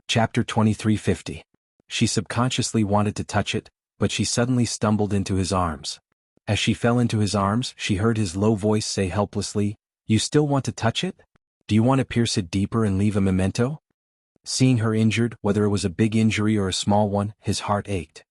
Chapter 2350. She subconsciously wanted to touch it, but she suddenly stumbled into his arms. As she fell into his arms, she heard his low voice say helplessly, "You still want to touch it? Do you want to pierce it deeper and leave a memento?" Seeing her injured, whether it was a big injury or a small one, his heart ached.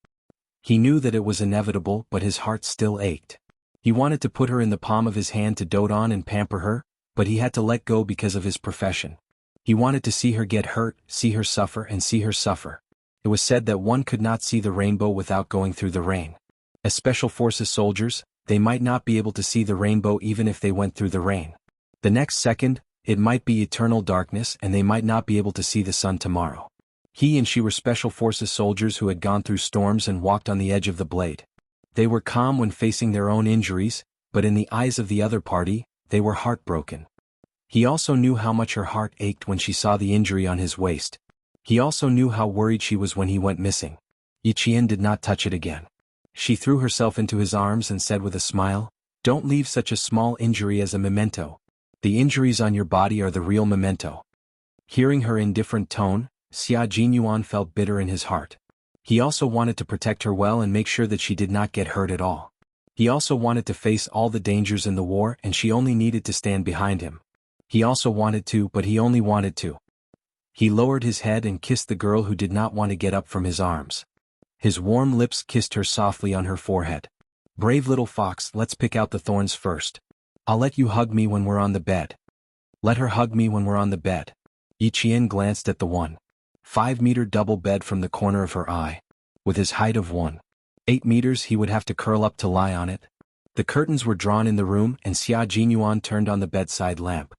He knew that it was inevitable, but his heart still ached. He wanted to put her in the palm of his hand to dote on and pamper her, but he had to let go because of his profession. He wanted to see her get hurt, see her suffer and see her suffer. It was said that one could not see the rainbow without going through the rain. As Special Forces soldiers, they might not be able to see the rainbow even if they went through the rain. The next second, it might be eternal darkness and they might not be able to see the sun tomorrow. He and she were Special Forces soldiers who had gone through storms and walked on the edge of the blade. They were calm when facing their own injuries, but in the eyes of the other party, they were heartbroken. He also knew how much her heart ached when she saw the injury on his waist. He also knew how worried she was when he went missing. Yiqian did not touch it again. She threw herself into his arms and said with a smile, "Don't leave such a small injury as a memento. The injuries on your body are the real memento." Hearing her indifferent tone, Xia Jinyuan felt bitter in his heart. He also wanted to protect her well and make sure that she did not get hurt at all. He also wanted to face all the dangers in the war and she only needed to stand behind him. He also wanted to, but he only wanted to. He lowered his head and kissed the girl who did not want to get up from his arms. His warm lips kissed her softly on her forehead. "Brave little fox, let's pick out the thorns first. I'll let you hug me when we're on the bed." Let her hug me when we're on the bed. Yiqian glanced at the 1.5-meter double bed from the corner of her eye. With his height of 1.8 meters he would have to curl up to lie on it. The curtains were drawn in the room and Xia Jinyuan turned on the bedside lamp.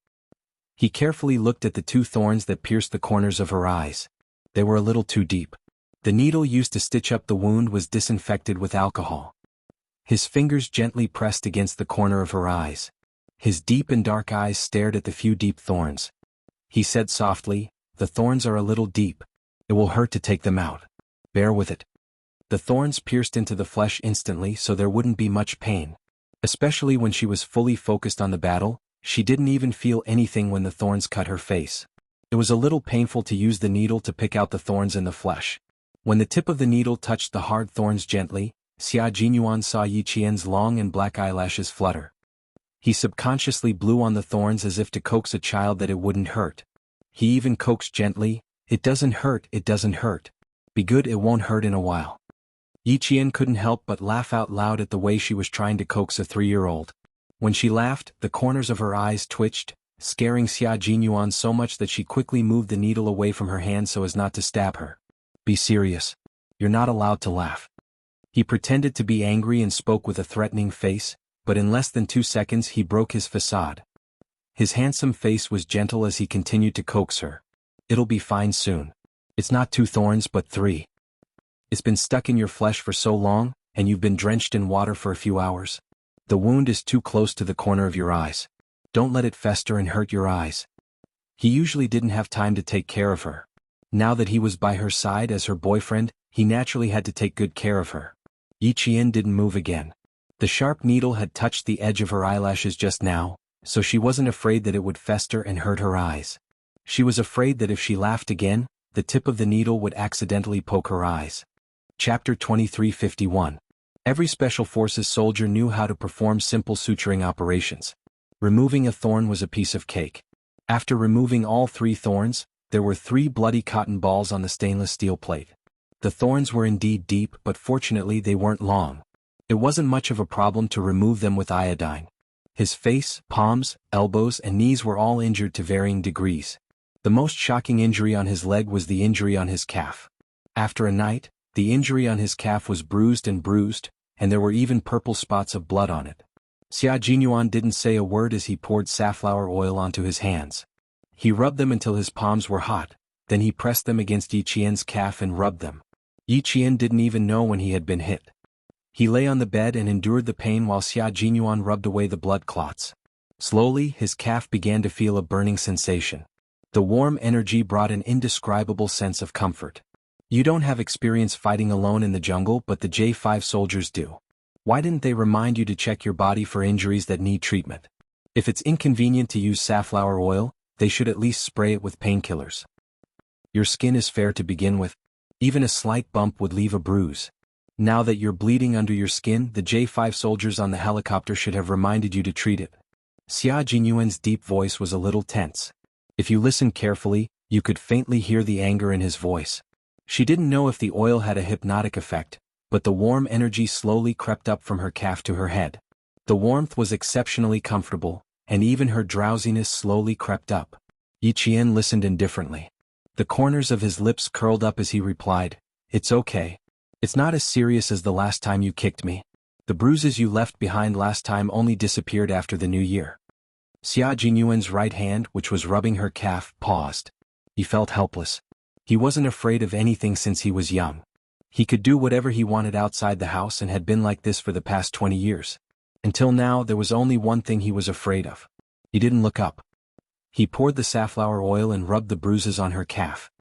He carefully looked at the 2 thorns that pierced the corners of her eyes. They were a little too deep. The needle used to stitch up the wound was disinfected with alcohol. His fingers gently pressed against the corner of her eyes. His deep and dark eyes stared at the few deep thorns. He said softly, "The thorns are a little deep. It will hurt to take them out. Bear with it." The thorns pierced into the flesh instantly so there wouldn't be much pain. Especially when she was fully focused on the battle, she didn't even feel anything when the thorns cut her face. It was a little painful to use the needle to pick out the thorns in the flesh. When the tip of the needle touched the hard thorns gently, Xia Jinyuan saw Yiqian's long and black eyelashes flutter. He subconsciously blew on the thorns as if to coax a child that it wouldn't hurt. He even coaxed gently, "It doesn't hurt, it doesn't hurt. Be good, it won't hurt in a while." Yiqian couldn't help but laugh out loud at the way she was trying to coax a 3-year-old. When she laughed, the corners of her eyes twitched, scaring Xia Jinyuan so much that she quickly moved the needle away from her hand so as not to stab her. "Be serious. You're not allowed to laugh." He pretended to be angry and spoke with a threatening face, but in less than 2 seconds he broke his facade. His handsome face was gentle as he continued to coax her. "It'll be fine soon. It's not 2 thorns but 3. It's been stuck in your flesh for so long, and you've been drenched in water for a few hours. The wound is too close to the corner of your eyes. Don't let it fester and hurt your eyes." He usually didn't have time to take care of her. Now that he was by her side as her boyfriend, he naturally had to take good care of her. Yiqian didn't move again. The sharp needle had touched the edge of her eyelashes just now, so she wasn't afraid that it would fester and hurt her eyes. She was afraid that if she laughed again, the tip of the needle would accidentally poke her eyes. Chapter 2351. Every Special Forces soldier knew how to perform simple suturing operations. Removing a thorn was a piece of cake. After removing all 3 thorns, there were 3 bloody cotton balls on the stainless steel plate. The thorns were indeed deep, but fortunately they weren't long. It wasn't much of a problem to remove them with iodine. His face, palms, elbows and knees were all injured to varying degrees. The most shocking injury on his leg was the injury on his calf. After a night, the injury on his calf was bruised, and there were even purple spots of blood on it. Xia Jinyuan didn't say a word as he poured safflower oil onto his hands. He rubbed them until his palms were hot, then he pressed them against Yiqian's calf and rubbed them. Yiqian didn't even know when he had been hit. He lay on the bed and endured the pain while Xia Jinyuan rubbed away the blood clots. Slowly, his calf began to feel a burning sensation. The warm energy brought an indescribable sense of comfort. You don't have experience fighting alone in the jungle, but the J5 soldiers do. Why didn't they remind you to check your body for injuries that need treatment? If it's inconvenient to use safflower oil, they should at least spray it with painkillers. Your skin is fair to begin with. Even a slight bump would leave a bruise. Now that you're bleeding under your skin, the J5 soldiers on the helicopter should have reminded you to treat it. Xia Jinyuan's deep voice was a little tense. If you listened carefully, you could faintly hear the anger in his voice. She didn't know if the oil had a hypnotic effect, but the warm energy slowly crept up from her calf to her head. The warmth was exceptionally comfortable, and even her drowsiness slowly crept up. Yi Qian listened indifferently. The corners of his lips curled up as he replied, "It's okay. It's not as serious as the last time you kicked me. The bruises you left behind last time only disappeared after the new year." Xia Jinyuan's right hand, which was rubbing her calf, paused. He felt helpless. He wasn't afraid of anything since he was young. He could do whatever he wanted outside the house and had been like this for the past 20 years. Until now, there was only one thing he was afraid of. He didn't look up. He poured the safflower oil and rubbed the bruises on her calf.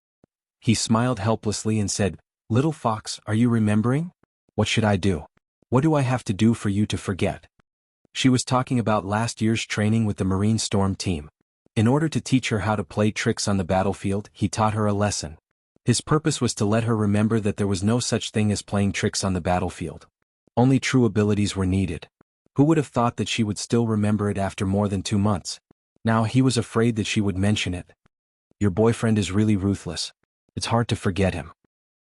He smiled helplessly and said, "Little fox, are you remembering? What should I do? What do I have to do for you to forget?" She was talking about last year's training with the Marine Storm team. In order to teach her how to play tricks on the battlefield, he taught her a lesson. His purpose was to let her remember that there was no such thing as playing tricks on the battlefield. Only true abilities were needed. Who would have thought that she would still remember it after more than 2 months? Now he was afraid that she would mention it. "Your boyfriend is really ruthless. It's hard to forget him."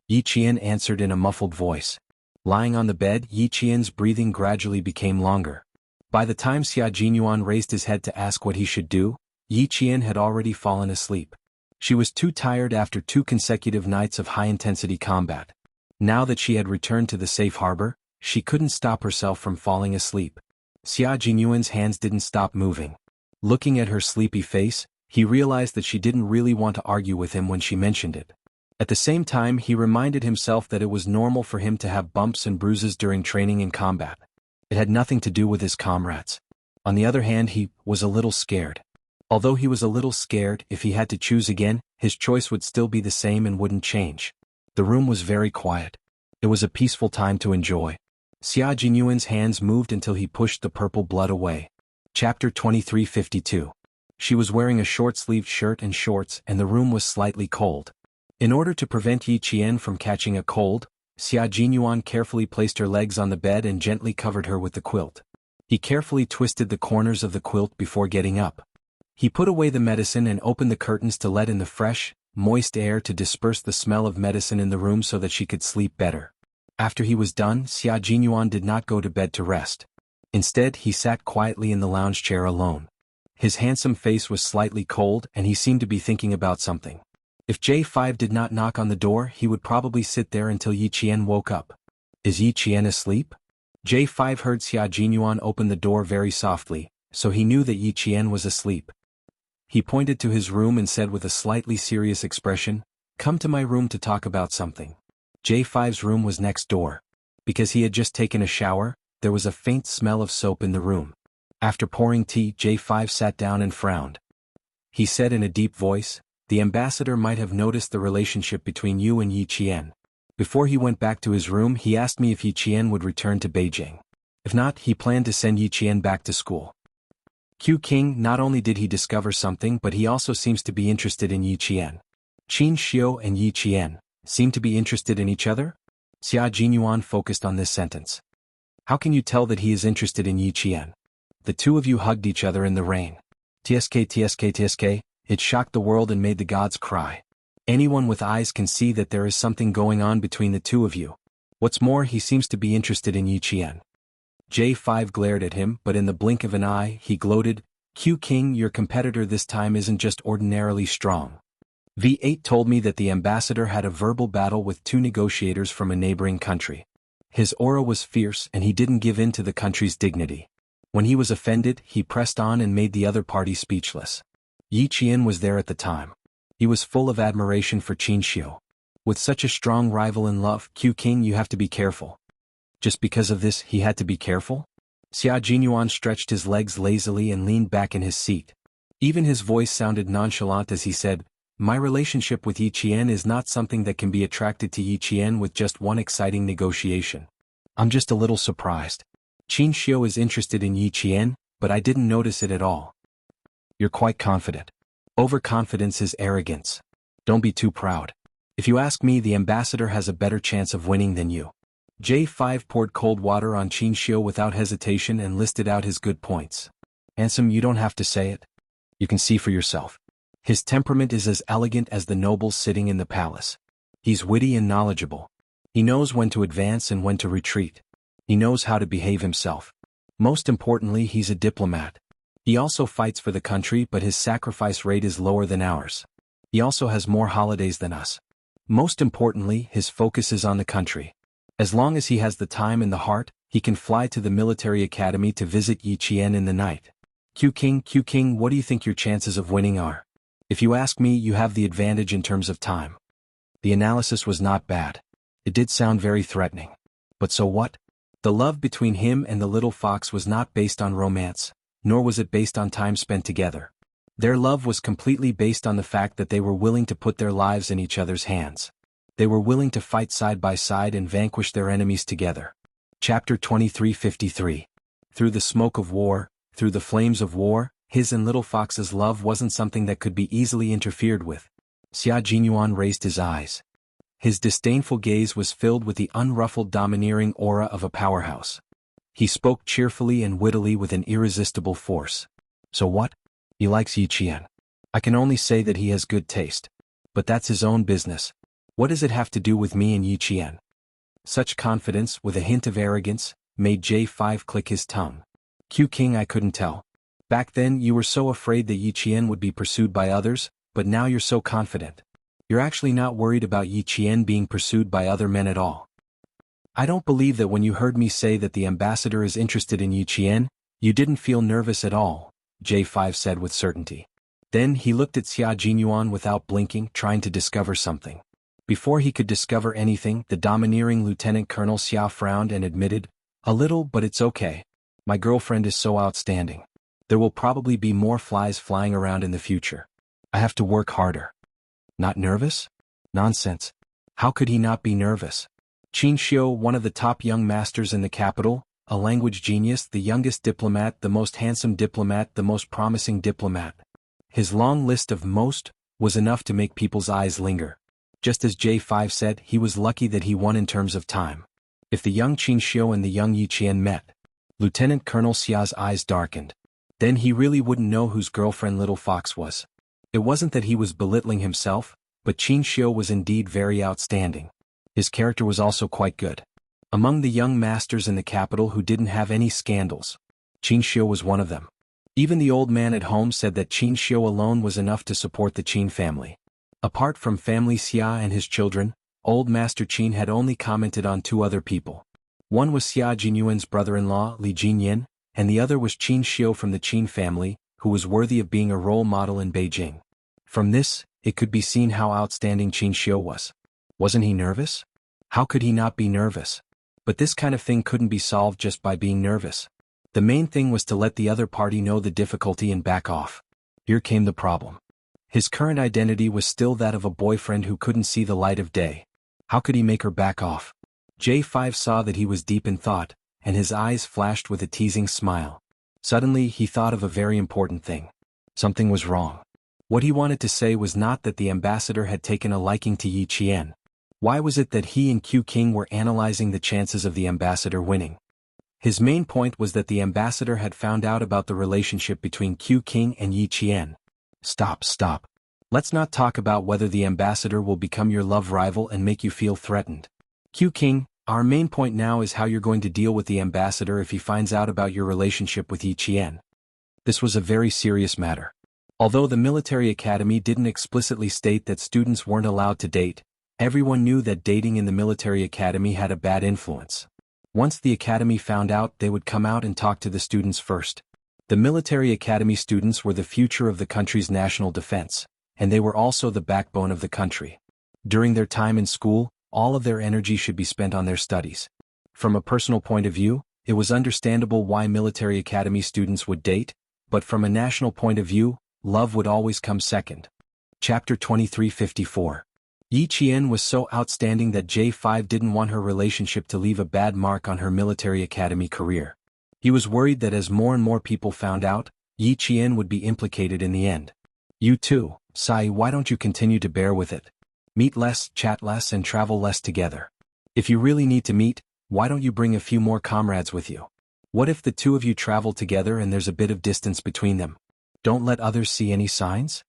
Yi Qian answered in a muffled voice. Lying on the bed, Yi Qian's breathing gradually became longer. By the time Xia Jinyuan raised his head to ask what he should do, Yi Qian had already fallen asleep. She was too tired after 2 consecutive nights of high-intensity combat. Now that she had returned to the safe harbor, she couldn't stop herself from falling asleep. Xia Jinyuan's hands didn't stop moving. Looking at her sleepy face, he realized that she didn't really want to argue with him when she mentioned it. At the same time, he reminded himself that it was normal for him to have bumps and bruises during training and combat. It had nothing to do with his comrades. On the other hand, he was a little scared. Although he was a little scared, if he had to choose again, his choice would still be the same and wouldn't change. The room was very quiet. It was a peaceful time to enjoy. Xia Jinyuan's hands moved until he pushed the purple blood away. Chapter 2352. She was wearing a short-sleeved shirt and shorts, and the room was slightly cold. In order to prevent Yi Qian from catching a cold, Xia Jinyuan carefully placed her legs on the bed and gently covered her with the quilt. He carefully twisted the corners of the quilt before getting up. He put away the medicine and opened the curtains to let in the fresh, moist air to disperse the smell of medicine in the room so that she could sleep better. After he was done, Xia Jinyuan did not go to bed to rest. Instead, he sat quietly in the lounge chair alone. His handsome face was slightly cold and he seemed to be thinking about something. If J5 did not knock on the door, he would probably sit there until Yi Qian woke up. Is Yi Qian asleep? J5 heard Xia Jinyuan open the door very softly, so he knew that Yi Qian was asleep. He pointed to his room and said with a slightly serious expression, "Come to my room to talk about something." J5's room was next door. Because he had just taken a shower, there was a faint smell of soap in the room. After pouring tea, J5 sat down and frowned. He said in a deep voice, "The ambassador might have noticed the relationship between you and Yi Qian. Before he went back to his room, he asked me if Yi Qian would return to Beijing. If not, he planned to send Yi Qian back to school." Q King, not only did he discover something, but he also seems to be interested in Yi Qian. Qin Xiu and Yi Qian seem to be interested in each other? Xia Jinyuan focused on this sentence. How can you tell that he is interested in Yi Qian? The two of you hugged each other in the rain. TSK. It shocked the world and made the gods cry. Anyone with eyes can see that there is something going on between the two of you. What's more, he seems to be interested in Yi Qian. J5 glared at him, but in the blink of an eye, he gloated, "Q King, your competitor this time isn't just ordinarily strong. V8 told me that the ambassador had a verbal battle with 2 negotiators from a neighboring country. His aura was fierce and he didn't give in to the country's dignity. When he was offended, he pressed on and made the other party speechless. Yi Qian was there at the time. He was full of admiration for Qin Xiu. With such a strong rival in love, Q King, you have to be careful." Just because of this, he had to be careful? Xia Jinyuan stretched his legs lazily and leaned back in his seat. Even his voice sounded nonchalant as he said, "My relationship with Yi Qian is not something that can be attracted to Yi Qian with just one exciting negotiation. I'm just a little surprised. Qin Xiu is interested in Yi Qian, but I didn't notice it at all." You're quite confident. Overconfidence is arrogance. Don't be too proud. If you ask me, the ambassador has a better chance of winning than you. J5 poured cold water on Qin Xiu without hesitation and listed out his good points. Handsome, you don't have to say it. You can see for yourself. His temperament is as elegant as the nobles sitting in the palace. He's witty and knowledgeable. He knows when to advance and when to retreat. He knows how to behave himself. Most importantly, he's a diplomat. He also fights for the country, but his sacrifice rate is lower than ours. He also has more holidays than us. Most importantly, his focus is on the country. As long as he has the time and the heart, he can fly to the military academy to visit Yi Qian in the night. Q King, what do you think your chances of winning are? If you ask me, you have the advantage in terms of time. The analysis was not bad. It did sound very threatening. But so what? The love between him and the little fox was not based on romance, nor was it based on time spent together. Their love was completely based on the fact that they were willing to put their lives in each other's hands. They were willing to fight side by side and vanquish their enemies together. Chapter 23:53. Through the smoke of war, through the flames of war, his and Little Fox's love wasn't something that could be easily interfered with. Xia Jinyuan raised his eyes. His disdainful gaze was filled with the unruffled domineering aura of a powerhouse. He spoke cheerfully and wittily with an irresistible force. So what? He likes Yi Qian. I can only say that he has good taste. But that's his own business. What does it have to do with me and Yi Qian? Such confidence, with a hint of arrogance, made J5 click his tongue. Q King, I couldn't tell. Back then you were so afraid that Yi Qian would be pursued by others, but now you're so confident. You're actually not worried about Yi Qian being pursued by other men at all. I don't believe that when you heard me say that the ambassador is interested in Yi Qian, you didn't feel nervous at all, J5 said with certainty. Then he looked at Xia Jinyuan without blinking, trying to discover something. Before he could discover anything, the domineering Lieutenant Colonel Xia frowned and admitted, "A little, but it's okay. My girlfriend is so outstanding. There will probably be more flies flying around in the future. I have to work harder." Not nervous? Nonsense. How could he not be nervous? Qin Xiu, one of the top young masters in the capital, a language genius, the youngest diplomat, the most handsome diplomat, the most promising diplomat. His long list of most was enough to make people's eyes linger. Just as J5 said, he was lucky that he won in terms of time. If the young Qin Xiu and the young Yi Qian met, Lieutenant Colonel Xia's eyes darkened. Then he really wouldn't know whose girlfriend Little Fox was. It wasn't that he was belittling himself, but Qin Xiu was indeed very outstanding. His character was also quite good. Among the young masters in the capital who didn't have any scandals, Qin Xiu was one of them. Even the old man at home said that Qin Xiu alone was enough to support the Qin family. Apart from family Xia and his children, old Master Qin had only commented on two other people. One was Xia Jinyuan's brother-in-law, Li Jinyan, and the other was Qin Xiu from the Qin family, who was worthy of being a role model in Beijing. From this, it could be seen how outstanding Qin Xiu was. Wasn't he nervous? How could he not be nervous? But this kind of thing couldn't be solved just by being nervous. The main thing was to let the other party know the difficulty and back off. Here came the problem. His current identity was still that of a boyfriend who couldn't see the light of day. How could he make her back off? J5 saw that he was deep in thought, and his eyes flashed with a teasing smile. Suddenly he thought of a very important thing. Something was wrong. What he wanted to say was not that the ambassador had taken a liking to Yi Qian. Why was it that he and Q King were analyzing the chances of the ambassador winning? His main point was that the ambassador had found out about the relationship between Q King and Yi Qian. Stop. Let's not talk about whether the ambassador will become your love rival and make you feel threatened. Q King, our main point now is how you're going to deal with the ambassador if he finds out about your relationship with Yi Qian. This was a very serious matter. Although the military academy didn't explicitly state that students weren't allowed to date, everyone knew that dating in the military academy had a bad influence. Once the academy found out, they would come out and talk to the students first. The military academy students were the future of the country's national defense, and they were also the backbone of the country. During their time in school, all of their energy should be spent on their studies. From a personal point of view, it was understandable why military academy students would date, but from a national point of view, love would always come second. Chapter 23:54. Yi Qian was so outstanding that J5 didn't want her relationship to leave a bad mark on her military academy career. He was worried that as more and more people found out, Yi Qian would be implicated in the end. You too, Sai, why don't you continue to bear with it? Meet less, chat less and travel less together. If you really need to meet, why don't you bring a few more comrades with you? What if the two of you travel together and there's a bit of distance between them? Don't let others see any signs?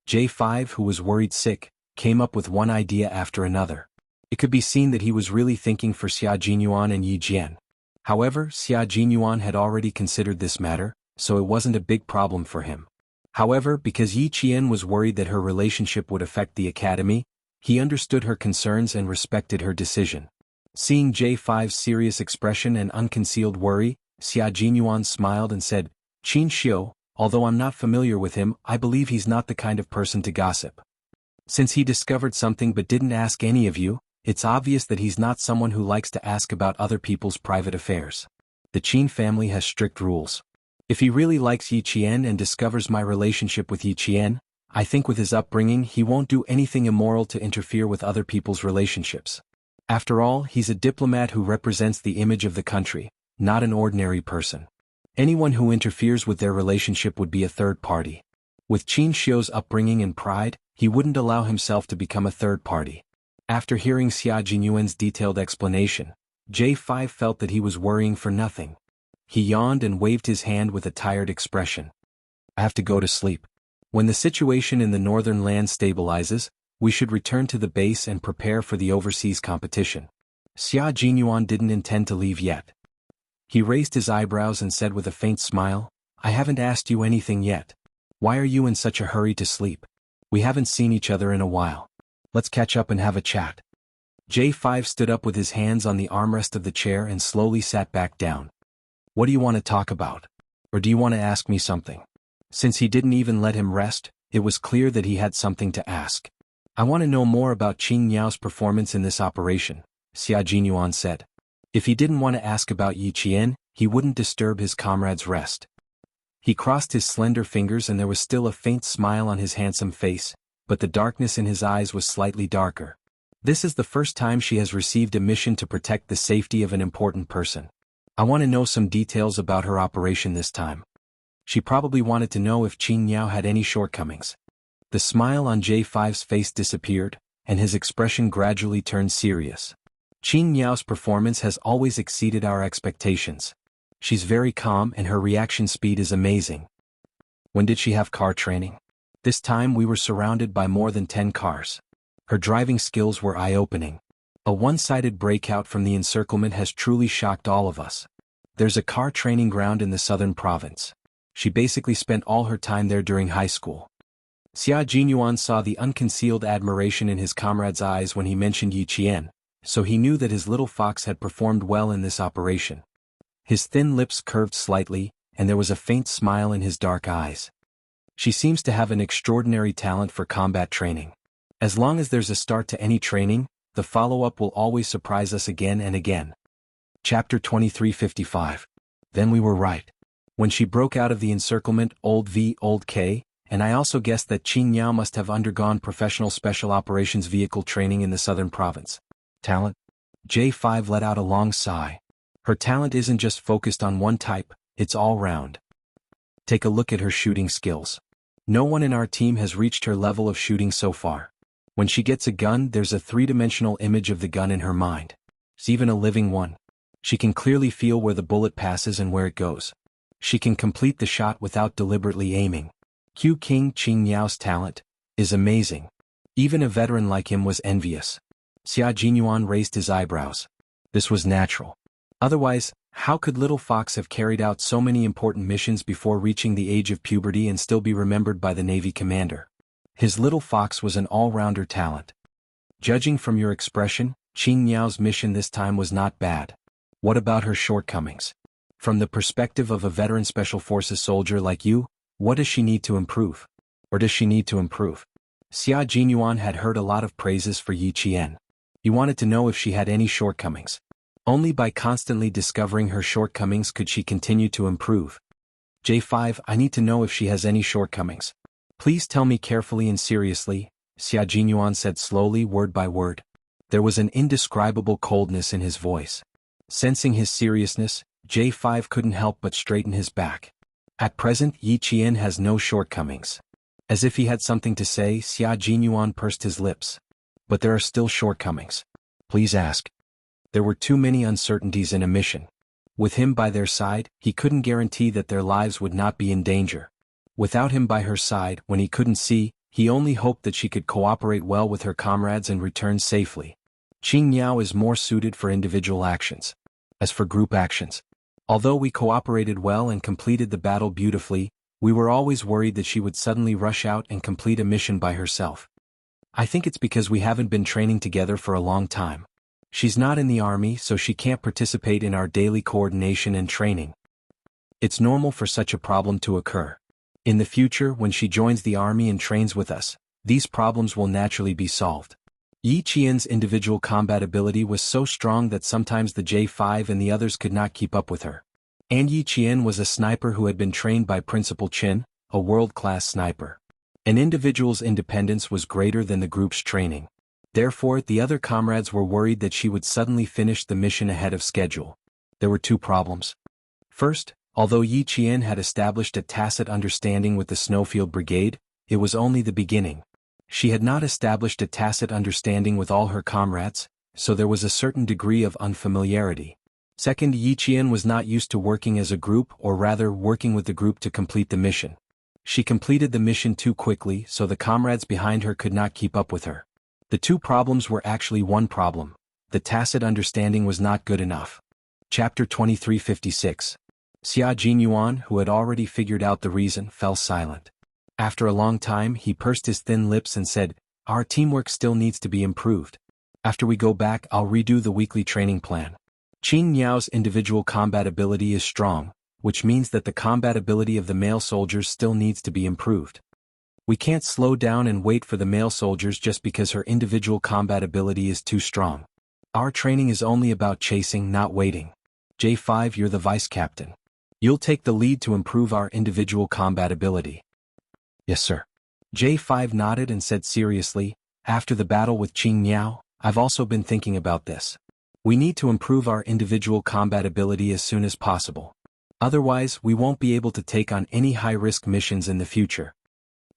J5, who was worried sick, came up with one idea after another. It could be seen that he was really thinking for Xia Jinyuan and Yi Jian. However, Xia Jinyuan had already considered this matter, so it wasn't a big problem for him. However, because Yi Qian was worried that her relationship would affect the academy, he understood her concerns and respected her decision. Seeing J5's serious expression and unconcealed worry, Xia Jinyuan smiled and said, Qin Xiu, although I'm not familiar with him, I believe he's not the kind of person to gossip. Since he discovered something but didn't ask any of you, it's obvious that he's not someone who likes to ask about other people's private affairs. The Qin family has strict rules. If he really likes Yi Qian and discovers my relationship with Yi Qian, I think with his upbringing he won't do anything immoral to interfere with other people's relationships. After all, he's a diplomat who represents the image of the country, not an ordinary person. Anyone who interferes with their relationship would be a third party. With Qin Xiu's upbringing and pride, he wouldn't allow himself to become a third party. After hearing Xia Jinyuan's detailed explanation, J5 felt that he was worrying for nothing. He yawned and waved his hand with a tired expression. I have to go to sleep. When the situation in the northern land stabilizes, we should return to the base and prepare for the overseas competition. Xia Jinyuan didn't intend to leave yet. He raised his eyebrows and said with a faint smile, I haven't asked you anything yet. Why are you in such a hurry to sleep? We haven't seen each other in a while. Let's catch up and have a chat. J5 stood up with his hands on the armrest of the chair and slowly sat back down. What do you want to talk about? Or do you want to ask me something? Since he didn't even let him rest, it was clear that he had something to ask. I want to know more about Qin Yao's performance in this operation, Xia Jinyuan said. If he didn't want to ask about Yi Qian, he wouldn't disturb his comrade's rest. He crossed his slender fingers and there was still a faint smile on his handsome face, but the darkness in his eyes was slightly darker. This is the first time she has received a mission to protect the safety of an important person. I want to know some details about her operation this time. She probably wanted to know if Qin Yao had any shortcomings. The smile on J5's face disappeared, and his expression gradually turned serious. Qin Yao's performance has always exceeded our expectations. She's very calm and her reaction speed is amazing. When did she have car training? This time we were surrounded by more than 10 cars. Her driving skills were eye-opening. A one-sided breakout from the encirclement has truly shocked all of us. There's a car training ground in the southern province. She basically spent all her time there during high school. Xia Jinyuan saw the unconcealed admiration in his comrade's eyes when he mentioned Yi Qian, so he knew that his little fox had performed well in this operation. His thin lips curved slightly, and there was a faint smile in his dark eyes. She seems to have an extraordinary talent for combat training. As long as there's a start to any training, the follow-up will always surprise us again and again. Chapter 2355. Then we were right. When she broke out of the encirclement, old V, old K, and I also guessed that Qin Yao must have undergone professional special operations vehicle training in the southern province. Talent? J5 let out a long sigh. Her talent isn't just focused on one type, it's all round. Take a look at her shooting skills. No one in our team has reached her level of shooting so far. When she gets a gun, there's a three-dimensional image of the gun in her mind. It's even a living one. She can clearly feel where the bullet passes and where it goes. She can complete the shot without deliberately aiming. King Qin Yao's talent is amazing. Even a veteran like him was envious. Xia Jinyuan raised his eyebrows. This was natural. Otherwise, how could little Fox have carried out so many important missions before reaching the age of puberty and still be remembered by the Navy commander? His little fox was an all-rounder talent. Judging from your expression, Qin Yao's mission this time was not bad. What about her shortcomings? From the perspective of a veteran Special Forces soldier like you, what does she need to improve? Or does she need to improve? Xia Jinyuan had heard a lot of praises for Yi Qian. He wanted to know if she had any shortcomings. Only by constantly discovering her shortcomings could she continue to improve. J5, I need to know if she has any shortcomings. Please tell me carefully and seriously, Xia Jinyuan said slowly, word by word. There was an indescribable coldness in his voice. Sensing his seriousness, J5 couldn't help but straighten his back. At present, Yi Qian has no shortcomings. As if he had something to say, Xia Jinyuan pursed his lips. But there are still shortcomings. Please ask. There were too many uncertainties in a mission. With him by their side, he couldn't guarantee that their lives would not be in danger. Without him by her side, when he couldn't see, he only hoped that she could cooperate well with her comrades and return safely. Qing Niao is more suited for individual actions. As for group actions, although we cooperated well and completed the battle beautifully, we were always worried that she would suddenly rush out and complete a mission by herself. I think it's because we haven't been training together for a long time. She's not in the army, so she can't participate in our daily coordination and training. It's normal for such a problem to occur. In the future, when she joins the army and trains with us, these problems will naturally be solved. Yi Qian's individual combat ability was so strong that sometimes the J5 and the others could not keep up with her. And Yi Qian was a sniper who had been trained by Principal Qin, a world-class sniper. An individual's independence was greater than the group's training. Therefore, the other comrades were worried that she would suddenly finish the mission ahead of schedule. There were two problems. First, although Yi Qian had established a tacit understanding with the Snowfield Brigade, it was only the beginning. She had not established a tacit understanding with all her comrades, so there was a certain degree of unfamiliarity. Second, Yi Qian was not used to working as a group, or rather working with the group to complete the mission. She completed the mission too quickly, so the comrades behind her could not keep up with her. The two problems were actually one problem. The tacit understanding was not good enough. Chapter 2356. Xia Jinyuan, who had already figured out the reason, fell silent. After a long time, he pursed his thin lips and said, "Our teamwork still needs to be improved. After we go back, I'll redo the weekly training plan." Qing Niao's individual combat ability is strong, which means that the combat ability of the male soldiers still needs to be improved. We can't slow down and wait for the male soldiers just because her individual combat ability is too strong. Our training is only about chasing, not waiting. J5, you're the vice captain. You'll take the lead to improve our individual combat ability. Yes, sir. J5 nodded and said seriously, after the battle with Qing Niao, I've also been thinking about this. We need to improve our individual combat ability as soon as possible. Otherwise, we won't be able to take on any high-risk missions in the future.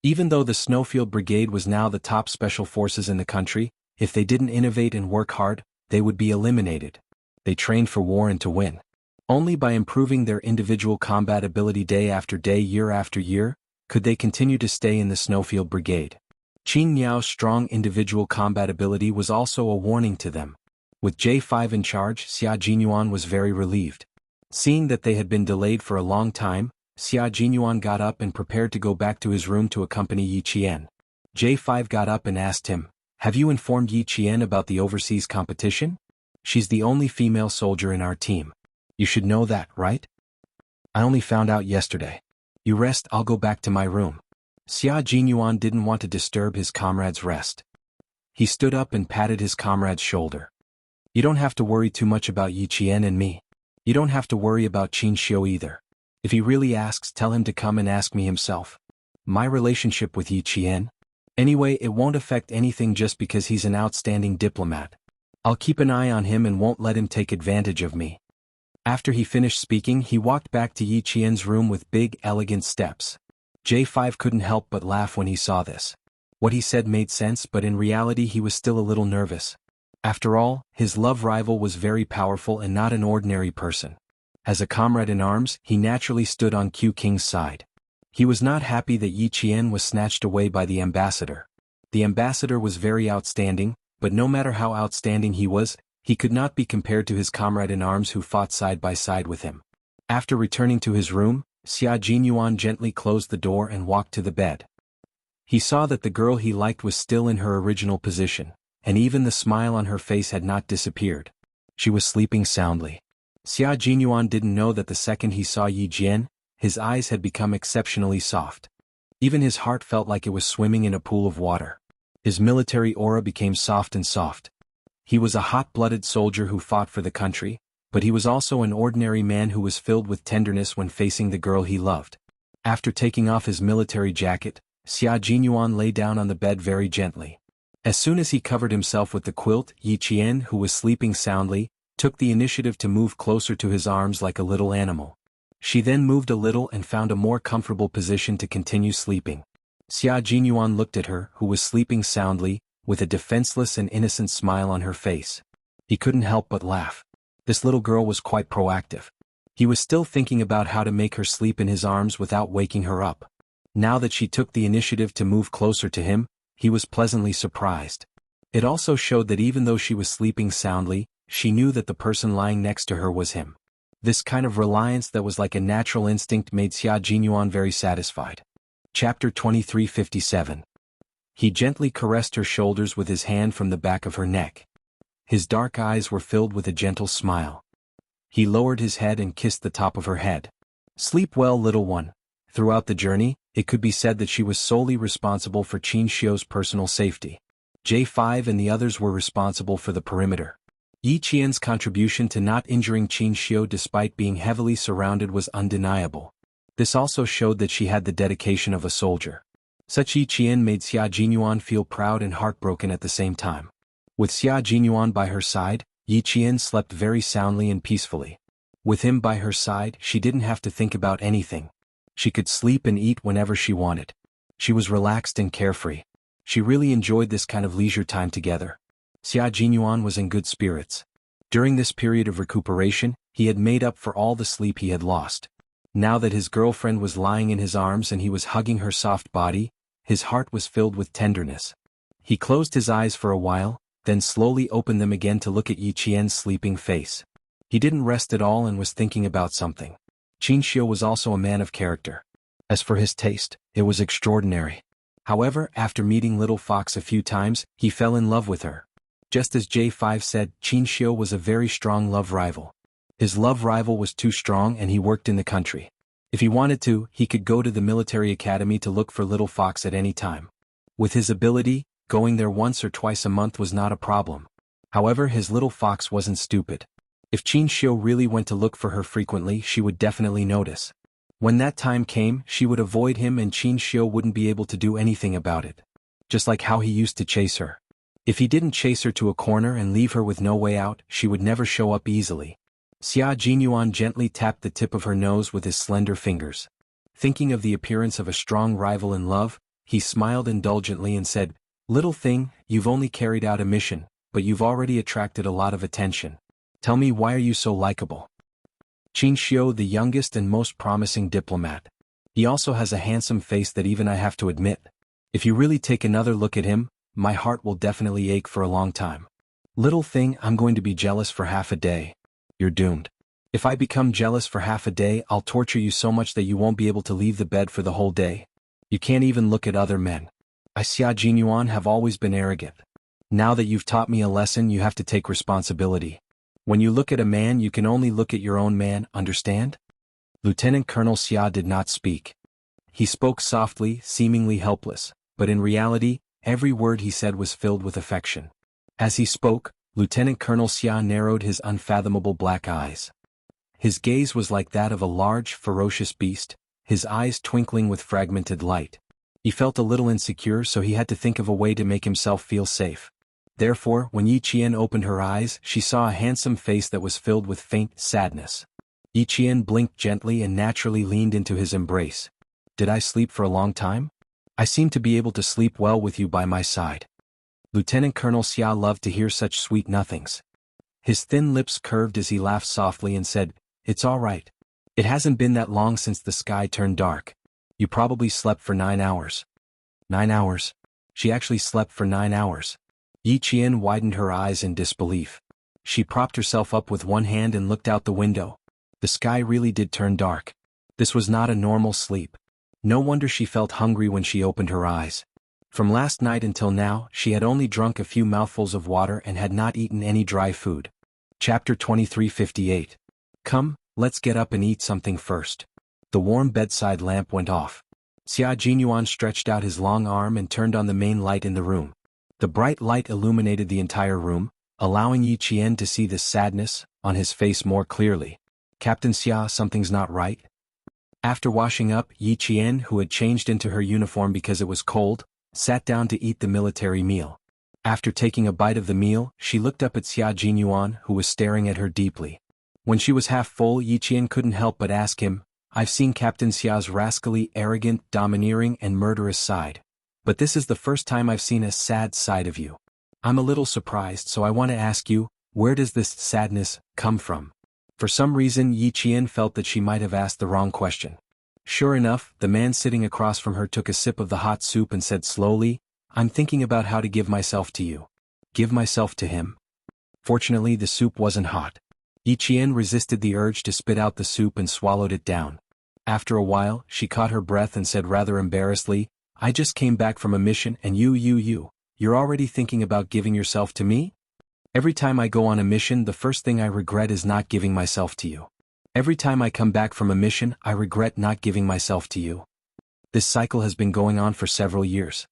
Even though the Snowfield Brigade was now the top special forces in the country, if they didn't innovate and work hard, they would be eliminated. They trained for war and to win. Only by improving their individual combat ability day after day, year after year, could they continue to stay in the Snowfield Brigade. Qing Niao's strong individual combat ability was also a warning to them. With J5 in charge, Xia Jinyuan was very relieved. Seeing that they had been delayed for a long time, Xia Jinyuan got up and prepared to go back to his room to accompany Yi Qian. J5 got up and asked him, "Have you informed Yi Qian about the overseas competition? She's the only female soldier in our team. You should know that, right?" "I only found out yesterday." "You rest, I'll go back to my room." Xia Jinyuan didn't want to disturb his comrade's rest. He stood up and patted his comrade's shoulder. "You don't have to worry too much about Yi Qian and me. You don't have to worry about Qin Xiu either. If he really asks, tell him to come and ask me himself. My relationship with Yi Qian? Anyway, it won't affect anything just because he's an outstanding diplomat. I'll keep an eye on him and won't let him take advantage of me." After he finished speaking, he walked back to Yi Qian's room with big, elegant steps. J5 couldn't help but laugh when he saw this. What he said made sense, but in reality he was still a little nervous. After all, his love rival was very powerful and not an ordinary person. As a comrade in arms, he naturally stood on Q King's side. He was not happy that Yi Qian was snatched away by the ambassador. The ambassador was very outstanding, but no matter how outstanding he was, he could not be compared to his comrade in arms who fought side by side with him. After returning to his room, Xia Jinyuan gently closed the door and walked to the bed. He saw that the girl he liked was still in her original position, and even the smile on her face had not disappeared. She was sleeping soundly. Xia Jinyuan didn't know that the second he saw Yi Jian, his eyes had become exceptionally soft. Even his heart felt like it was swimming in a pool of water. His military aura became soft and soft. He was a hot-blooded soldier who fought for the country, but he was also an ordinary man who was filled with tenderness when facing the girl he loved. After taking off his military jacket, Xia Jinyuan lay down on the bed very gently. As soon as he covered himself with the quilt, Yi Qian, who was sleeping soundly, took the initiative to move closer to his arms like a little animal. She then moved a little and found a more comfortable position to continue sleeping. Xia Jinyuan looked at her, who was sleeping soundly, with a defenseless and innocent smile on her face. He couldn't help but laugh. This little girl was quite proactive. He was still thinking about how to make her sleep in his arms without waking her up. Now that she took the initiative to move closer to him, he was pleasantly surprised. It also showed that even though she was sleeping soundly, she knew that the person lying next to her was him. This kind of reliance that was like a natural instinct made Xia Jinyuan very satisfied. Chapter 2357. He gently caressed her shoulders with his hand from the back of her neck. His dark eyes were filled with a gentle smile. He lowered his head and kissed the top of her head. Sleep well, little one. Throughout the journey, it could be said that she was solely responsible for Qin Xiu's personal safety. J5 and the others were responsible for the perimeter. Yi Qian's contribution to not injuring Qin Xiu despite being heavily surrounded was undeniable. This also showed that she had the dedication of a soldier. Such Yi Qian made Xia Jinyuan feel proud and heartbroken at the same time. With Xia Jinyuan by her side, Yi Qian slept very soundly and peacefully. With him by her side, she didn't have to think about anything. She could sleep and eat whenever she wanted. She was relaxed and carefree. She really enjoyed this kind of leisure time together. Xia Jinyuan was in good spirits. During this period of recuperation, he had made up for all the sleep he had lost. Now that his girlfriend was lying in his arms and he was hugging her soft body, his heart was filled with tenderness. He closed his eyes for a while, then slowly opened them again to look at Yi Qian's sleeping face. He didn't rest at all and was thinking about something. Qin Xiu was also a man of character. As for his taste, it was extraordinary. However, after meeting Little Fox a few times, he fell in love with her. Just as J5 said, Qin Xiu was a very strong love rival. His love rival was too strong and he worked in the country. If he wanted to, he could go to the military academy to look for Little Fox at any time. With his ability, going there once or twice a month was not a problem. However, his Little Fox wasn't stupid. If Qin Xiu really went to look for her frequently, she would definitely notice. When that time came, she would avoid him and Qin Xiu wouldn't be able to do anything about it. Just like how he used to chase her. If he didn't chase her to a corner and leave her with no way out, she would never show up easily. Xia Jinyuan gently tapped the tip of her nose with his slender fingers. Thinking of the appearance of a strong rival in love, he smiled indulgently and said, "Little thing, you've only carried out a mission, but you've already attracted a lot of attention. Tell me, why are you so likable?" Qin Xiu, the youngest and most promising diplomat. He also has a handsome face that even I have to admit. If you really take another look at him, my heart will definitely ache for a long time. Little thing, I'm going to be jealous for half a day. You're doomed. If I become jealous for half a day, I'll torture you so much that you won't be able to leave the bed for the whole day. You can't even look at other men. I, Xia Jinyuan, have always been arrogant. Now that you've taught me a lesson, you have to take responsibility. When you look at a man, you can only look at your own man, understand? Lieutenant Colonel Xia did not speak. He spoke softly, seemingly helpless, but in reality, every word he said was filled with affection. As he spoke, Lieutenant Colonel Xia narrowed his unfathomable black eyes. His gaze was like that of a large, ferocious beast, his eyes twinkling with fragmented light. He felt a little insecure, so he had to think of a way to make himself feel safe. Therefore, when Yi Qian opened her eyes, she saw a handsome face that was filled with faint sadness. Yi Qian blinked gently and naturally leaned into his embrace. "Did I sleep for a long time? I seem to be able to sleep well with you by my side." Lieutenant Colonel Xia loved to hear such sweet nothings. His thin lips curved as he laughed softly and said, "It's all right. It hasn't been that long since the sky turned dark. You probably slept for 9 hours. 9 hours? She actually slept for 9 hours. Yi Qian widened her eyes in disbelief. She propped herself up with one hand and looked out the window. The sky really did turn dark. This was not a normal sleep. No wonder she felt hungry when she opened her eyes. From last night until now, she had only drunk a few mouthfuls of water and had not eaten any dry food. Chapter 2358. Come, let's get up and eat something first. The warm bedside lamp went off. Xia Jinyuan stretched out his long arm and turned on the main light in the room. The bright light illuminated the entire room, allowing Yi Qian to see the sadness on his face more clearly. "Captain Xia, something's not right?" After washing up, Yi Qian, who had changed into her uniform because it was cold, sat down to eat the military meal. After taking a bite of the meal, she looked up at Xia Jinyuan, who was staring at her deeply. When she was half full, Yi Qian couldn't help but ask him, I've seen Captain Xia's rascally, arrogant, domineering, and murderous side. But this is the first time I've seen a sad side of you. I'm a little surprised, so I want to ask you, where does this sadness come from? For some reason Yi Qian felt that she might have asked the wrong question. Sure enough, the man sitting across from her took a sip of the hot soup and said slowly, I'm thinking about how to give myself to you. Give myself to him? Fortunately the soup wasn't hot. Yi Qian resisted the urge to spit out the soup and swallowed it down. After a while, she caught her breath and said rather embarrassedly, I just came back from a mission and you're already thinking about giving yourself to me? Every time I go on a mission the first thing I regret is not giving myself to you. Every time I come back from a mission I regret not giving myself to you. This cycle has been going on for several years.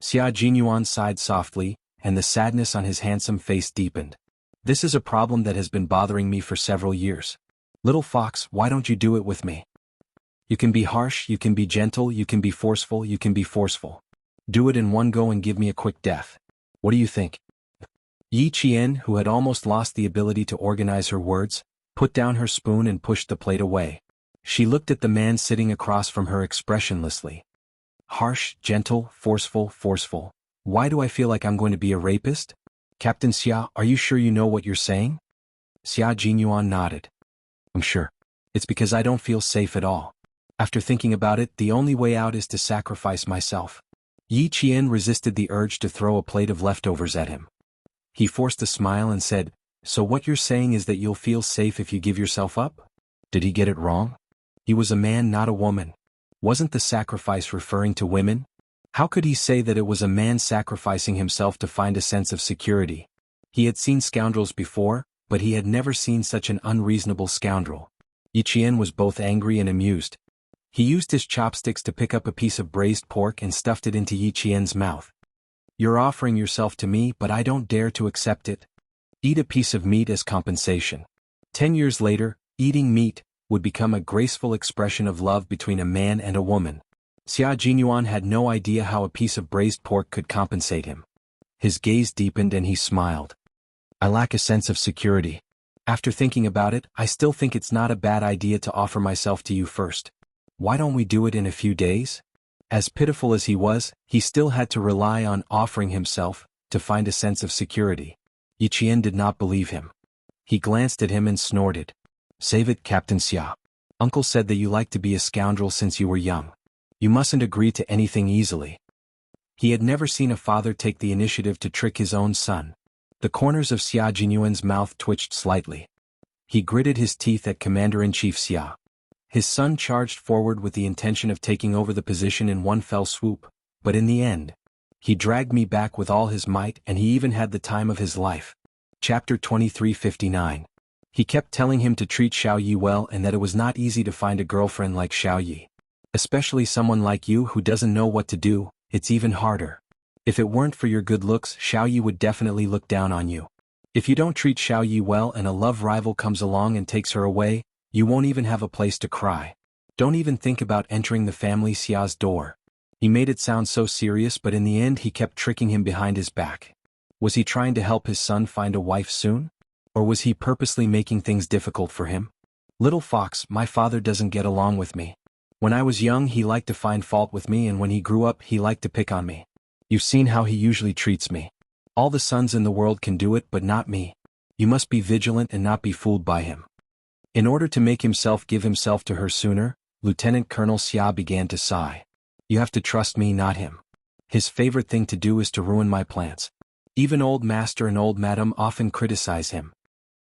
Xia Jinyuan sighed softly, and the sadness on his handsome face deepened. This is a problem that has been bothering me for several years. Little fox, why don't you do it with me? You can be harsh, you can be gentle, you can be forceful, you can be forceful. Do it in one go and give me a quick death. What do you think? Yi Qian, who had almost lost the ability to organize her words, put down her spoon and pushed the plate away. She looked at the man sitting across from her expressionlessly. Harsh, gentle, forceful. Why do I feel like I'm going to be a rapist? Captain Xia, are you sure you know what you're saying? Xia Jinyuan nodded. I'm sure. It's because I don't feel safe at all. After thinking about it, the only way out is to sacrifice myself. Yi Qian resisted the urge to throw a plate of leftovers at him. He forced a smile and said, So what you're saying is that you'll feel safe if you give yourself up? Did he get it wrong? He was a man, not a woman. Wasn't the sacrifice referring to women? How could he say that it was a man sacrificing himself to find a sense of security? He had seen scoundrels before, but he had never seen such an unreasonable scoundrel. Yi Qian was both angry and amused. He used his chopsticks to pick up a piece of braised pork and stuffed it into Yi Qian's mouth. You're offering yourself to me, but I don't dare to accept it. Eat a piece of meat as compensation. 10 years later, eating meat would become a graceful expression of love between a man and a woman. Xia Jinyuan had no idea how a piece of braised pork could compensate him. His gaze deepened and he smiled. I lack a sense of security. After thinking about it, I still think it's not a bad idea to offer myself to you first. Why don't we do it in a few days? As pitiful as he was, he still had to rely on offering himself to find a sense of security. Yi Qian did not believe him. He glanced at him and snorted. Save it, Captain Xia. Uncle said that you like to be a scoundrel since you were young. You mustn't agree to anything easily. He had never seen a father take the initiative to trick his own son. The corners of Xia Jinyuan's mouth twitched slightly. He gritted his teeth at Commander-in-Chief Xia. His son charged forward with the intention of taking over the position in one fell swoop, but in the end, he dragged me back with all his might and he even had the time of his life. Chapter 2359. He kept telling him to treat Xiao Yi well and that it was not easy to find a girlfriend like Xiao Yi. Especially someone like you who doesn't know what to do, it's even harder. If it weren't for your good looks, Xiao Yi would definitely look down on you. If you don't treat Xiao Yi well and a love rival comes along and takes her away, you won't even have a place to cry. Don't even think about entering the family Xia's door. He made it sound so serious, but in the end he kept tricking him behind his back. Was he trying to help his son find a wife soon? Or was he purposely making things difficult for him? Little fox, my father doesn't get along with me. When I was young he liked to find fault with me, and when he grew up he liked to pick on me. You've seen how he usually treats me. All the sons in the world can do it, but not me. You must be vigilant and not be fooled by him. In order to make himself give himself to her sooner, Lieutenant Colonel Xia began to sigh. You have to trust me, not him. His favorite thing to do is to ruin my plans. Even old master and old madam often criticize him.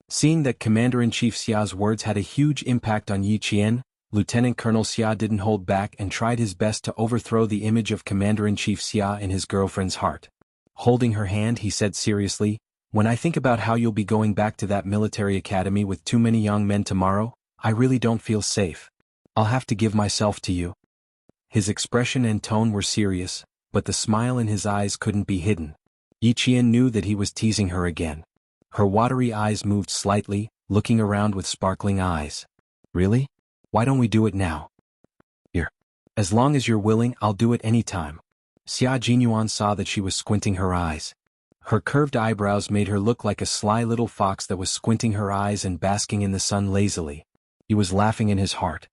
Seeing that Commander-in-Chief Xia's words had a huge impact on Yi Qian, Lieutenant Colonel Xia didn't hold back and tried his best to overthrow the image of Commander-in-Chief Xia in his girlfriend's heart. Holding her hand, he said seriously, When I think about how you'll be going back to that military academy with too many young men tomorrow, I really don't feel safe. I'll have to give myself to you. His expression and tone were serious, but the smile in his eyes couldn't be hidden. Yi Qian knew that he was teasing her again. Her watery eyes moved slightly, looking around with sparkling eyes. Really? Why don't we do it now? Here. As long as you're willing, I'll do it any time. Xia Jinyuan saw that she was squinting her eyes. Her curved eyebrows made her look like a sly little fox that was squinting her eyes and basking in the sun lazily. He was laughing in his heart.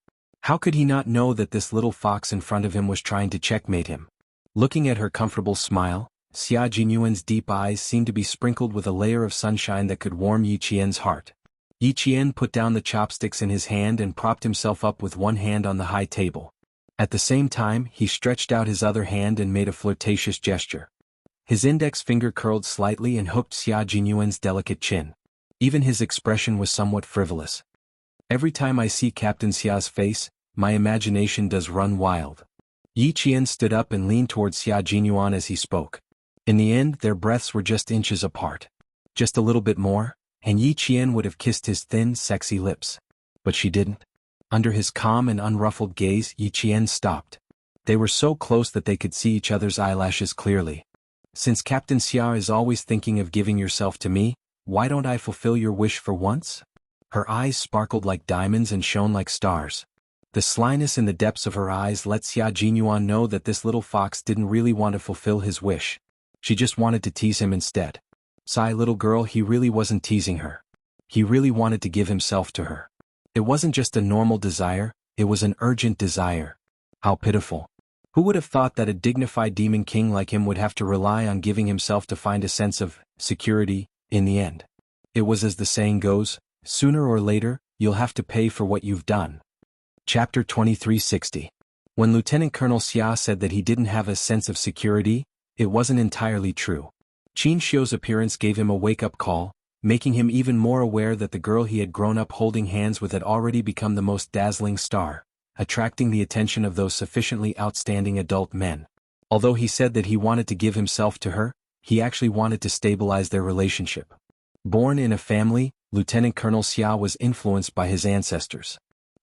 How could he not know that this little fox in front of him was trying to checkmate him? Looking at her comfortable smile, Xia Jinyuan's deep eyes seemed to be sprinkled with a layer of sunshine that could warm Yi Qian's heart. Yi Qian put down the chopsticks in his hand and propped himself up with one hand on the high table. At the same time, he stretched out his other hand and made a flirtatious gesture. His index finger curled slightly and hooked Xia Jinyuan's delicate chin. Even his expression was somewhat frivolous. Every time I see Captain Xia's face, my imagination does run wild. Yi Qian stood up and leaned towards Xia Jinyuan as he spoke. In the end, their breaths were just inches apart. Just a little bit more, and Yi Qian would have kissed his thin, sexy lips. But she didn't. Under his calm and unruffled gaze, Yi Qian stopped. They were so close that they could see each other's eyelashes clearly. Since Captain Xia is always thinking of giving yourself to me, why don't I fulfill your wish for once? Her eyes sparkled like diamonds and shone like stars. The slyness in the depths of her eyes let Xia Jinyuan know that this little fox didn't really want to fulfill his wish. She just wanted to tease him instead. Sigh, little girl, he really wasn't teasing her. He really wanted to give himself to her. It wasn't just a normal desire, it was an urgent desire. How pitiful. Who would have thought that a dignified demon king like him would have to rely on giving himself to find a sense of security, in the end? It was as the saying goes, sooner or later, you'll have to pay for what you've done. Chapter 2360. When Lieutenant Colonel Xia said that he didn't have a sense of security, it wasn't entirely true. Qin Xiu's appearance gave him a wake-up call, making him even more aware that the girl he had grown up holding hands with had already become the most dazzling star, attracting the attention of those sufficiently outstanding adult men. Although he said that he wanted to give himself to her, he actually wanted to stabilize their relationship. Born in a family, Lieutenant Colonel Xia was influenced by his ancestors.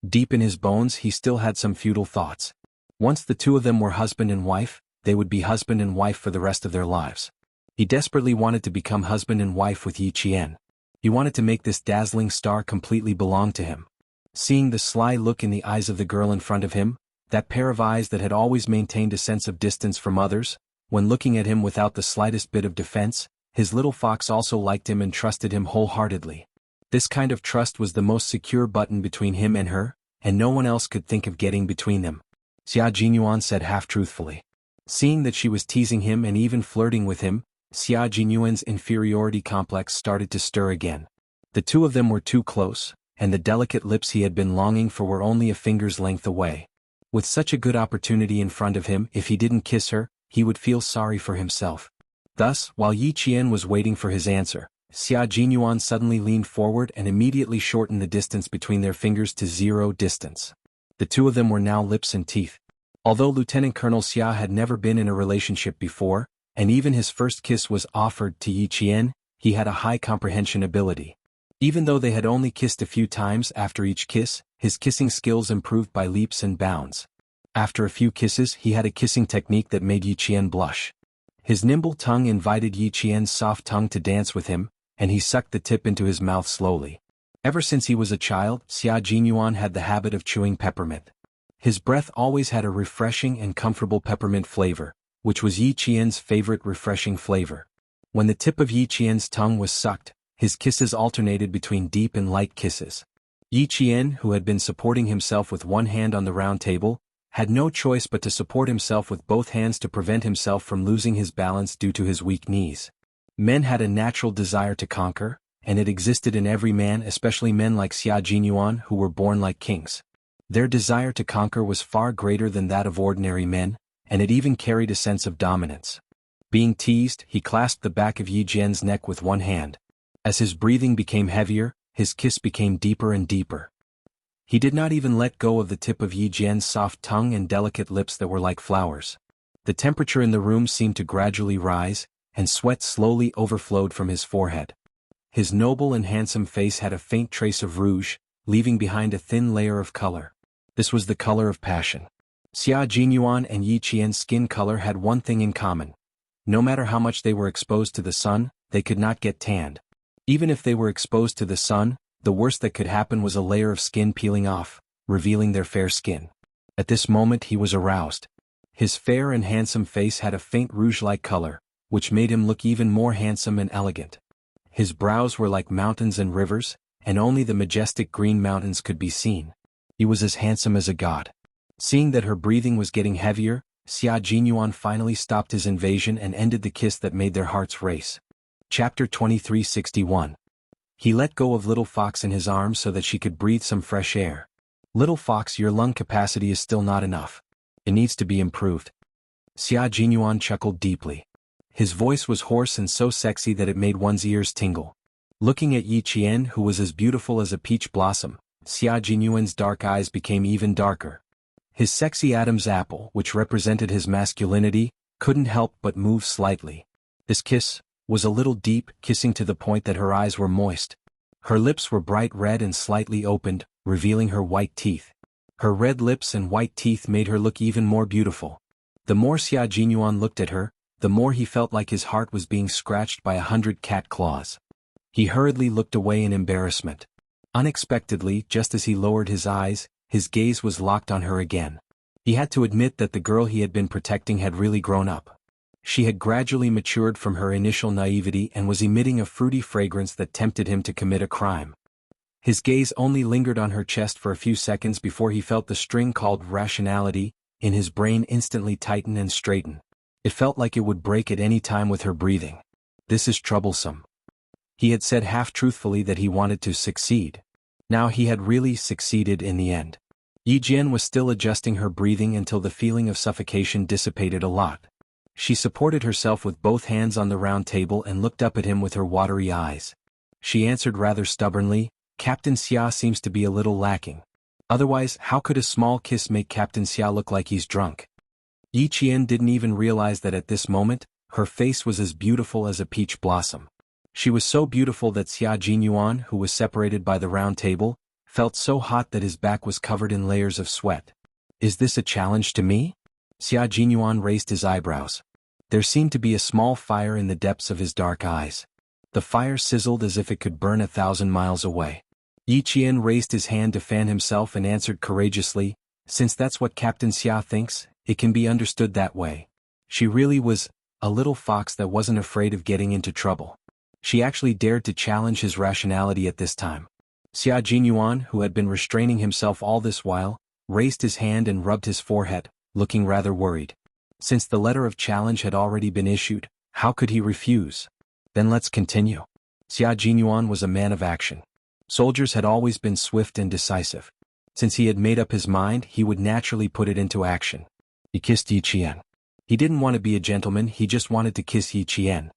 Deep in his bones he still had some feudal thoughts. Once the two of them were husband and wife, they would be husband and wife for the rest of their lives. He desperately wanted to become husband and wife with Yi Qian. He wanted to make this dazzling star completely belong to him. Seeing the sly look in the eyes of the girl in front of him, that pair of eyes that had always maintained a sense of distance from others, when looking at him without the slightest bit of defense, his little fox also liked him and trusted him wholeheartedly. This kind of trust was the most secure button between him and her, and no one else could think of getting between them. Xia Jinyuan said half-truthfully. Seeing that she was teasing him and even flirting with him, Xia Jinyuan's inferiority complex started to stir again. The two of them were too close, and the delicate lips he had been longing for were only a finger's length away. With such a good opportunity in front of him, if he didn't kiss her, he would feel sorry for himself. Thus, while Yi Qian was waiting for his answer, Xia Jinyuan suddenly leaned forward and immediately shortened the distance between their fingers to 0 distance. The two of them were now lips and teeth. Although Lieutenant Colonel Xia had never been in a relationship before, and even his first kiss was offered to Yi Qian, he had a high comprehension ability. Even though they had only kissed a few times after each kiss, his kissing skills improved by leaps and bounds. After a few kisses, he had a kissing technique that made Yi Qian blush. His nimble tongue invited Yi Qian's soft tongue to dance with him, and he sucked the tip into his mouth slowly. Ever since he was a child, Xia Jinyuan had the habit of chewing peppermint. His breath always had a refreshing and comfortable peppermint flavor, which was Yi Qian's favorite refreshing flavor. When the tip of Yi Qian's tongue was sucked, his kisses alternated between deep and light kisses. Yi Qian, who had been supporting himself with one hand on the round table, had no choice but to support himself with both hands to prevent himself from losing his balance due to his weak knees. Men had a natural desire to conquer, and it existed in every man, especially men like Xia Jinyuan who were born like kings. Their desire to conquer was far greater than that of ordinary men, and it even carried a sense of dominance. Being teased, he clasped the back of Yi Jian's neck with one hand. As his breathing became heavier, his kiss became deeper and deeper. He did not even let go of the tip of Yi Jian's soft tongue and delicate lips that were like flowers. The temperature in the room seemed to gradually rise, and sweat slowly overflowed from his forehead. His noble and handsome face had a faint trace of rouge, leaving behind a thin layer of color. This was the color of passion. Xia Jinyuan and Yi Qian's skin color had one thing in common. No matter how much they were exposed to the sun, they could not get tanned. Even if they were exposed to the sun, the worst that could happen was a layer of skin peeling off, revealing their fair skin. At this moment he was aroused. His fair and handsome face had a faint rouge-like color, which made him look even more handsome and elegant. His brows were like mountains and rivers, and only the majestic green mountains could be seen. He was as handsome as a god. Seeing that her breathing was getting heavier, Xia Jinyuan finally stopped his invasion and ended the kiss that made their hearts race. Chapter 2361. He let go of Little Fox in his arms so that she could breathe some fresh air. Little Fox, your lung capacity is still not enough. It needs to be improved. Xia Jinyuan chuckled deeply. His voice was hoarse and so sexy that it made one's ears tingle. Looking at Yi Qian, who was as beautiful as a peach blossom, Xia Jinyuan's dark eyes became even darker. His sexy Adam's apple, which represented his masculinity, couldn't help but move slightly. This kiss was a little deep, kissing to the point that her eyes were moist. Her lips were bright red and slightly opened, revealing her white teeth. Her red lips and white teeth made her look even more beautiful. The more Xia Jinyuan looked at her, the more he felt like his heart was being scratched by 100 cat claws. He hurriedly looked away in embarrassment. Unexpectedly, just as he lowered his eyes, his gaze was locked on her again. He had to admit that the girl he had been protecting had really grown up. She had gradually matured from her initial naivety and was emitting a fruity fragrance that tempted him to commit a crime. His gaze only lingered on her chest for a few seconds before he felt the string called rationality in his brain instantly tighten and straighten. It felt like it would break at any time with her breathing. This is troublesome. He had said half-truthfully that he wanted to succeed. Now he had really succeeded in the end. Yi Jian was still adjusting her breathing until the feeling of suffocation dissipated a lot. She supported herself with both hands on the round table and looked up at him with her watery eyes. She answered rather stubbornly, Captain Xia seems to be a little lacking. Otherwise, how could a small kiss make Captain Xia look like he's drunk? Yi Qian didn't even realize that at this moment, her face was as beautiful as a peach blossom. She was so beautiful that Xia Jinyuan, who was separated by the round table, felt so hot that his back was covered in layers of sweat. Is this a challenge to me? Xia Jinyuan raised his eyebrows. There seemed to be a small fire in the depths of his dark eyes. The fire sizzled as if it could burn 1,000 miles away. Yi Qian raised his hand to fan himself and answered courageously, since that's what Captain Xia thinks, it can be understood that way. She really was a little fox that wasn't afraid of getting into trouble. She actually dared to challenge his rationality at this time. Xia Jinyuan, who had been restraining himself all this while, raised his hand and rubbed his forehead, looking rather worried. Since the letter of challenge had already been issued, how could he refuse? Then let's continue. Xia Jinyuan was a man of action. Soldiers had always been swift and decisive. Since he had made up his mind, he would naturally put it into action. He kissed Yi Qian. He didn't want to be a gentleman, he just wanted to kiss Yi Qian.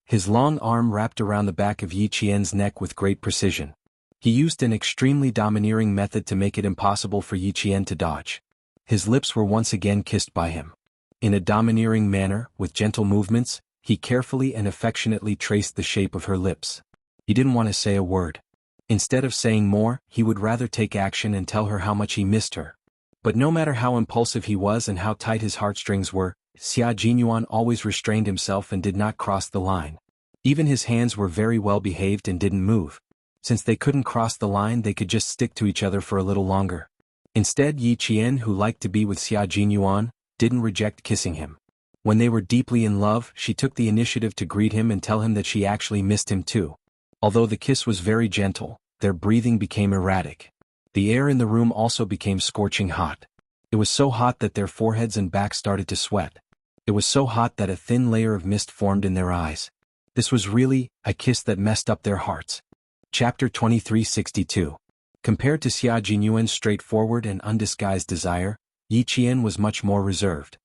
His long arm wrapped around the back of Yi Qian's neck with great precision. He used an extremely domineering method to make it impossible for Yi Qian to dodge. His lips were once again kissed by him. In a domineering manner, with gentle movements, he carefully and affectionately traced the shape of her lips. He didn't want to say a word. Instead of saying more, he would rather take action and tell her how much he missed her. But no matter how impulsive he was and how tight his heartstrings were, Xia Jinyuan always restrained himself and did not cross the line. Even his hands were very well behaved and didn't move. Since they couldn't cross the line, they could just stick to each other for a little longer. Instead, Yi Qian, who liked to be with Xia Jinyuan, didn't reject kissing him. When they were deeply in love, she took the initiative to greet him and tell him that she actually missed him too. Although the kiss was very gentle, their breathing became erratic. The air in the room also became scorching hot. It was so hot that their foreheads and backs started to sweat. It was so hot that a thin layer of mist formed in their eyes. This was really a kiss that messed up their hearts. Chapter 2362. Compared to Xia Jinyuan's straightforward and undisguised desire, Yi Qian was much more reserved.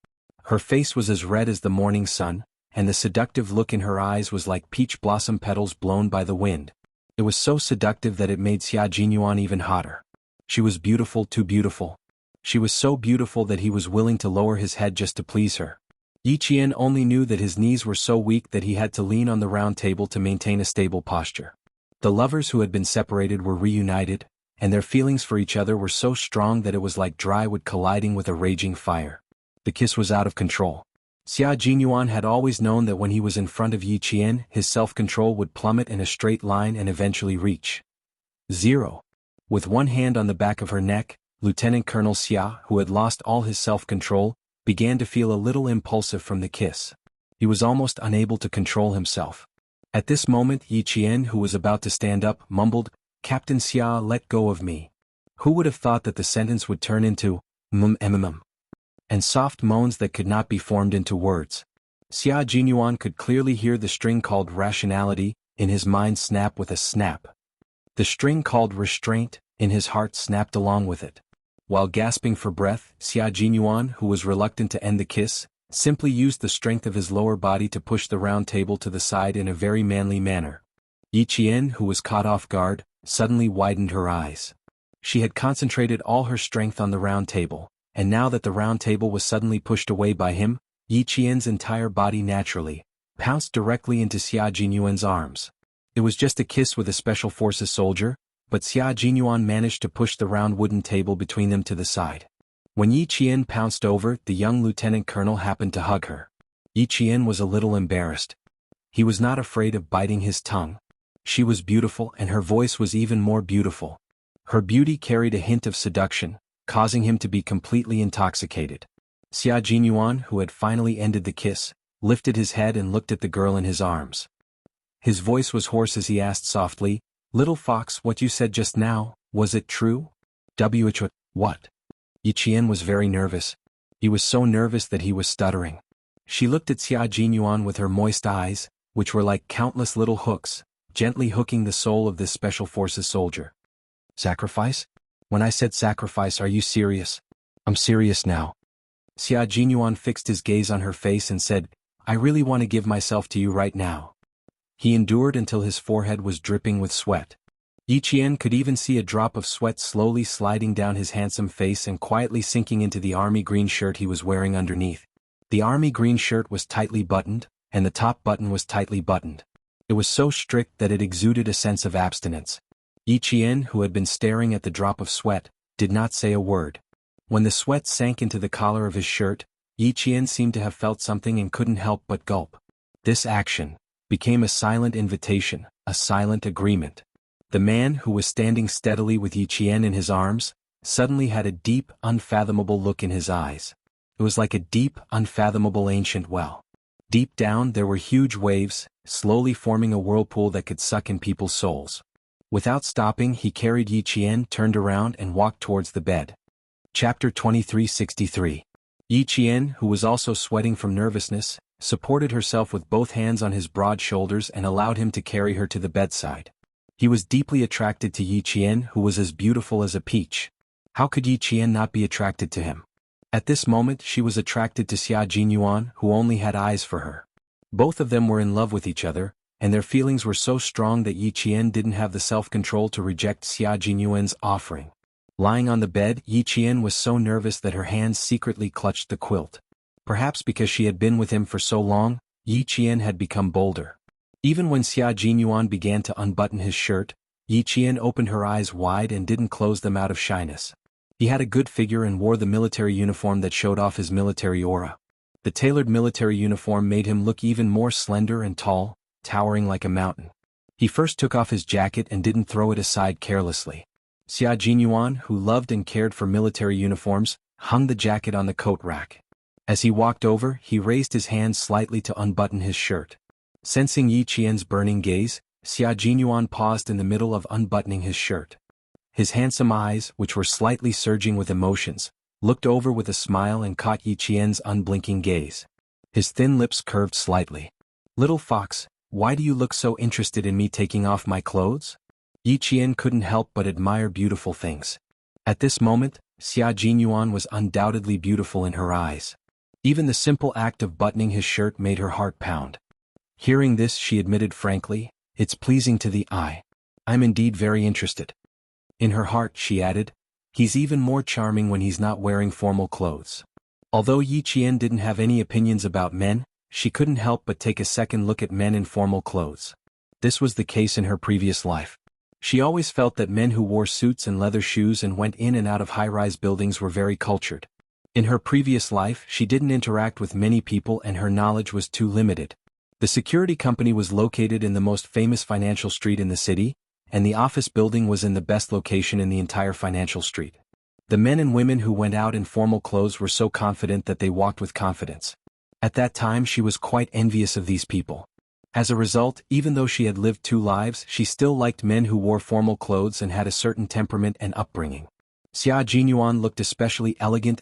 Her face was as red as the morning sun, and the seductive look in her eyes was like peach blossom petals blown by the wind. It was so seductive that it made Xia Jinyuan even hotter. She was beautiful, too beautiful. She was so beautiful that he was willing to lower his head just to please her. Yi Qian only knew that his knees were so weak that he had to lean on the round table to maintain a stable posture. The lovers who had been separated were reunited, and their feelings for each other were so strong that it was like dry wood colliding with a raging fire. The kiss was out of control. Xia Jinyuan had always known that when he was in front of Yi Qian, his self-control would plummet in a straight line and eventually reach 0. With one hand on the back of her neck, Lieutenant Colonel Xia, who had lost all his self-control, began to feel a little impulsive from the kiss. He was almost unable to control himself. At this moment, Yi Qian, who was about to stand up, mumbled, "Captain Xia, let go of me." Who would have thought that the sentence would turn into and soft moans that could not be formed into words. Xia Jinyuan could clearly hear the string called rationality in his mind snap with a snap. The string called restraint in his heart snapped along with it. While gasping for breath, Xia Jinyuan, who was reluctant to end the kiss, simply used the strength of his lower body to push the round table to the side in a very manly manner. Yi Qian, who was caught off guard, suddenly widened her eyes. She had concentrated all her strength on the round table, and now that the round table was suddenly pushed away by him, Yi Qian's entire body naturally pounced directly into Xia Jinyuan's arms. It was just a kiss with a special forces soldier, but Xia Jinyuan managed to push the round wooden table between them to the side. When Yi Qian pounced over, the young lieutenant colonel happened to hug her. Yi Qian was a little embarrassed. He was not afraid of biting his tongue. She was beautiful and her voice was even more beautiful. Her beauty carried a hint of seduction, causing him to be completely intoxicated. Xia Jinyuan, who had finally ended the kiss, lifted his head and looked at the girl in his arms. His voice was hoarse as he asked softly, "Little fox, what you said just now, was it true?" What? Yi Qian was very nervous. He was so nervous that he was stuttering. She looked at Xia Jinyuan with her moist eyes, which were like countless little hooks, gently hooking the soul of this special forces soldier. Sacrifice? When I said sacrifice, are you serious? I'm serious now. Xia Jinyuan fixed his gaze on her face and said, "I really want to give myself to you right now." He endured until his forehead was dripping with sweat. Yi Qian could even see a drop of sweat slowly sliding down his handsome face and quietly sinking into the army green shirt he was wearing underneath. The army green shirt was tightly buttoned, and the top button was tightly buttoned. It was so strict that it exuded a sense of abstinence. Yi Qian, who had been staring at the drop of sweat, did not say a word. When the sweat sank into the collar of his shirt, Yi Qian seemed to have felt something and couldn't help but gulp. This action became a silent invitation, a silent agreement. The man who was standing steadily with Yi Qian in his arms, suddenly had a deep, unfathomable look in his eyes. It was like a deep, unfathomable ancient well. Deep down there were huge waves, slowly forming a whirlpool that could suck in people's souls. Without stopping, he carried Yi Qian, turned around and walked towards the bed. Chapter 2363. Yi Qian, who was also sweating from nervousness, supported herself with both hands on his broad shoulders and allowed him to carry her to the bedside. He was deeply attracted to Yi Qian, who was as beautiful as a peach. How could Yi Qian not be attracted to him? At this moment she was attracted to Xia Jinyuan, who only had eyes for her. Both of them were in love with each other, and their feelings were so strong that Yi Qian didn't have the self-control to reject Xia Jinyuan's offering. Lying on the bed, Yi Qian was so nervous that her hands secretly clutched the quilt. Perhaps because she had been with him for so long, Yi Qian had become bolder. Even when Xia Jinyuan began to unbutton his shirt, Yi Qian opened her eyes wide and didn't close them out of shyness. He had a good figure and wore the military uniform that showed off his military aura. The tailored military uniform made him look even more slender and tall, towering like a mountain. He first took off his jacket and didn't throw it aside carelessly. Xia Jinyuan, who loved and cared for military uniforms, hung the jacket on the coat rack. As he walked over, he raised his hand slightly to unbutton his shirt. Sensing Yi Qian's burning gaze, Xia Jinyuan paused in the middle of unbuttoning his shirt. His handsome eyes, which were slightly surging with emotions, looked over with a smile and caught Yi Qian's unblinking gaze. His thin lips curved slightly. "Little fox, why do you look so interested in me taking off my clothes?" Yi Qian couldn't help but admire beautiful things. At this moment, Xia Jinyuan was undoubtedly beautiful in her eyes. Even the simple act of buttoning his shirt made her heart pound. Hearing this, she admitted frankly, "It's pleasing to the eye. I'm indeed very interested." In her heart, she added, "He's even more charming when he's not wearing formal clothes." Although Yi Qian didn't have any opinions about men, she couldn't help but take a second look at men in formal clothes. This was the case in her previous life. She always felt that men who wore suits and leather shoes and went in and out of high-rise buildings were very cultured. In her previous life, she didn't interact with many people and her knowledge was too limited. The security company was located in the most famous financial street in the city, and the office building was in the best location in the entire financial street. The men and women who went out in formal clothes were so confident that they walked with confidence. At that time she was quite envious of these people. As a result, even though she had lived two lives, she still liked men who wore formal clothes and had a certain temperament and upbringing. Xia Jinyuan looked especially elegant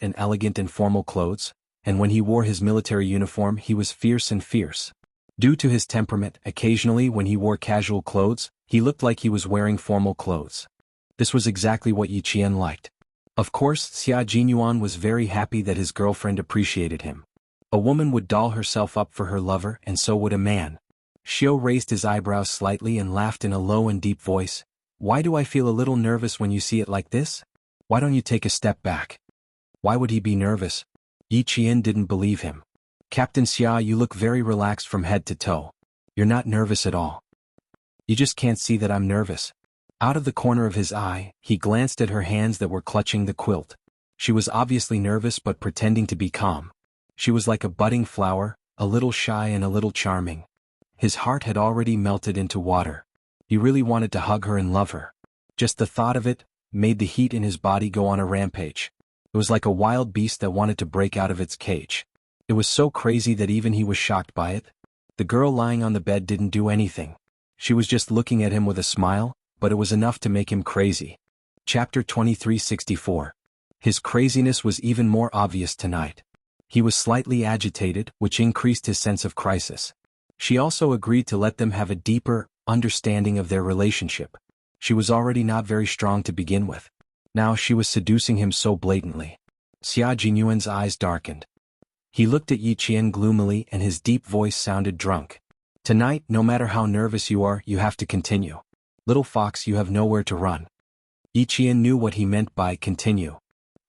in formal clothes, and when he wore his military uniform he was fierce and fierce. Due to his temperament, occasionally when he wore casual clothes, he looked like he was wearing formal clothes. This was exactly what Yi Qian liked. Of course, Xia Jinyuan was very happy that his girlfriend appreciated him. A woman would doll herself up for her lover, and so would a man. Xiao raised his eyebrows slightly and laughed in a low and deep voice. Why do I feel a little nervous when you see it like this? Why don't you take a step back? Why would he be nervous? Yi Qian didn't believe him. Captain Xia, you look very relaxed from head to toe. You're not nervous at all. You just can't see that I'm nervous. Out of the corner of his eye, he glanced at her hands that were clutching the quilt. She was obviously nervous but pretending to be calm. She was like a budding flower, a little shy and a little charming. His heart had already melted into water. He really wanted to hug her and love her. Just the thought of it made the heat in his body go on a rampage. It was like a wild beast that wanted to break out of its cage. It was so crazy that even he was shocked by it. The girl lying on the bed didn't do anything. She was just looking at him with a smile, but it was enough to make him crazy. Chapter 2364. His craziness was even more obvious tonight. He was slightly agitated, which increased his sense of crisis. She also agreed to let them have a deeper understanding of their relationship. She was already not very strong to begin with. Now she was seducing him so blatantly. Xia Jinyuan's eyes darkened. He looked at Yi Qian gloomily and his deep voice sounded drunk. Tonight, no matter how nervous you are, you have to continue. Little fox, you have nowhere to run. Yi Qian knew what he meant by continue.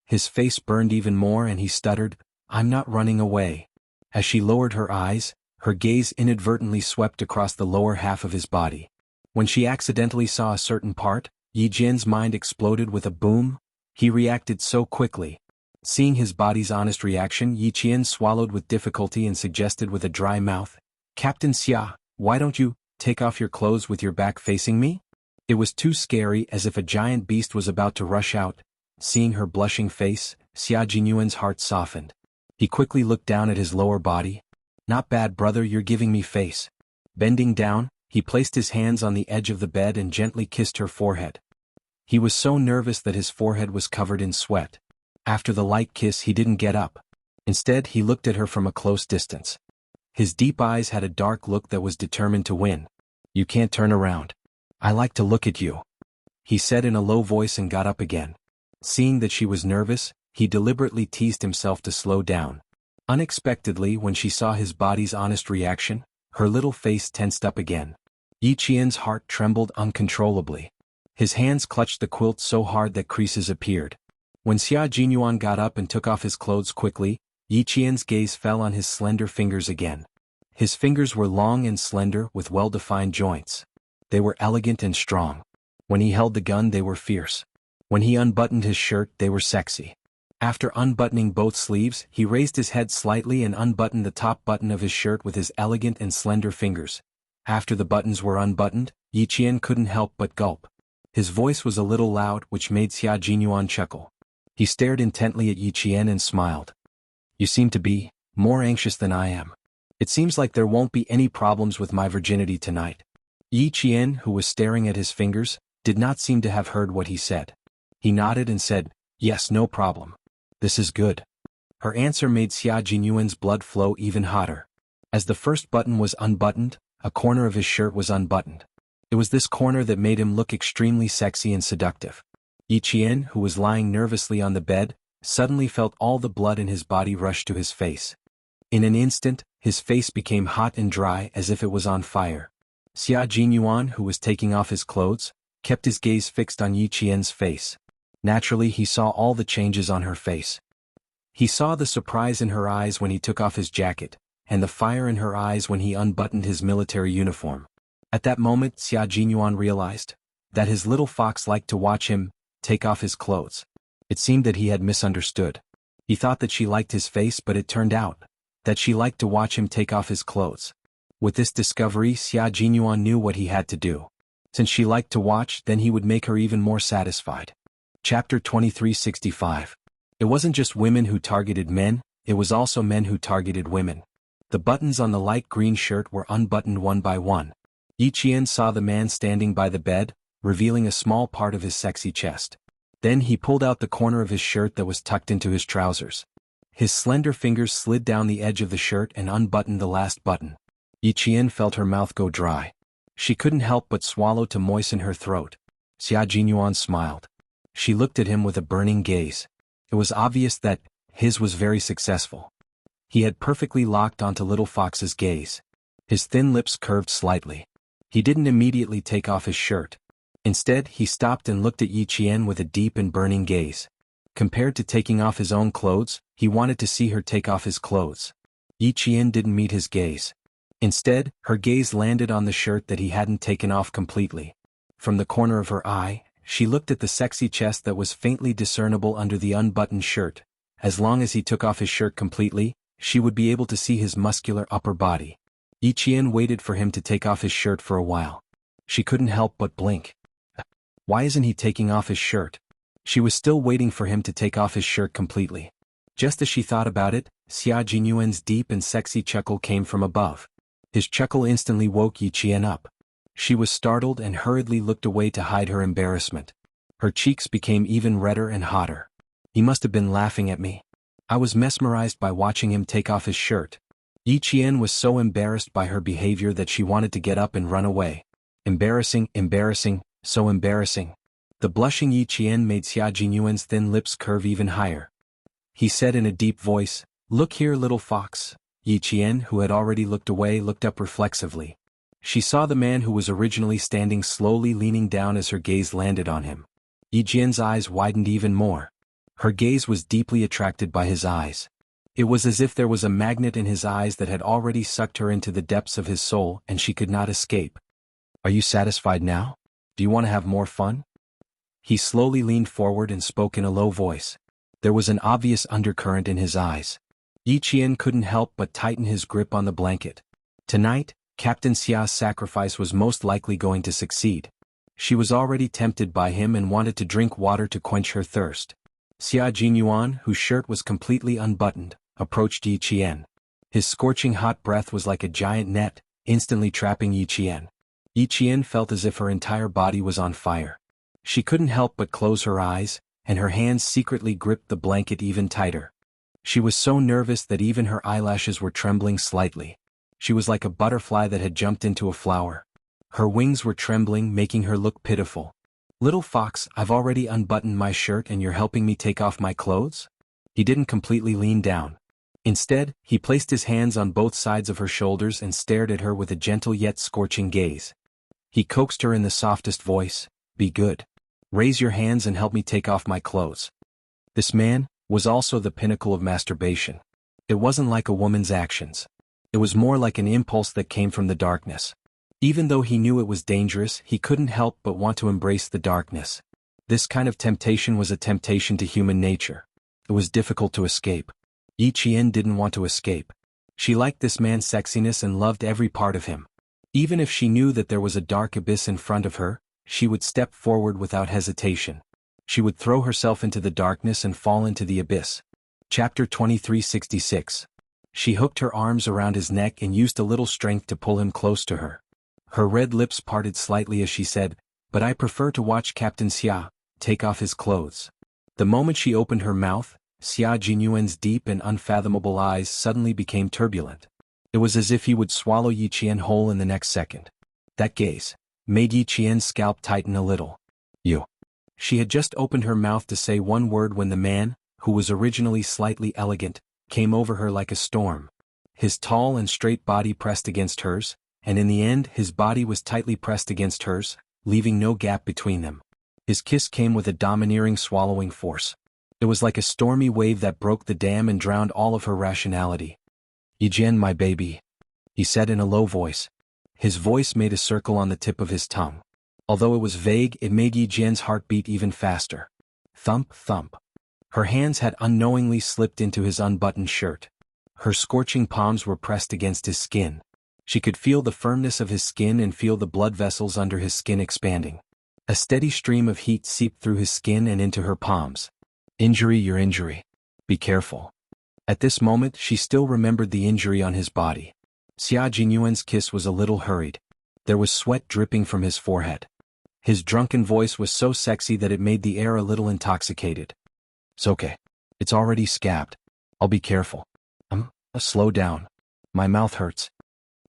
His face burned even more and he stuttered, I'm not running away. As she lowered her eyes, her gaze inadvertently swept across the lower half of his body. When she accidentally saw a certain part, Yi Jian's mind exploded with a boom. He reacted so quickly. Seeing his body's honest reaction, Yi Qian swallowed with difficulty and suggested with a dry mouth, Captain Xia, why don't you take off your clothes with your back facing me? It was too scary, as if a giant beast was about to rush out. Seeing her blushing face, Xia Jinyuan's heart softened. He quickly looked down at his lower body. Not bad, brother, you're giving me face. Bending down, he placed his hands on the edge of the bed and gently kissed her forehead. He was so nervous that his forehead was covered in sweat. After the light kiss, he didn't get up. Instead, he looked at her from a close distance. His deep eyes had a dark look that was determined to win. You can't turn around. I like to look at you, he said in a low voice and got up again. Seeing that she was nervous, he deliberately teased himself to slow down. Unexpectedly, when she saw his body's honest reaction, her little face tensed up again. Yi Qian's heart trembled uncontrollably. His hands clutched the quilt so hard that creases appeared. When Xia Jinyuan got up and took off his clothes quickly, Yi Qian's gaze fell on his slender fingers again. His fingers were long and slender with well-defined joints. They were elegant and strong. When he held the gun, they were fierce. When he unbuttoned his shirt, they were sexy. After unbuttoning both sleeves, he raised his head slightly and unbuttoned the top button of his shirt with his elegant and slender fingers. After the buttons were unbuttoned, Yi Qian couldn't help but gulp. His voice was a little loud, which made Xia Jinyuan chuckle. He stared intently at Yi Qian and smiled. You seem to be more anxious than I am. It seems like there won't be any problems with my virginity tonight. Yi Qian, who was staring at his fingers, did not seem to have heard what he said. He nodded and said, Yes, no problem. This is good. Her answer made Xia Jinyuan's blood flow even hotter. As the first button was unbuttoned, a corner of his shirt was unbuttoned. It was this corner that made him look extremely sexy and seductive. Yi Qian, who was lying nervously on the bed, suddenly felt all the blood in his body rush to his face. In an instant, his face became hot and dry as if it was on fire. Xia Jinyuan, who was taking off his clothes, kept his gaze fixed on Yi Qian's face. Naturally, he saw all the changes on her face. He saw the surprise in her eyes when he took off his jacket, and the fire in her eyes when he unbuttoned his military uniform. At that moment, Xia Jinyuan realized that his little fox liked to watch him take off his clothes. It seemed that he had misunderstood. He thought that she liked his face, but it turned out that she liked to watch him take off his clothes. With this discovery, Xia Jinyuan knew what he had to do. Since she liked to watch, then he would make her even more satisfied. Chapter 2365. It wasn't just women who targeted men, it was also men who targeted women. The buttons on the light green shirt were unbuttoned one by one. Yi Qian saw the man standing by the bed, revealing a small part of his sexy chest. Then he pulled out the corner of his shirt that was tucked into his trousers. His slender fingers slid down the edge of the shirt and unbuttoned the last button. Yi Qian felt her mouth go dry. She couldn't help but swallow to moisten her throat. Xia Jinyuan smiled. She looked at him with a burning gaze. It was obvious that his was very successful. He had perfectly locked onto Little Fox's gaze. His thin lips curved slightly. He didn't immediately take off his shirt. Instead, he stopped and looked at Yi Qian with a deep and burning gaze. Compared to taking off his own clothes, he wanted to see her take off his clothes. Yi Qian didn't meet his gaze. Instead, her gaze landed on the shirt that he hadn't taken off completely. From the corner of her eye, she looked at the sexy chest that was faintly discernible under the unbuttoned shirt. As long as he took off his shirt completely, she would be able to see his muscular upper body. Yi Qian waited for him to take off his shirt for a while. She couldn't help but blink. Why isn't he taking off his shirt? She was still waiting for him to take off his shirt completely. Just as she thought about it, Xia Jinyuan's deep and sexy chuckle came from above. His chuckle instantly woke Yi Qian up. She was startled and hurriedly looked away to hide her embarrassment. Her cheeks became even redder and hotter. He must have been laughing at me. I was mesmerized by watching him take off his shirt. Yi Qian was so embarrassed by her behavior that she wanted to get up and run away. Embarrassing, embarrassing, so embarrassing. The blushing Yi Qian made Xia Jinyuan's thin lips curve even higher. He said in a deep voice, "Look here, little fox." Yi Qian, who had already looked away, looked up reflexively. She saw the man who was originally standing slowly leaning down as her gaze landed on him. Yi Qian's eyes widened even more. Her gaze was deeply attracted by his eyes. It was as if there was a magnet in his eyes that had already sucked her into the depths of his soul and she could not escape. "Are you satisfied now? Do you want to have more fun?" He slowly leaned forward and spoke in a low voice. There was an obvious undercurrent in his eyes. Yi Qian couldn't help but tighten his grip on the blanket. Tonight, Captain Xia's sacrifice was most likely going to succeed. She was already tempted by him and wanted to drink water to quench her thirst. Xia Jinyuan, whose shirt was completely unbuttoned, approached Yi Qian. His scorching hot breath was like a giant net, instantly trapping Yi Qian. Yi Qian felt as if her entire body was on fire. She couldn't help but close her eyes, and her hands secretly gripped the blanket even tighter. She was so nervous that even her eyelashes were trembling slightly. She was like a butterfly that had jumped into a flower. Her wings were trembling, making her look pitiful. "Little fox, I've already unbuttoned my shirt and you're helping me take off my clothes?" He didn't completely lean down. Instead, he placed his hands on both sides of her shoulders and stared at her with a gentle yet scorching gaze. He coaxed her in the softest voice, "Be good. Raise your hands and help me take off my clothes." This man was also the pinnacle of masturbation. It wasn't like a woman's actions. It was more like an impulse that came from the darkness. Even though he knew it was dangerous, he couldn't help but want to embrace the darkness. This kind of temptation was a temptation to human nature. It was difficult to escape. Yi Qian didn't want to escape. She liked this man's sexiness and loved every part of him. Even if she knew that there was a dark abyss in front of her, she would step forward without hesitation. She would throw herself into the darkness and fall into the abyss. Chapter 2366. She hooked her arms around his neck and used a little strength to pull him close to her. Her red lips parted slightly as she said, "But I prefer to watch Captain Xia take off his clothes." The moment she opened her mouth, Xia Jinyuan's deep and unfathomable eyes suddenly became turbulent. It was as if he would swallow Yi Qian whole in the next second. That gaze made Yi Qian's scalp tighten a little. "You." She had just opened her mouth to say one word when the man, who was originally slightly elegant, came over her like a storm. His tall and straight body pressed against hers, and in the end his body was tightly pressed against hers, leaving no gap between them. His kiss came with a domineering swallowing force. It was like a stormy wave that broke the dam and drowned all of her rationality. "Yi Jian, my baby," he said in a low voice. His voice made a circle on the tip of his tongue. Although it was vague, it made Yi Jian's heart beat even faster. Thump, thump. Her hands had unknowingly slipped into his unbuttoned shirt. Her scorching palms were pressed against his skin. She could feel the firmness of his skin and feel the blood vessels under his skin expanding. A steady stream of heat seeped through his skin and into her palms. "Injury, your injury. Be careful." At this moment she still remembered the injury on his body. Xia Jinyuan's kiss was a little hurried. There was sweat dripping from his forehead. His drunken voice was so sexy that it made the air a little intoxicated. It's okay. It's already scabbed. I'll be careful. Slow down. My mouth hurts.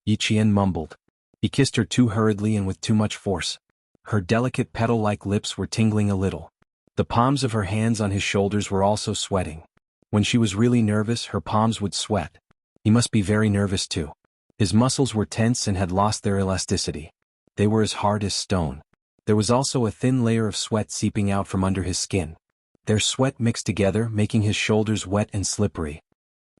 Yi Qian mumbled. He kissed her too hurriedly and with too much force. Her delicate petal-like lips were tingling a little. The palms of her hands on his shoulders were also sweating. When she was really nervous, her palms would sweat. He must be very nervous too. His muscles were tense and had lost their elasticity. They were as hard as stone. There was also a thin layer of sweat seeping out from under his skin. Their sweat mixed together, making his shoulders wet and slippery.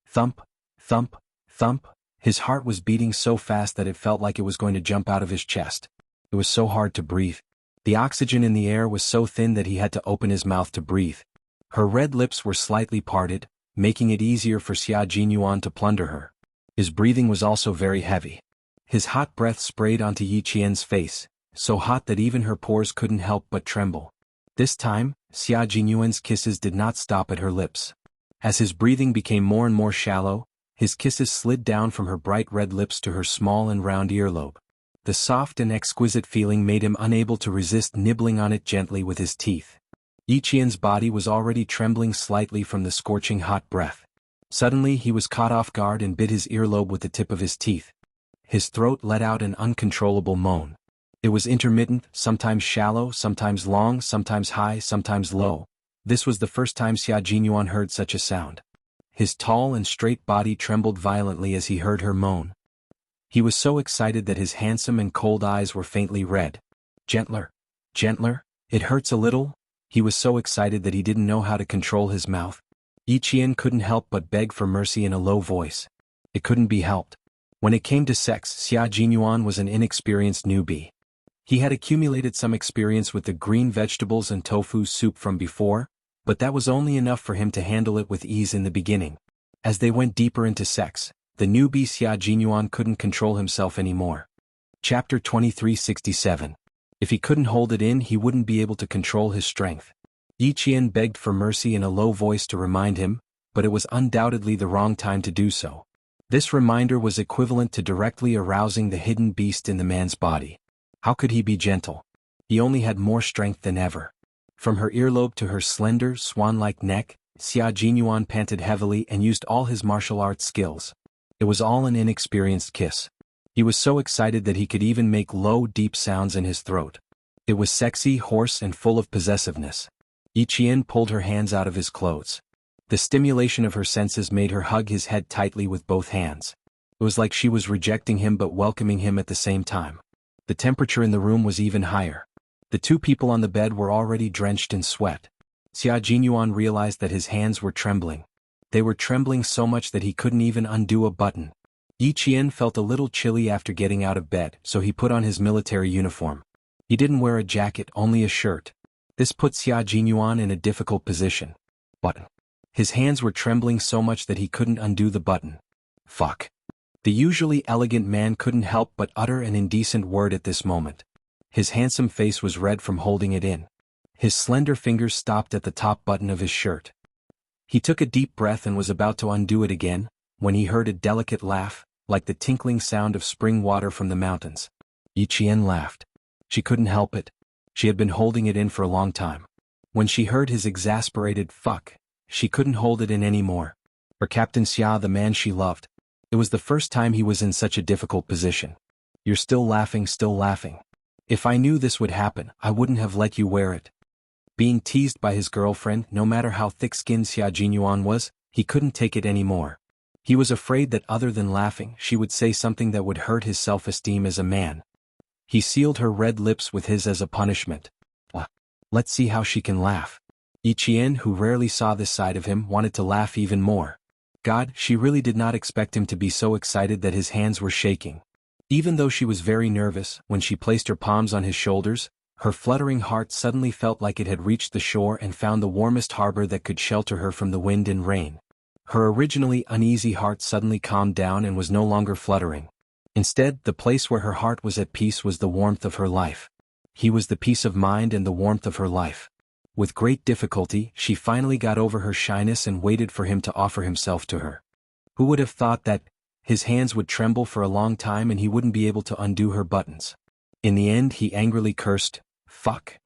Thump, thump, thump. His heart was beating so fast that it felt like it was going to jump out of his chest. It was so hard to breathe. The oxygen in the air was so thin that he had to open his mouth to breathe. Her red lips were slightly parted, making it easier for Xia Jinyuan to plunder her. His breathing was also very heavy. His hot breath sprayed onto Yi Qian's face, so hot that even her pores couldn't help but tremble. This time, Xia Jinyuan's kisses did not stop at her lips. As his breathing became more and more shallow, his kisses slid down from her bright red lips to her small and round earlobe. The soft and exquisite feeling made him unable to resist nibbling on it gently with his teeth. Yi Qian's body was already trembling slightly from the scorching hot breath. Suddenly he was caught off guard and bit his earlobe with the tip of his teeth. His throat let out an uncontrollable moan. It was intermittent, sometimes shallow, sometimes long, sometimes high, sometimes low. This was the first time Xia Jinyuan heard such a sound. His tall and straight body trembled violently as he heard her moan. He was so excited that his handsome and cold eyes were faintly red. Gentler, gentler, it hurts a little. He was so excited that he didn't know how to control his mouth. Yi Qian couldn't help but beg for mercy in a low voice. It couldn't be helped. When it came to sex, Xia Jinyuan was an inexperienced newbie. He had accumulated some experience with the green vegetables and tofu soup from before, but that was only enough for him to handle it with ease in the beginning. As they went deeper into sex, the newbie Xia Jinyuan couldn't control himself anymore. Chapter 2367. If he couldn't hold it in, he wouldn't be able to control his strength. Yi Qian begged for mercy in a low voice to remind him, but it was undoubtedly the wrong time to do so. This reminder was equivalent to directly arousing the hidden beast in the man's body. How could he be gentle? He only had more strength than ever. From her earlobe to her slender, swan-like neck, Xia Jinyuan panted heavily and used all his martial arts skills. It was all an inexperienced kiss. He was so excited that he could even make low, deep sounds in his throat. It was sexy, hoarse, and full of possessiveness. Yi Qian pulled her hands out of his clothes. The stimulation of her senses made her hug his head tightly with both hands. It was like she was rejecting him but welcoming him at the same time. The temperature in the room was even higher. The two people on the bed were already drenched in sweat. Xia Jinyuan realized that his hands were trembling. They were trembling so much that he couldn't even undo a button. Yi Qian felt a little chilly after getting out of bed, so he put on his military uniform. He didn't wear a jacket, only a shirt. This put Xia Jinyuan in a difficult position. Button. His hands were trembling so much that he couldn't undo the button. Fuck. The usually elegant man couldn't help but utter an indecent word at this moment. His handsome face was red from holding it in. His slender fingers stopped at the top button of his shirt. He took a deep breath and was about to undo it again, when he heard a delicate laugh, like the tinkling sound of spring water from the mountains. Yi Qian laughed. She couldn't help it. She had been holding it in for a long time. When she heard his exasperated fuck, she couldn't hold it in anymore. For Captain Xia, the man she loved. It was the first time he was in such a difficult position. You're still laughing, still laughing. If I knew this would happen, I wouldn't have let you wear it. Being teased by his girlfriend, no matter how thick-skinned Xia Jinyuan was, he couldn't take it anymore. He was afraid that other than laughing, she would say something that would hurt his self-esteem as a man. He sealed her red lips with his as a punishment. Let's see how she can laugh. Yi Qian, who rarely saw this side of him, wanted to laugh even more. God, she really did not expect him to be so excited that his hands were shaking. Even though she was very nervous, when she placed her palms on his shoulders, her fluttering heart suddenly felt like it had reached the shore and found the warmest harbor that could shelter her from the wind and rain. Her originally uneasy heart suddenly calmed down and was no longer fluttering. Instead, the place where her heart was at peace was the warmth of her life. He was the peace of mind and the warmth of her life. With great difficulty, she finally got over her shyness and waited for him to offer himself to her. Who would have thought that his hands would tremble for a long time and he wouldn't be able to undo her buttons? In the end, he angrily cursed, Fuck.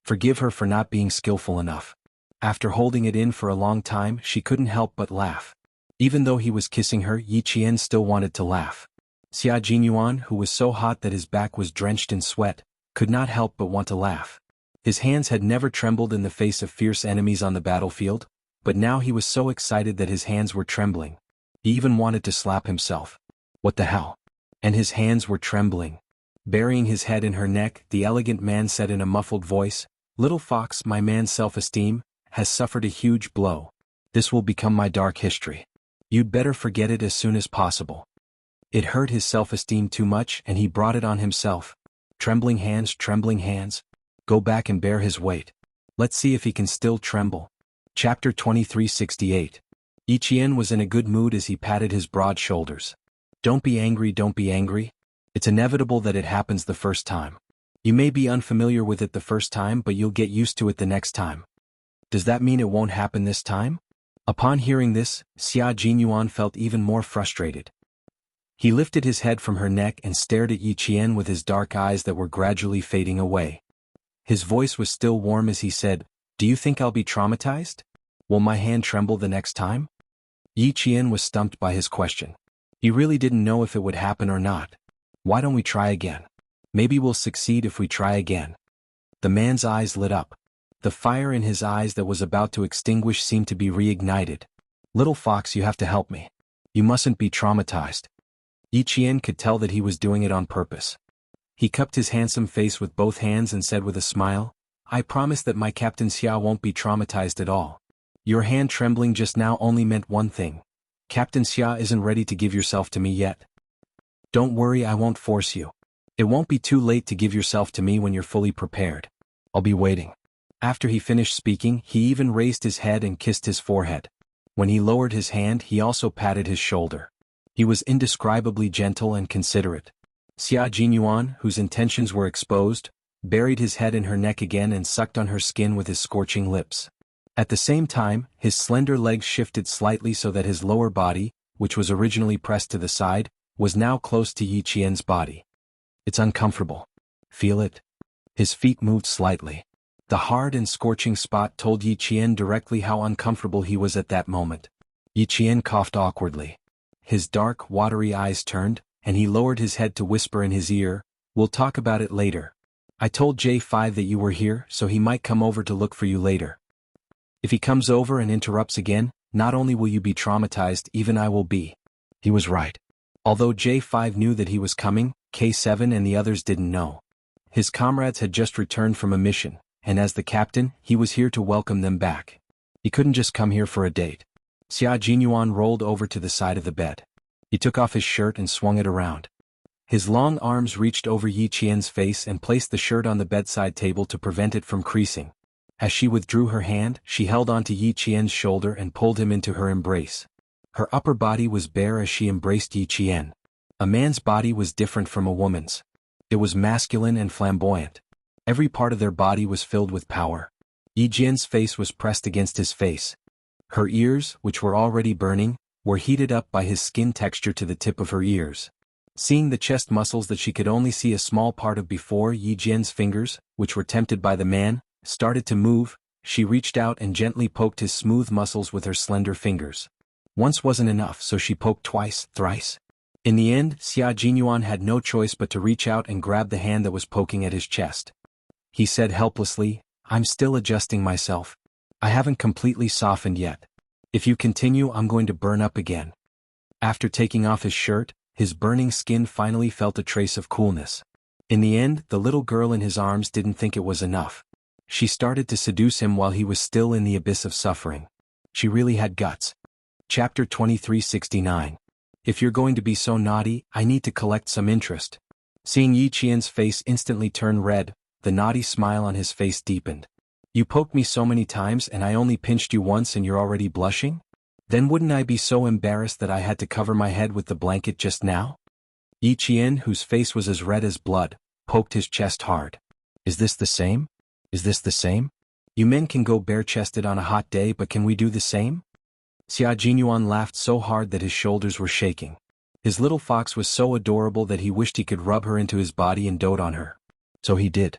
Forgive her for not being skillful enough. After holding it in for a long time, she couldn't help but laugh. Even though he was kissing her, Yi Qian still wanted to laugh. Xia Jinyuan, who was so hot that his back was drenched in sweat, could not help but want to laugh. His hands had never trembled in the face of fierce enemies on the battlefield, but now he was so excited that his hands were trembling. He even wanted to slap himself. What the hell? And his hands were trembling. Burying his head in her neck, the elegant man said in a muffled voice, "Little fox, my man's self-esteem has suffered a huge blow. This will become my dark history. You'd better forget it as soon as possible." It hurt his self-esteem too much and he brought it on himself. Trembling hands. Go back and bear his weight. Let's see if he can still tremble. Chapter 2368. Yi Qian was in a good mood as he patted his broad shoulders. Don't be angry. It's inevitable that it happens the first time. You may be unfamiliar with it the first time, but you'll get used to it the next time. Does that mean it won't happen this time? Upon hearing this, Xia Jinyuan felt even more frustrated. He lifted his head from her neck and stared at Yi Qian with his dark eyes that were gradually fading away. His voice was still warm as he said, "Do you think I'll be traumatized? Will my hand tremble the next time?" Yi Qian was stumped by his question. He really didn't know if it would happen or not. Why don't we try again? Maybe we'll succeed if we try again. The man's eyes lit up. The fire in his eyes that was about to extinguish seemed to be reignited. Little fox, you have to help me. You mustn't be traumatized. Yi Qian could tell that he was doing it on purpose. He cupped his handsome face with both hands and said with a smile, "I promise that my Captain Xia won't be traumatized at all. Your hand trembling just now only meant one thing. Captain Xia isn't ready to give yourself to me yet. Don't worry, I won't force you. It won't be too late to give yourself to me when you're fully prepared. I'll be waiting." After he finished speaking, he even raised his head and kissed his forehead. When he lowered his hand, he also patted his shoulder. He was indescribably gentle and considerate. Xia Jinyuan, whose intentions were exposed, buried his head in her neck again and sucked on her skin with his scorching lips. At the same time, his slender legs shifted slightly so that his lower body, which was originally pressed to the side, was now close to Yi Qian's body. It's uncomfortable. Feel it? His feet moved slightly. The hard and scorching spot told Yi Qian directly how uncomfortable he was at that moment. Yi Qian coughed awkwardly. His dark, watery eyes turned, and he lowered his head to whisper in his ear, "We'll talk about it later. I told J5 that you were here, so he might come over to look for you later. If he comes over and interrupts again, not only will you be traumatized, even I will be." He was right. Although J5 knew that he was coming, K7 and the others didn't know. His comrades had just returned from a mission, and as the captain, he was here to welcome them back. He couldn't just come here for a date. Xia Jinyuan rolled over to the side of the bed. He took off his shirt and swung it around. His long arms reached over Yi Qian's face and placed the shirt on the bedside table to prevent it from creasing. As she withdrew her hand, she held onto Yi Qian's shoulder and pulled him into her embrace. Her upper body was bare as she embraced Yi Qian. A man's body was different from a woman's. It was masculine and flamboyant. Every part of their body was filled with power. Yi Qian's face was pressed against his face. Her ears, which were already burning, were heated up by his skin texture to the tip of her ears. Seeing the chest muscles that she could only see a small part of before, Yi Qian's fingers, which were tempted by the man, started to move. She reached out and gently poked his smooth muscles with her slender fingers. Once wasn't enough, so she poked twice, thrice. In the end, Xia Jinyuan had no choice but to reach out and grab the hand that was poking at his chest. He said helplessly, "I'm still adjusting myself. I haven't completely softened yet. If you continue, I'm going to burn up again." After taking off his shirt, his burning skin finally felt a trace of coolness. In the end, the little girl in his arms didn't think it was enough. She started to seduce him while he was still in the abyss of suffering. She really had guts. Chapter 2369. If you're going to be so naughty, I need to collect some interest. Seeing Yi Qian's face instantly turn red, the naughty smile on his face deepened. You poked me so many times and I only pinched you once and you're already blushing? Then wouldn't I be so embarrassed that I had to cover my head with the blanket just now? Yi Qian, whose face was as red as blood, poked his chest hard. Is this the same? Is this the same? You men can go bare-chested on a hot day, but can we do the same? Xia Jinyuan laughed so hard that his shoulders were shaking. His little fox was so adorable that he wished he could rub her into his body and dote on her. So he did.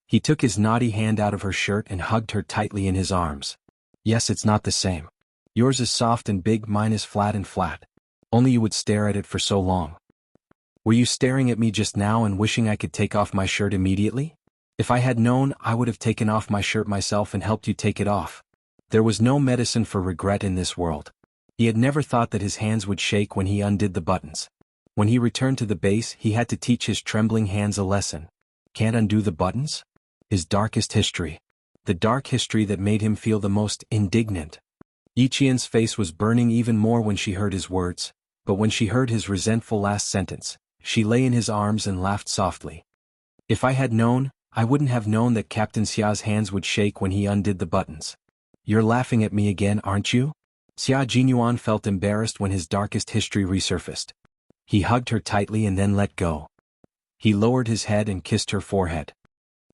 He took his naughty hand out of her shirt and hugged her tightly in his arms. Yes, it's not the same. Yours is soft and big, mine is flat and flat. Only you would stare at it for so long. Were you staring at me just now and wishing I could take off my shirt immediately? If I had known, I would have taken off my shirt myself and helped you take it off. There was no medicine for regret in this world. He had never thought that his hands would shake when he undid the buttons. When he returned to the base, he had to teach his trembling hands a lesson. Can't undo the buttons? His darkest history. The dark history that made him feel the most indignant. Yi Qian's face was burning even more when she heard his words, but when she heard his resentful last sentence, she lay in his arms and laughed softly. If I had known, I wouldn't have known that Captain Xia's hands would shake when he undid the buttons. You're laughing at me again, aren't you? Xia Jinyuan felt embarrassed when his darkest history resurfaced. He hugged her tightly and then let go. He lowered his head and kissed her forehead.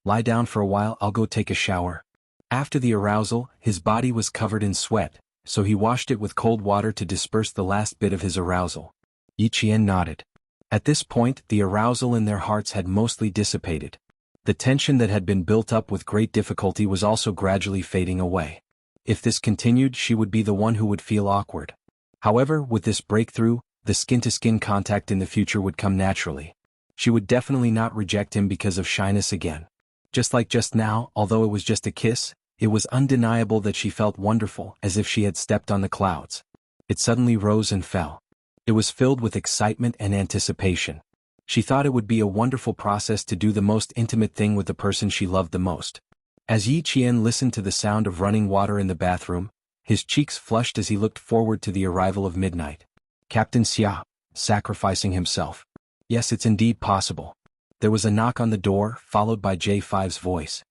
Lie down for a while, I'll go take a shower. After the arousal, his body was covered in sweat, so he washed it with cold water to disperse the last bit of his arousal. Yi Qian nodded. At this point, the arousal in their hearts had mostly dissipated. The tension that had been built up with great difficulty was also gradually fading away. If this continued, she would be the one who would feel awkward. However, with this breakthrough, the skin-to-skin contact in the future would come naturally. She would definitely not reject him because of shyness again. Just like just now, although it was just a kiss, it was undeniable that she felt wonderful, as if she had stepped on the clouds. It suddenly rose and fell. It was filled with excitement and anticipation. She thought it would be a wonderful process to do the most intimate thing with the person she loved the most. As Yi Qian listened to the sound of running water in the bathroom, his cheeks flushed as he looked forward to the arrival of midnight. Captain Xia, sacrificing himself. Yes, it's indeed possible. There was a knock on the door, followed by J5's voice.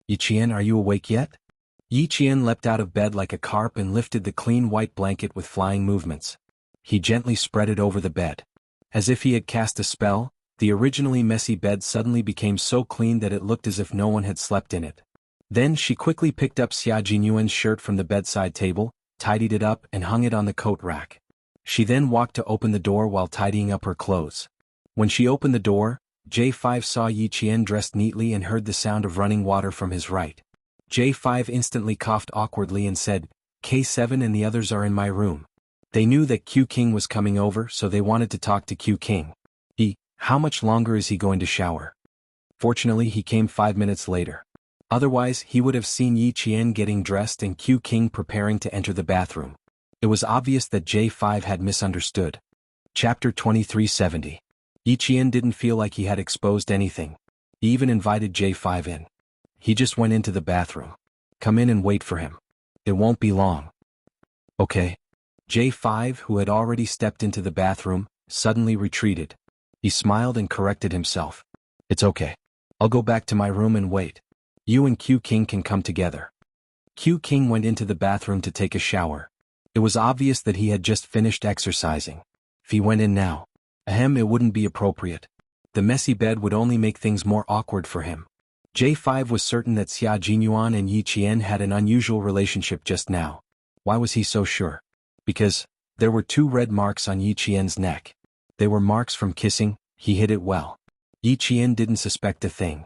Yi Qian, are you awake yet? Yi Qian leapt out of bed like a carp and lifted the clean white blanket with flying movements. He gently spread it over the bed. As if he had cast a spell, the originally messy bed suddenly became so clean that it looked as if no one had slept in it. Then she quickly picked up Xia Jinyuan's shirt from the bedside table, tidied it up and hung it on the coat rack. She then walked to open the door while tidying up her clothes. When she opened the door, J5 saw Yi Qian dressed neatly and heard the sound of running water from his right. J5 instantly coughed awkwardly and said, K7 and the others are in my room. They knew that Q King was coming over, so they wanted to talk to Q King. How much longer is he going to shower? Fortunately, he came 5 minutes later. Otherwise, he would have seen Yi Qian getting dressed and Q King preparing to enter the bathroom. It was obvious that J5 had misunderstood. Chapter 2370. Yi Qian didn't feel like he had exposed anything. He even invited J5 in. He just went into the bathroom. Come in and wait for him. It won't be long. Okay. J5, who had already stepped into the bathroom, suddenly retreated. He smiled and corrected himself. It's okay. I'll go back to my room and wait. You and Q King can come together. Q King went into the bathroom to take a shower. It was obvious that he had just finished exercising. If he went in now, it wouldn't be appropriate. The messy bed would only make things more awkward for him. J5 was certain that Xia Jinyuan and Yi Qian had an unusual relationship just now. Why was he so sure? Because there were 2 red marks on Yi Qian's neck. They were marks from kissing. He hid it well. Yi Qian didn't suspect a thing.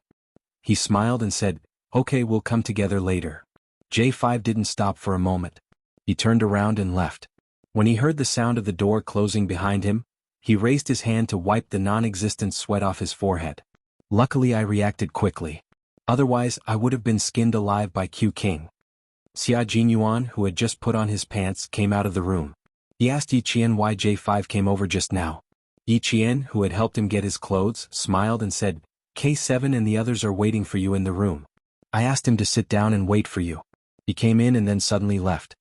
He smiled and said, Okay, we'll come together later. J5 didn't stop for a moment. He turned around and left. When he heard the sound of the door closing behind him, he raised his hand to wipe the non-existent sweat off his forehead. Luckily I reacted quickly. Otherwise I would have been skinned alive by Q King. Xia Jinyuan, who had just put on his pants, came out of the room. He asked Yi Qian why J5 came over just now. Yi Qian, who had helped him get his clothes, smiled and said, K7 and the others are waiting for you in the room. I asked him to sit down and wait for you. He came in and then suddenly left.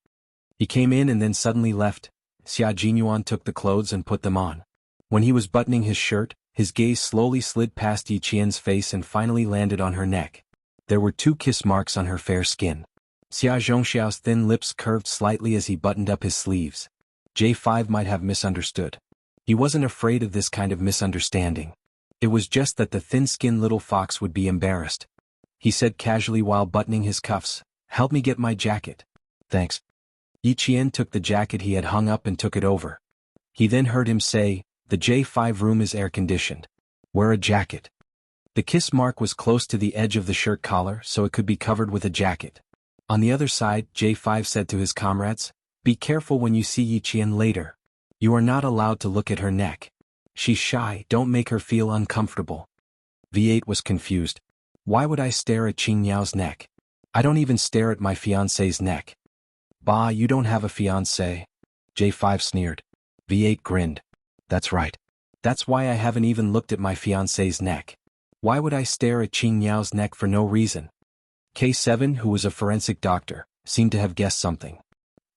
Xia Jinyuan took the clothes and put them on. When he was buttoning his shirt, his gaze slowly slid past Yi Qian's face and finally landed on her neck. There were 2 kiss marks on her fair skin. Xia Zhongxiao's thin lips curved slightly as he buttoned up his sleeves. J5 might have misunderstood. He wasn't afraid of this kind of misunderstanding. It was just that the thin-skinned little fox would be embarrassed. He said casually while buttoning his cuffs, Help me get my jacket. Thanks. Yi Qian took the jacket he had hung up and took it over. He then heard him say, The J5 room is air-conditioned. Wear a jacket. The kiss mark was close to the edge of the shirt collar so it could be covered with a jacket. On the other side, J5 said to his comrades, "Be careful when you see Yi Qian later. You are not allowed to look at her neck. She's shy, don't make her feel uncomfortable." V8 was confused. Why would I stare at Qing Yao's neck? I don't even stare at my fiancé's neck. Bah, you don't have a fiancé? J5 sneered. V8 grinned. That's right. That's why I haven't even looked at my fiancé's neck. Why would I stare at Qing Yao's neck for no reason? K7, who was a forensic doctor, seemed to have guessed something.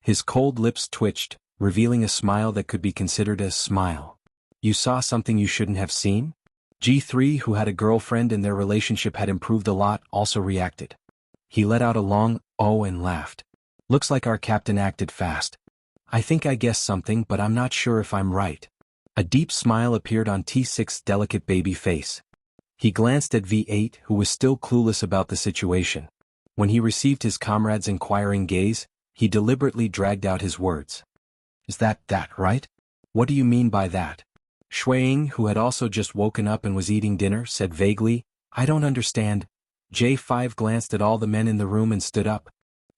His cold lips twitched, revealing a smile that could be considered a smile. You saw something you shouldn't have seen? G3, who had a girlfriend and their relationship had improved a lot, also reacted. He let out a long "oh" and laughed. Looks like our captain acted fast. I think I guessed something, but I'm not sure if I'm right. A deep smile appeared on T6's delicate baby face. He glanced at V8, who was still clueless about the situation. When he received his comrade's inquiring gaze, he deliberately dragged out his words. Is that right? What do you mean by that? Shuiying, who had also just woken up and was eating dinner, said vaguely, I don't understand. J5 glanced at all the men in the room and stood up.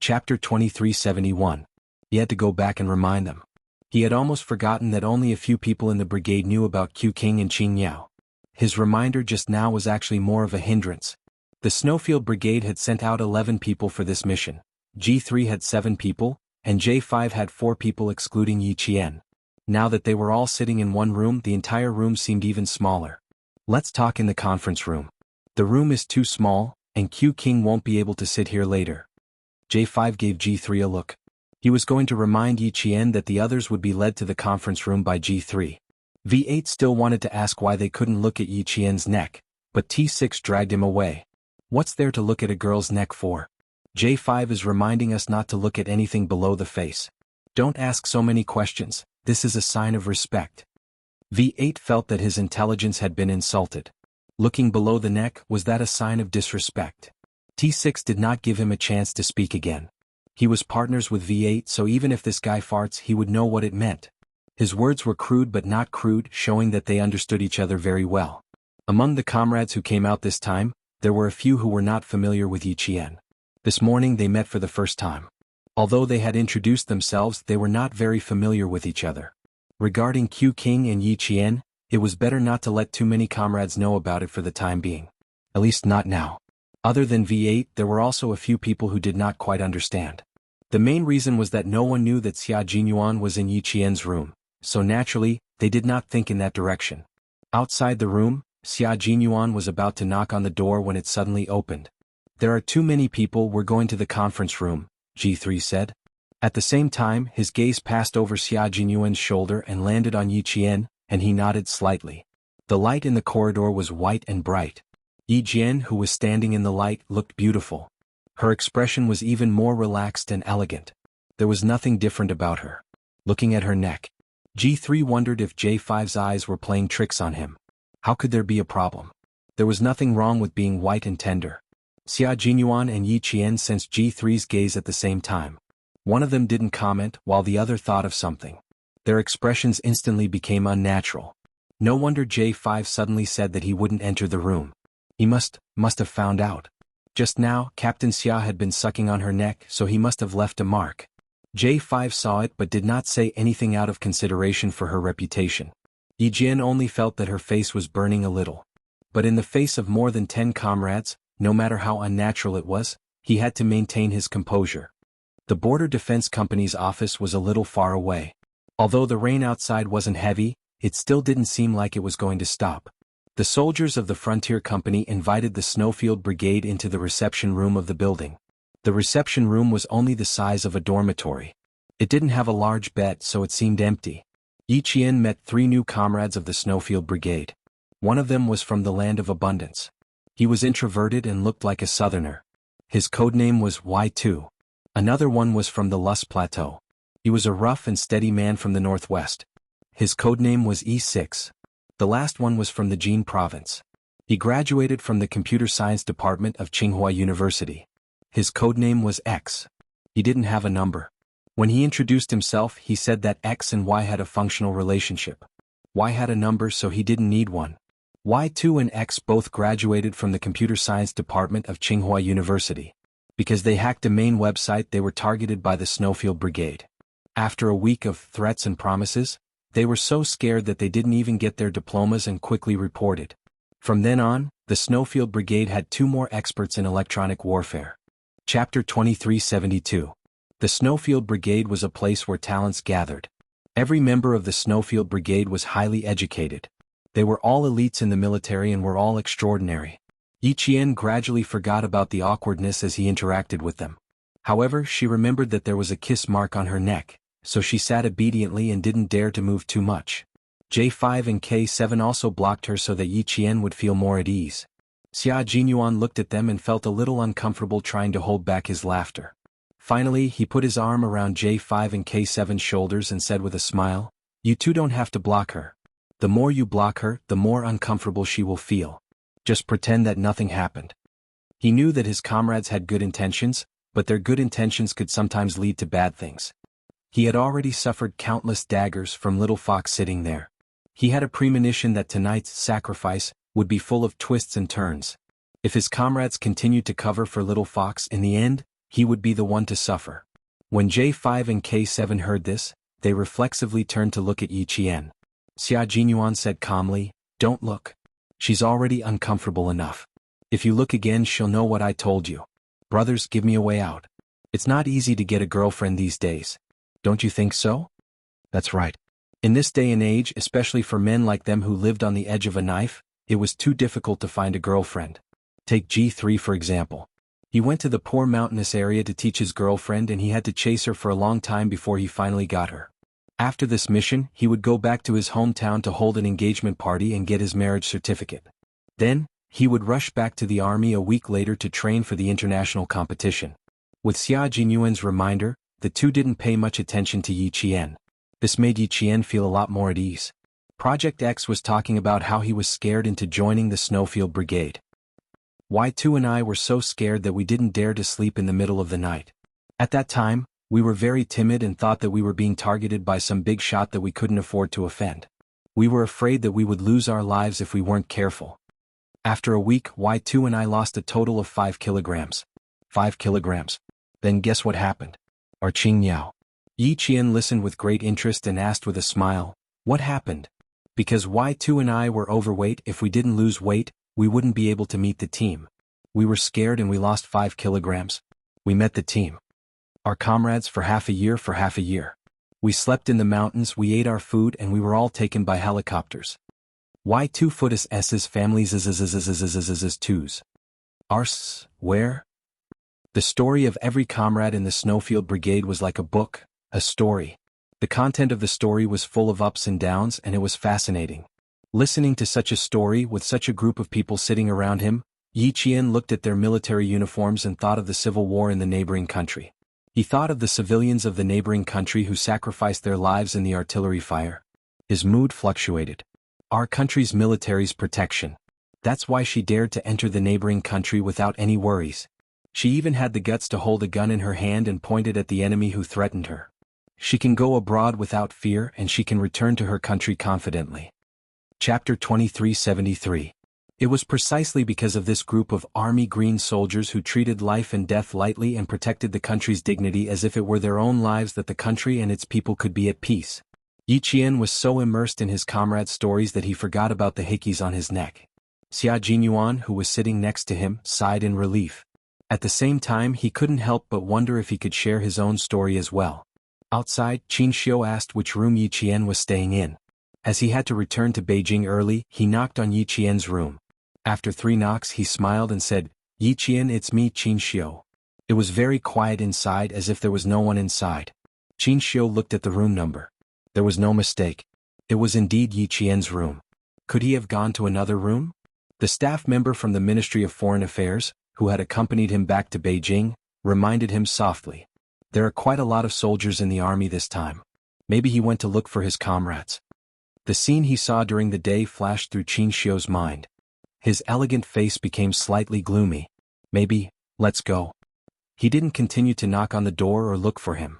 Chapter 2371. He had to go back and remind them. He had almost forgotten that only a few people in the brigade knew about Q King and Qing Yao. His reminder just now was actually more of a hindrance. The Snowfield Brigade had sent out 11 people for this mission. G3 had 7 people, and J5 had 4 people excluding Yi Qian. Now that they were all sitting in one room, the entire room seemed even smaller. Let's talk in the conference room. The room is too small, and Q King won't be able to sit here later. J5 gave G3 a look. He was going to remind Yi Qian that the others would be led to the conference room by G3. V8 still wanted to ask why they couldn't look at Yi Qian's neck, but T6 dragged him away. What's there to look at a girl's neck for? J5 is reminding us not to look at anything below the face. Don't ask so many questions, this is a sign of respect. V8 felt that his intelligence had been insulted. Looking below the neck, was that a sign of disrespect? T6 did not give him a chance to speak again. He was partners with V8, so even if this guy farts, he would know what it meant. His words were crude but not crude, showing that they understood each other very well. Among the comrades who came out this time, there were a few who were not familiar with Yi Qian. This morning they met for the first time. Although they had introduced themselves, they were not very familiar with each other. Regarding Q King and Yi Qian, it was better not to let too many comrades know about it for the time being. At least not now. Other than V8, there were also a few people who did not quite understand. The main reason was that no one knew that Xia Jinyuan was in Yi Qian's room, so naturally, they did not think in that direction. Outside the room, Xia Jinyuan was about to knock on the door when it suddenly opened. There are too many people, we're going to the conference room, G3 said. At the same time, his gaze passed over Xia Jinyuan's shoulder and landed on Yi Qian, and he nodded slightly. The light in the corridor was white and bright. Yi Qian, who was standing in the light, looked beautiful. Her expression was even more relaxed and elegant. There was nothing different about her. Looking at her neck, G3 wondered if J5's eyes were playing tricks on him. How could there be a problem? There was nothing wrong with being white and tender. Xia Jinyuan and Yi Qian sensed G3's gaze at the same time. One of them didn't comment while the other thought of something. Their expressions instantly became unnatural. No wonder J5 suddenly said that he wouldn't enter the room. He must have found out. Just now, Captain Xia had been sucking on her neck, so he must have left a mark. J5 saw it but did not say anything out of consideration for her reputation. Yi Qian only felt that her face was burning a little. But in the face of more than 10 comrades, no matter how unnatural it was, he had to maintain his composure. The Border Defense Company's office was a little far away. Although the rain outside wasn't heavy, it still didn't seem like it was going to stop. The soldiers of the Frontier Company invited the Snowfield Brigade into the reception room of the building. The reception room was only the size of a dormitory. It didn't have a large bed, so it seemed empty. Yi Qian met 3 new comrades of the Snowfield Brigade. One of them was from the land of abundance. He was introverted and looked like a southerner. His codename was Y2. Another one was from the Lust Plateau. He was a rough and steady man from the northwest. His codename was E6. The last one was from the Jin province. He graduated from the Computer Science Department of Tsinghua University. His codename was X. He didn't have a number. When he introduced himself, he said that X and Y had a functional relationship. Y had a number, so he didn't need one. Y2 and X both graduated from the computer science department of Tsinghua University. Because they hacked a main website, they were targeted by the Snowfield Brigade. After a week of threats and promises, they were so scared that they didn't even get their diplomas and quickly reported. From then on, the Snowfield Brigade had 2 more experts in electronic warfare. Chapter 2372. The Snowfield Brigade was a place where talents gathered. Every member of the Snowfield Brigade was highly educated. They were all elites in the military and were all extraordinary. Yi Qian gradually forgot about the awkwardness as he interacted with them. However, she remembered that there was a kiss mark on her neck, so she sat obediently and didn't dare to move too much. J5 and K7 also blocked her so that Yi Qian would feel more at ease. Xia Jinyuan looked at them and felt a little uncomfortable trying to hold back his laughter. Finally, he put his arm around J5 and K7's shoulders and said with a smile, "You two don't have to block her. The more you block her, the more uncomfortable she will feel. Just pretend that nothing happened." He knew that his comrades had good intentions, but their good intentions could sometimes lead to bad things. He had already suffered countless daggers from Little Fox sitting there. He had a premonition that tonight's sacrifice would be full of twists and turns. If his comrades continued to cover for Little Fox, in the end, he would be the one to suffer. When J5 and K7 heard this, they reflexively turned to look at Yi Qian. Xia Jinyuan said calmly, "Don't look. She's already uncomfortable enough. If you look again, she'll know what I told you. Brothers, give me a way out. It's not easy to get a girlfriend these days. Don't you think so?" "That's right. In this day and age, especially for men like them who lived on the edge of a knife, it was too difficult to find a girlfriend. Take G3 for example. He went to the poor mountainous area to teach his girlfriend and he had to chase her for a long time before he finally got her. After this mission, he would go back to his hometown to hold an engagement party and get his marriage certificate. Then, he would rush back to the army a week later to train for the international competition." With Xia Jinyuan's reminder, the two didn't pay much attention to Yi Qian. This made Yi Qian feel a lot more at ease. Project X was talking about how he was scared into joining the Snowfield Brigade. "Y2 and I were so scared that we didn't dare to sleep in the middle of the night. At that time, we were very timid and thought that we were being targeted by some big shot that we couldn't afford to offend. We were afraid that we would lose our lives if we weren't careful. After a week, Y2 and I lost a total of 5 kilograms. 5 kilograms. Then guess what happened? Our Qing Niao." Yi Qian listened with great interest and asked with a smile, "What happened?" "Because Y2 and I were overweight. If we didn't lose weight, we wouldn't be able to meet the team. We were scared and we lost 5 kilograms. We met the team. Our comrades for half a year. We slept in the mountains, we ate our food, and we were all taken by helicopters. Y2 Footus S's families twos. Ars, where?" The story of every comrade in the Snowfield Brigade was like a book, a story. The content of the story was full of ups and downs and it was fascinating. Listening to such a story with such a group of people sitting around him, Yi Qian looked at their military uniforms and thought of the civil war in the neighboring country. He thought of the civilians of the neighboring country who sacrificed their lives in the artillery fire. His mood fluctuated. Our country's military's protection. That's why she dared to enter the neighboring country without any worries. She even had the guts to hold a gun in her hand and point it at the enemy who threatened her. She can go abroad without fear and she can return to her country confidently. Chapter 2373. It was precisely because of this group of Army Green soldiers who treated life and death lightly and protected the country's dignity as if it were their own lives that the country and its people could be at peace. Yi Qian was so immersed in his comrades' stories that he forgot about the hickeys on his neck. Xia Jinyuan, who was sitting next to him, sighed in relief. At the same time, he couldn't help but wonder if he could share his own story as well. Outside, Qin Xiu asked which room Yi Qian was staying in. As he had to return to Beijing early, he knocked on Yi Qian's room. After 3 knocks, he smiled and said, "Yi Qian, it's me, Qin Xiu." It was very quiet inside, as if there was no one inside. Qin Xiu looked at the room number. There was no mistake. It was indeed Yi Qian's room. Could he have gone to another room? The staff member from the Ministry of Foreign Affairs, who had accompanied him back to Beijing, reminded him softly. There are quite a lot of soldiers in the army this time. Maybe he went to look for his comrades. The scene he saw during the day flashed through Qin Xiu's mind. His elegant face became slightly gloomy. Maybe, let's go. He didn't continue to knock on the door or look for him.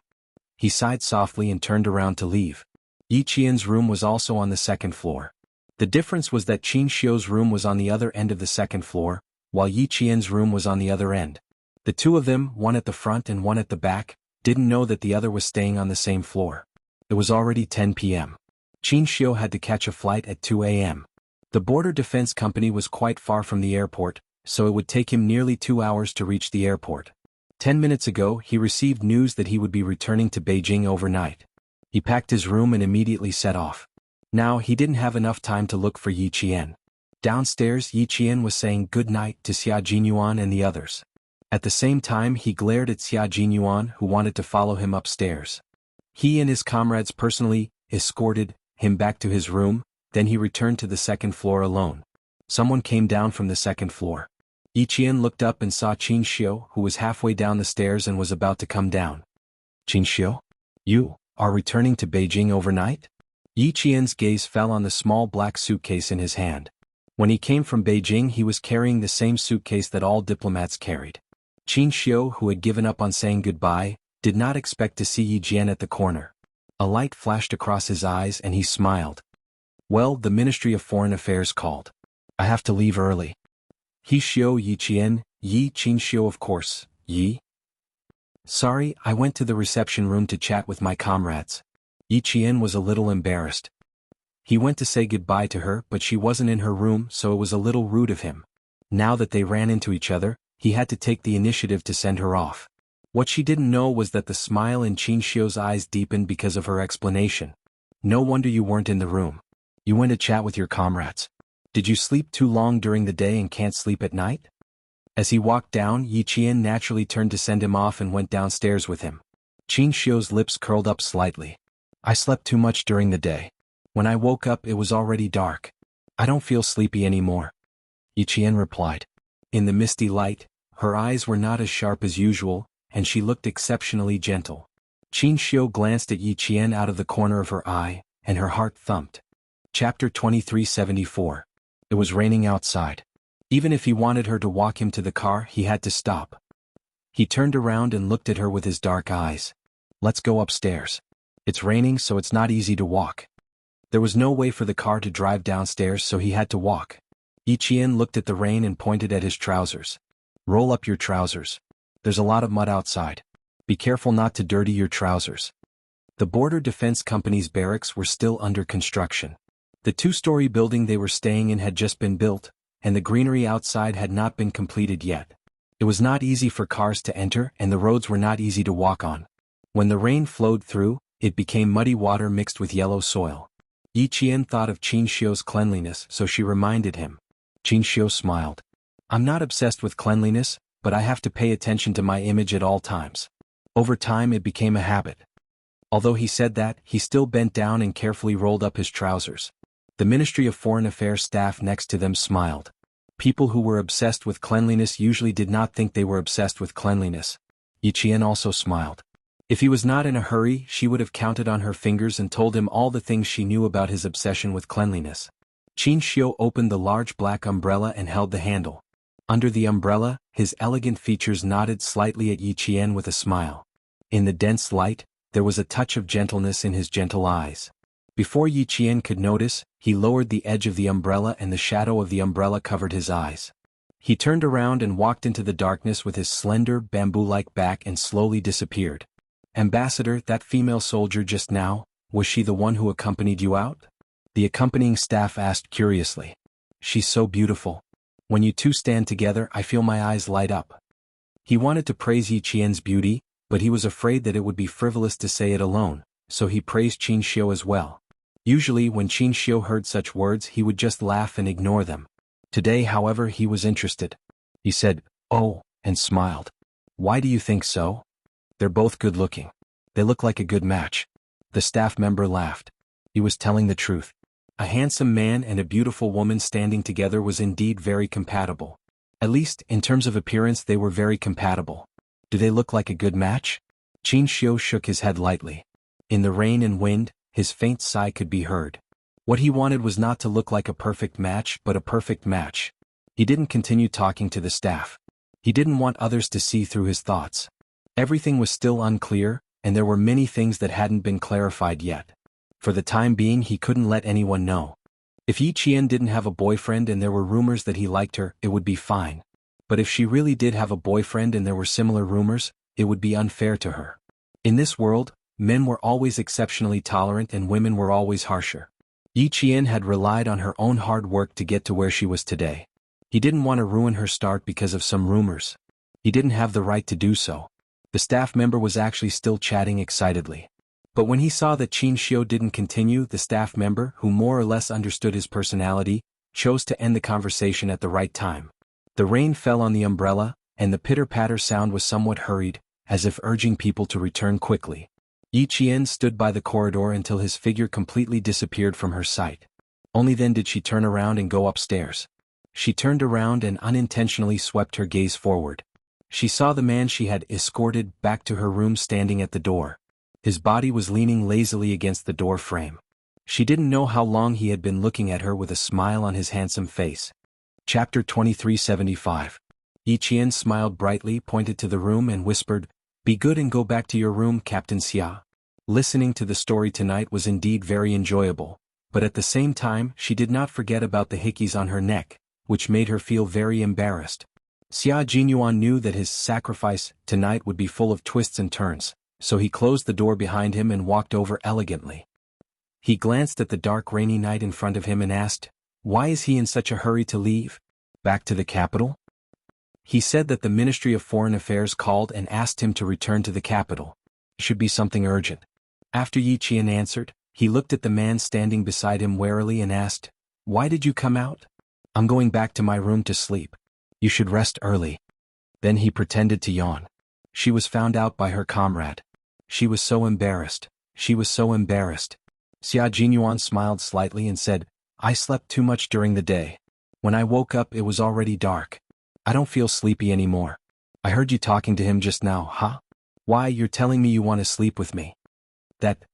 He sighed softly and turned around to leave. Yi Qian's room was also on the 2nd floor. The difference was that Qin Xiu's room was on the other end of the second floor, while Yi Qian's room was on the other end. The two of them, one at the front and one at the back, didn't know that the other was staying on the same floor. It was already 10 p.m. Qin Xiu had to catch a flight at 2 a.m. The border defense company was quite far from the airport, so it would take him nearly 2 hours to reach the airport. 10 minutes ago he received news that he would be returning to Beijing overnight. He packed his room and immediately set off. Now he didn't have enough time to look for Yi Qian. Downstairs Yi Qian was saying good night to Xia Jinyuan and the others. At the same time he glared at Xia Jinyuan, who wanted to follow him upstairs. He and his comrades personally escorted him back to his room, then he returned to the second floor alone. Someone came down from the second floor. Yi Qian looked up and saw Qin Xiu, who was halfway down the stairs and was about to come down. Qin Xiu? You are returning to Beijing overnight? Yi Qian's gaze fell on the small black suitcase in his hand. When he came from Beijing he was carrying the same suitcase that all diplomats carried. Qin Xiu, who had given up on saying goodbye, did not expect to see Yi Jian at the corner. A light flashed across his eyes and he smiled. Well, the Ministry of Foreign Affairs called. I have to leave early. He Xiu Yi Qian, Yi Qin Xiu of course, Yi. Sorry, I went to the reception room to chat with my comrades. Yi Qian was a little embarrassed. He went to say goodbye to her but she wasn't in her room, so it was a little rude of him. Now that they ran into each other, he had to take the initiative to send her off. What she didn't know was that the smile in Qin Xiu's eyes deepened because of her explanation. No wonder you weren't in the room. You went to chat with your comrades. Did you sleep too long during the day and can't sleep at night? As he walked down, Yi Qian naturally turned to send him off and went downstairs with him. Qin Xiu's lips curled up slightly. I slept too much during the day. When I woke up it was already dark. I don't feel sleepy anymore. Yi Qian replied. In the misty light, her eyes were not as sharp as usual, and she looked exceptionally gentle. Qin Xiu glanced at Yi Qian out of the corner of her eye, and her heart thumped. Chapter 2374. It was raining outside. Even if he wanted her to walk him to the car, he had to stop. He turned around and looked at her with his dark eyes. Let's go upstairs. It's raining, so it's not easy to walk. There was no way for the car to drive downstairs, so he had to walk. Yi Qian looked at the rain and pointed at his trousers. Roll up your trousers. There's a lot of mud outside. Be careful not to dirty your trousers. The Border Defense Company's barracks were still under construction. The two-story building they were staying in had just been built, and the greenery outside had not been completed yet. It was not easy for cars to enter and the roads were not easy to walk on. When the rain flowed through, it became muddy water mixed with yellow soil. Yi Qian thought of Qin Xiu's cleanliness, so she reminded him. Qin Xiu smiled. I'm not obsessed with cleanliness, but I have to pay attention to my image at all times. Over time it became a habit. Although he said that, he still bent down and carefully rolled up his trousers. The Ministry of Foreign Affairs staff next to them smiled. People who were obsessed with cleanliness usually did not think they were obsessed with cleanliness. Yi Qian also smiled. If he was not in a hurry, she would have counted on her fingers and told him all the things she knew about his obsession with cleanliness. Qin Xiu opened the large black umbrella and held the handle. Under the umbrella, his elegant features nodded slightly at Yi Qian with a smile. In the dense light, there was a touch of gentleness in his gentle eyes. Before Yi Qian could notice, he lowered the edge of the umbrella and the shadow of the umbrella covered his eyes. He turned around and walked into the darkness with his slender, bamboo-like back and slowly disappeared. Ambassador, that female soldier just now, was she the one who accompanied you out? The accompanying staff asked curiously. She's so beautiful. When you two stand together, I feel my eyes light up. He wanted to praise Yi Qian's beauty, but he was afraid that it would be frivolous to say it alone, so he praised Qin Xiu as well. Usually when Qin Xiu heard such words he would just laugh and ignore them. Today, however, he was interested. He said, "Oh," and smiled. "Why do you think so?" "They're both good-looking. They look like a good match." The staff member laughed. He was telling the truth. A handsome man and a beautiful woman standing together was indeed very compatible. At least, in terms of appearance they were very compatible. Do they look like a good match? Qin Xiu shook his head lightly. In the rain and wind, his faint sigh could be heard. What he wanted was not to look like a perfect match, but a perfect match. He didn't continue talking to the staff. He didn't want others to see through his thoughts. Everything was still unclear, and there were many things that hadn't been clarified yet. For the time being he couldn't let anyone know. If Yi Qian didn't have a boyfriend and there were rumors that he liked her, it would be fine. But if she really did have a boyfriend and there were similar rumors, it would be unfair to her. In this world, men were always exceptionally tolerant and women were always harsher. Yi Qian had relied on her own hard work to get to where she was today. He didn't want to ruin her start because of some rumors. He didn't have the right to do so. The staff member was actually still chatting excitedly. But when he saw that Qin Xiu didn't continue, the staff member, who more or less understood his personality, chose to end the conversation at the right time. The rain fell on the umbrella, and the pitter-patter sound was somewhat hurried, as if urging people to return quickly. Yi Qian stood by the corridor until his figure completely disappeared from her sight. Only then did she turn around and go upstairs. She turned around and unintentionally swept her gaze forward. She saw the man she had escorted back to her room standing at the door. His body was leaning lazily against the door frame. She didn't know how long he had been looking at her with a smile on his handsome face. Chapter 2375. Yi Qian smiled brightly, pointed to the room and whispered, "Be good and go back to your room, Captain Xia." Listening to the story tonight was indeed very enjoyable, but at the same time she did not forget about the hickeys on her neck, which made her feel very embarrassed. Xia Jinyuan knew that his sacrifice tonight would be full of twists and turns, so he closed the door behind him and walked over elegantly. He glanced at the dark rainy night in front of him and asked, why is he in such a hurry to leave? Back to the capital? He said that the Ministry of Foreign Affairs called and asked him to return to the capital. It should be something urgent. After Yi Qian answered, he looked at the man standing beside him warily and asked, "Why did you come out?" "I'm going back to my room to sleep. You should rest early." Then he pretended to yawn. She was found out by her comrade. She was so embarrassed. She was so embarrassed. Xia Jinyuan smiled slightly and said, "I slept too much during the day. When I woke up it was already dark. I don't feel sleepy anymore. I heard you talking to him just now, huh? Why, you're telling me you want to sleep with me?" That,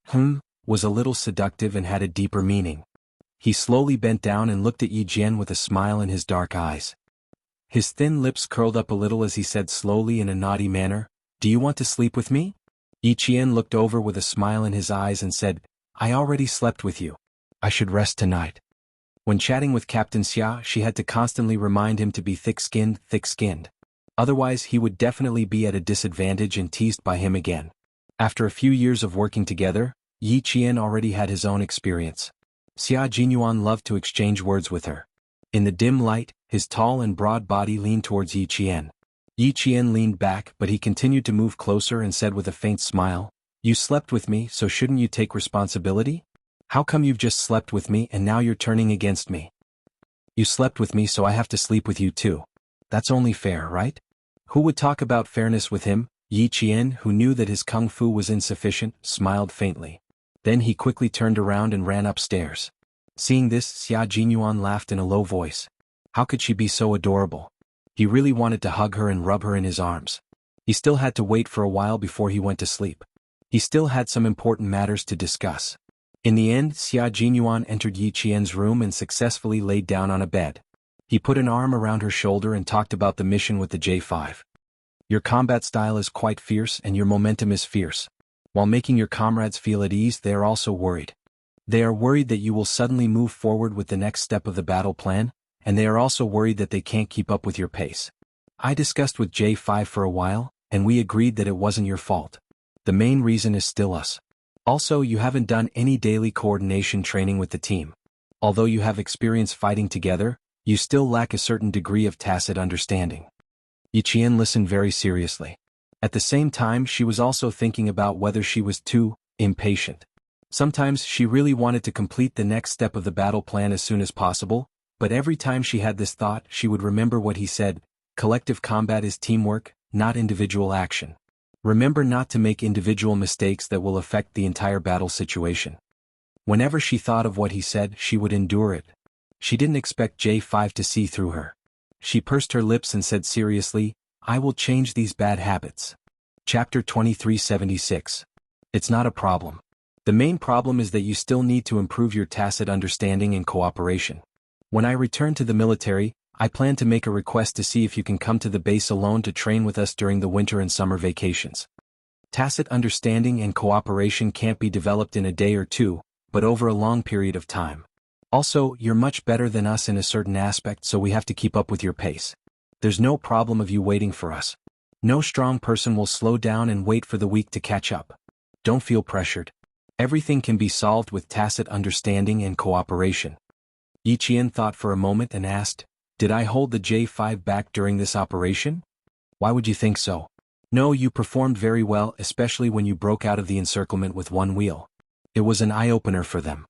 was a little seductive and had a deeper meaning. He slowly bent down and looked at Yi Jian with a smile in his dark eyes. His thin lips curled up a little as he said slowly in a naughty manner, "Do you want to sleep with me?" Yi Qian looked over with a smile in his eyes and said, "I already slept with you. I should rest tonight." When chatting with Captain Xia, she had to constantly remind him to be thick-skinned, thick-skinned. Otherwise he would definitely be at a disadvantage and teased by him again. After a few years of working together, Yi Qian already had his own experience. Xia Jinyuan loved to exchange words with her. In the dim light, his tall and broad body leaned towards Yi Qian. Yi Qian leaned back, but he continued to move closer and said with a faint smile, "You slept with me, so shouldn't you take responsibility? How come you've just slept with me and now you're turning against me? You slept with me, so I have to sleep with you too. That's only fair, right?" Who would talk about fairness with him? Yi Qian, who knew that his kung fu was insufficient, smiled faintly. Then he quickly turned around and ran upstairs. Seeing this, Xia Jinyuan laughed in a low voice. How could she be so adorable? He really wanted to hug her and rub her in his arms. He still had to wait for a while before he went to sleep. He still had some important matters to discuss. In the end, Xia Jinyuan entered Yi Qian's room and successfully laid down on a bed. He put an arm around her shoulder and talked about the mission with the J5. "Your combat style is quite fierce and your momentum is fierce. While making your comrades feel at ease, they are also worried. They are worried that you will suddenly move forward with the next step of the battle plan, and they are also worried that they can't keep up with your pace. I discussed with J5 for a while, and we agreed that it wasn't your fault. The main reason is still us. Also, you haven't done any daily coordination training with the team. Although you have experience fighting together, you still lack a certain degree of tacit understanding." Yi Qian listened very seriously. At the same time, she was also thinking about whether she was too impatient. Sometimes she really wanted to complete the next step of the battle plan as soon as possible, but every time she had this thought, she would remember what he said, "Collective combat is teamwork, not individual action. Remember not to make individual mistakes that will affect the entire battle situation." Whenever she thought of what he said, she would endure it. She didn't expect J5 to see through her. She pursed her lips and said seriously, "I will change these bad habits." Chapter 2376. It's not a problem. The main problem is that you still need to improve your tacit understanding and cooperation. When I return to the military, I plan to make a request to see if you can come to the base alone to train with us during the winter and summer vacations. Tacit understanding and cooperation can't be developed in a day or two, but over a long period of time. Also, you're much better than us in a certain aspect, so we have to keep up with your pace. There's no problem of you waiting for us. No strong person will slow down and wait for the weak to catch up. Don't feel pressured. Everything can be solved with tacit understanding and cooperation. Yi Qian thought for a moment and asked, "Did I hold the J5 back during this operation? Why would you think so?" "No, you performed very well, especially when you broke out of the encirclement with one wheel. It was an eye-opener for them."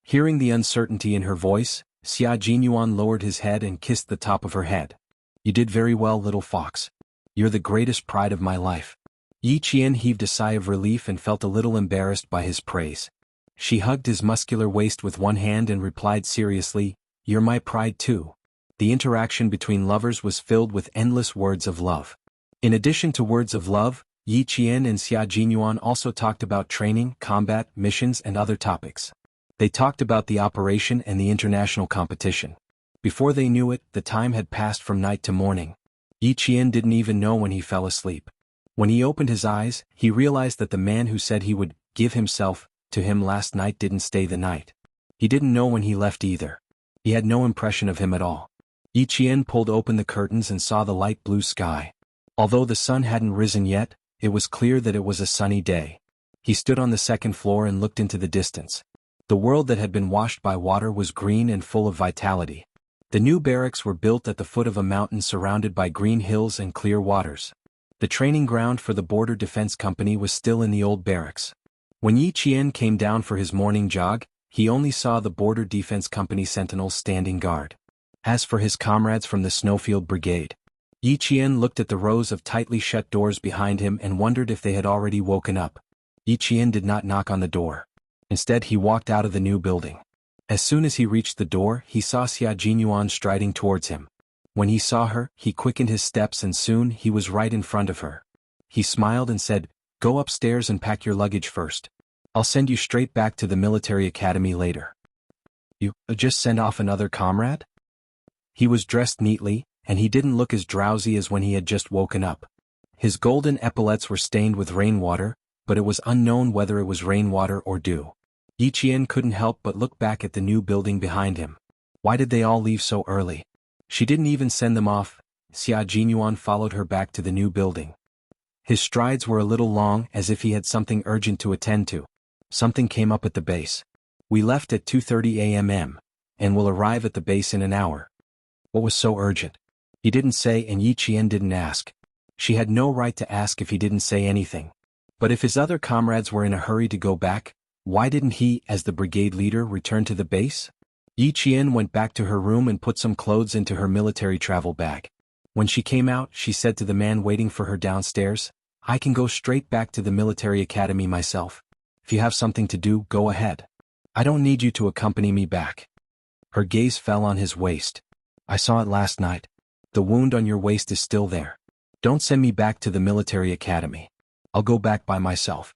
Hearing the uncertainty in her voice, Xia Jinyuan lowered his head and kissed the top of her head. "You did very well, little fox. You're the greatest pride of my life." Yi Qian heaved a sigh of relief and felt a little embarrassed by his praise. She hugged his muscular waist with one hand and replied seriously, "You're my pride too." The interaction between lovers was filled with endless words of love. In addition to words of love, Yi Qian and Xia Jinyuan also talked about training, combat, missions and other topics. They talked about the operation and the international competition. Before they knew it, the time had passed from night to morning. Yi Qian didn't even know when he fell asleep. When he opened his eyes, he realized that the man who said he would give himself to him last night didn't stay the night. He didn't know when he left either. He had no impression of him at all. Yi Qian pulled open the curtains and saw the light blue sky. Although the sun hadn't risen yet, it was clear that it was a sunny day. He stood on the second floor and looked into the distance. The world that had been washed by water was green and full of vitality. The new barracks were built at the foot of a mountain surrounded by green hills and clear waters. The training ground for the Border Defense Company was still in the old barracks. When Yi Qian came down for his morning jog, he only saw the Border Defense Company sentinels standing guard. As for his comrades from the Snowfield Brigade, Yi Qian looked at the rows of tightly shut doors behind him and wondered if they had already woken up. Yi Qian did not knock on the door. Instead, he walked out of the new building. As soon as he reached the door, he saw Xia Jinyuan striding towards him. When he saw her, he quickened his steps and soon he was right in front of her. He smiled and said, "Go upstairs and pack your luggage first. I'll send you straight back to the military academy later." "You just send off another comrade?" He was dressed neatly, and he didn't look as drowsy as when he had just woken up. His golden epaulets were stained with rainwater, but it was unknown whether it was rainwater or dew. Yi Qian couldn't help but look back at the new building behind him. Why did they all leave so early? She didn't even send them off. Xia Jinyuan followed her back to the new building. His strides were a little long, as if he had something urgent to attend to. Something came up at the base. "We left at 2:30 a.m. and will arrive at the base in an hour." What was so urgent? He didn't say, and Yi Qian didn't ask. She had no right to ask if he didn't say anything. But if his other comrades were in a hurry to go back, why didn't he, as the brigade leader, return to the base? Yi Qian went back to her room and put some clothes into her military travel bag. When she came out, she said to the man waiting for her downstairs, "I can go straight back to the military academy myself. If you have something to do, go ahead. I don't need you to accompany me back." Her gaze fell on his waist. "I saw it last night. The wound on your waist is still there. Don't send me back to the military academy. I'll go back by myself."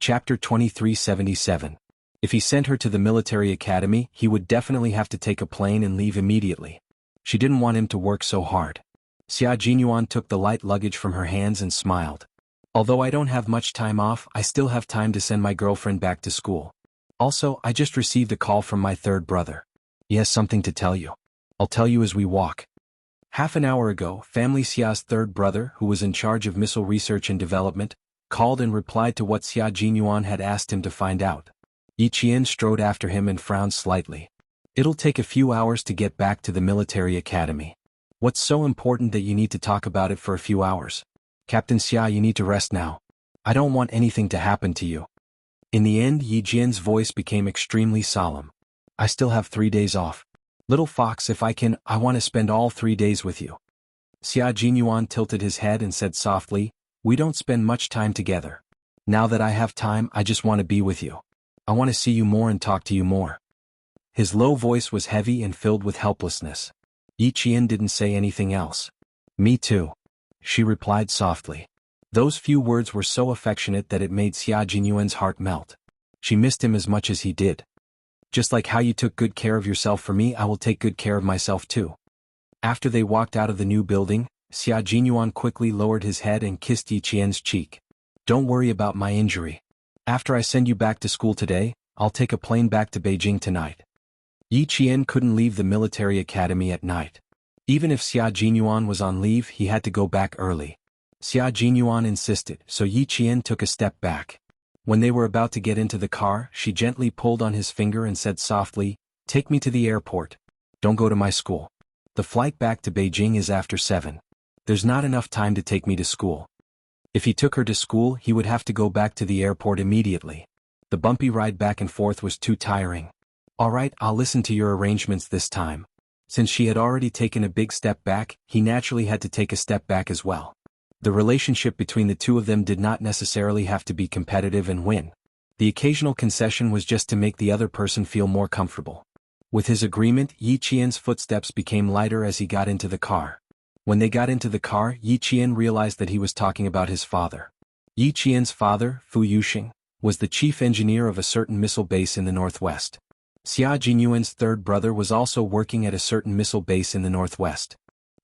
Chapter 2377. If he sent her to the military academy, he would definitely have to take a plane and leave immediately. She didn't want him to work so hard. Xia Jinyuan took the light luggage from her hands and smiled. "Although I don't have much time off, I still have time to send my girlfriend back to school. Also, I just received a call from my third brother. He has something to tell you. I'll tell you as we walk." Half an hour ago, Family Xia's third brother, who was in charge of missile research and development, called and replied to what Xia Jinyuan had asked him to find out. Yi Qian strode after him and frowned slightly. "It'll take a few hours to get back to the military academy. What's so important that you need to talk about it for a few hours? Captain Xia, you need to rest now. I don't want anything to happen to you." In the end, Yi Jian's voice became extremely solemn. "I still have 3 days off. Little fox, if I can, I want to spend all 3 days with you." Xia Jinyuan tilted his head and said softly, "We don't spend much time together. Now that I have time, I just want to be with you. I want to see you more and talk to you more." His low voice was heavy and filled with helplessness. Yi Qian didn't say anything else. "Me too," she replied softly. Those few words were so affectionate that it made Xia Jinyuan's heart melt. She missed him as much as he did. "Just like how you took good care of yourself for me, I will take good care of myself too." After they walked out of the new building, Xia Jinyuan quickly lowered his head and kissed Yi Qian's cheek. "Don't worry about my injury. After I send you back to school today, I'll take a plane back to Beijing tonight." Yi Qian couldn't leave the military academy at night. Even if Xia Jinyuan was on leave, he had to go back early. Xia Jinyuan insisted, so Yi Qian took a step back. When they were about to get into the car, she gently pulled on his finger and said softly, "Take me to the airport. Don't go to my school. The flight back to Beijing is after 7. There's not enough time to take me to school." If he took her to school, he would have to go back to the airport immediately. The bumpy ride back and forth was too tiring. "All right, I'll listen to your arrangements this time." Since she had already taken a big step back, he naturally had to take a step back as well. The relationship between the two of them did not necessarily have to be competitive and win. The occasional concession was just to make the other person feel more comfortable. With his agreement, Yi Qian's footsteps became lighter as he got into the car. When they got into the car, Yi Qian realized that he was talking about his father. Yi Qian's father, Fu Yuxing, was the chief engineer of a certain missile base in the northwest. Xia Jinyuan's third brother was also working at a certain missile base in the northwest.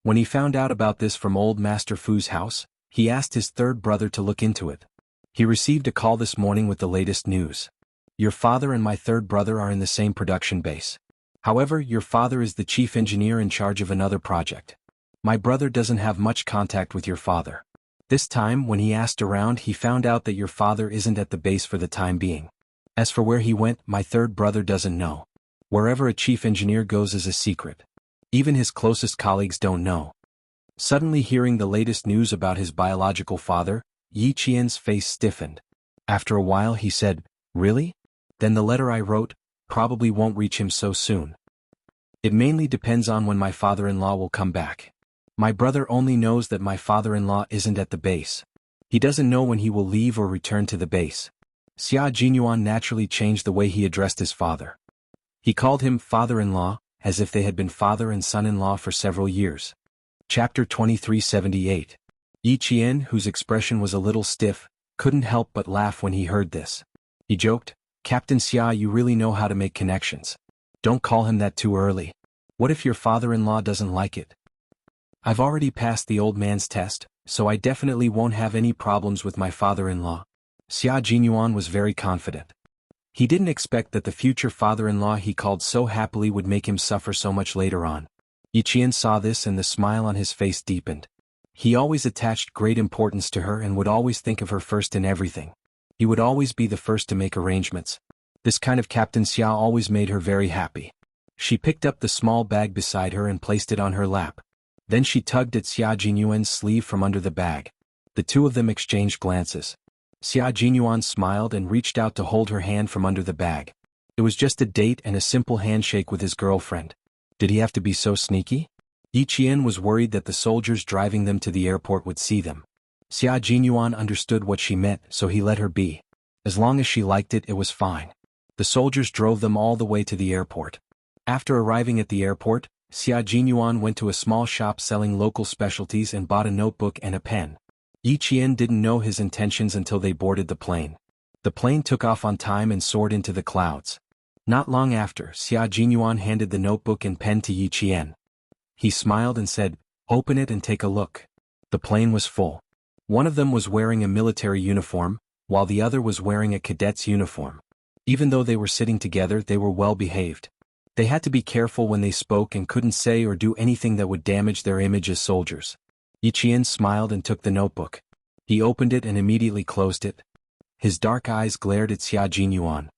When he found out about this from old Master Fu's house, he asked his third brother to look into it. He received a call this morning with the latest news. "Your father and my third brother are in the same production base. However, your father is the chief engineer in charge of another project. My brother doesn't have much contact with your father. This time, when he asked around, he found out that your father isn't at the base for the time being. As for where he went, my third brother doesn't know. Wherever a chief engineer goes is a secret. Even his closest colleagues don't know." Suddenly hearing the latest news about his biological father, Yi Qian's face stiffened. After a while he said, "Really? Then the letter I wrote probably won't reach him so soon. It mainly depends on when my father-in-law will come back. My brother only knows that my father-in-law isn't at the base. He doesn't know when he will leave or return to the base." Xia Jinyuan naturally changed the way he addressed his father. He called him father-in-law, as if they had been father and son-in-law for several years. Chapter 2378. Yi Qian, whose expression was a little stiff, couldn't help but laugh when he heard this. He joked, "Captain Xia, you really know how to make connections. Don't call him that too early. What if your father-in-law doesn't like it? I've already passed the old man's test, so I definitely won't have any problems with my father-in-law." Xia Jinyuan was very confident. He didn't expect that the future father-in-law he called so happily would make him suffer so much later on. Yi Qian saw this and the smile on his face deepened. He always attached great importance to her and would always think of her first in everything. He would always be the first to make arrangements. This kind of Captain Xia always made her very happy. She picked up the small bag beside her and placed it on her lap. Then she tugged at Xia Jinyuan's sleeve from under the bag. The two of them exchanged glances. Xia Jinyuan smiled and reached out to hold her hand from under the bag. It was just a date and a simple handshake with his girlfriend. Did he have to be so sneaky? Yi Qian was worried that the soldiers driving them to the airport would see them. Xia Jinyuan understood what she meant, so he let her be. As long as she liked it, it was fine. The soldiers drove them all the way to the airport. After arriving at the airport, Xia Jinyuan went to a small shop selling local specialties and bought a notebook and a pen. Yi Qian didn't know his intentions until they boarded the plane. The plane took off on time and soared into the clouds. Not long after, Xia Jinyuan handed the notebook and pen to Yi Qian. He smiled and said, "Open it and take a look." The plane was full. One of them was wearing a military uniform, while the other was wearing a cadet's uniform. Even though they were sitting together, they were well behaved. They had to be careful when they spoke and couldn't say or do anything that would damage their image as soldiers. Yi Qian smiled and took the notebook. He opened it and immediately closed it. His dark eyes glared at Xia Jinyuan.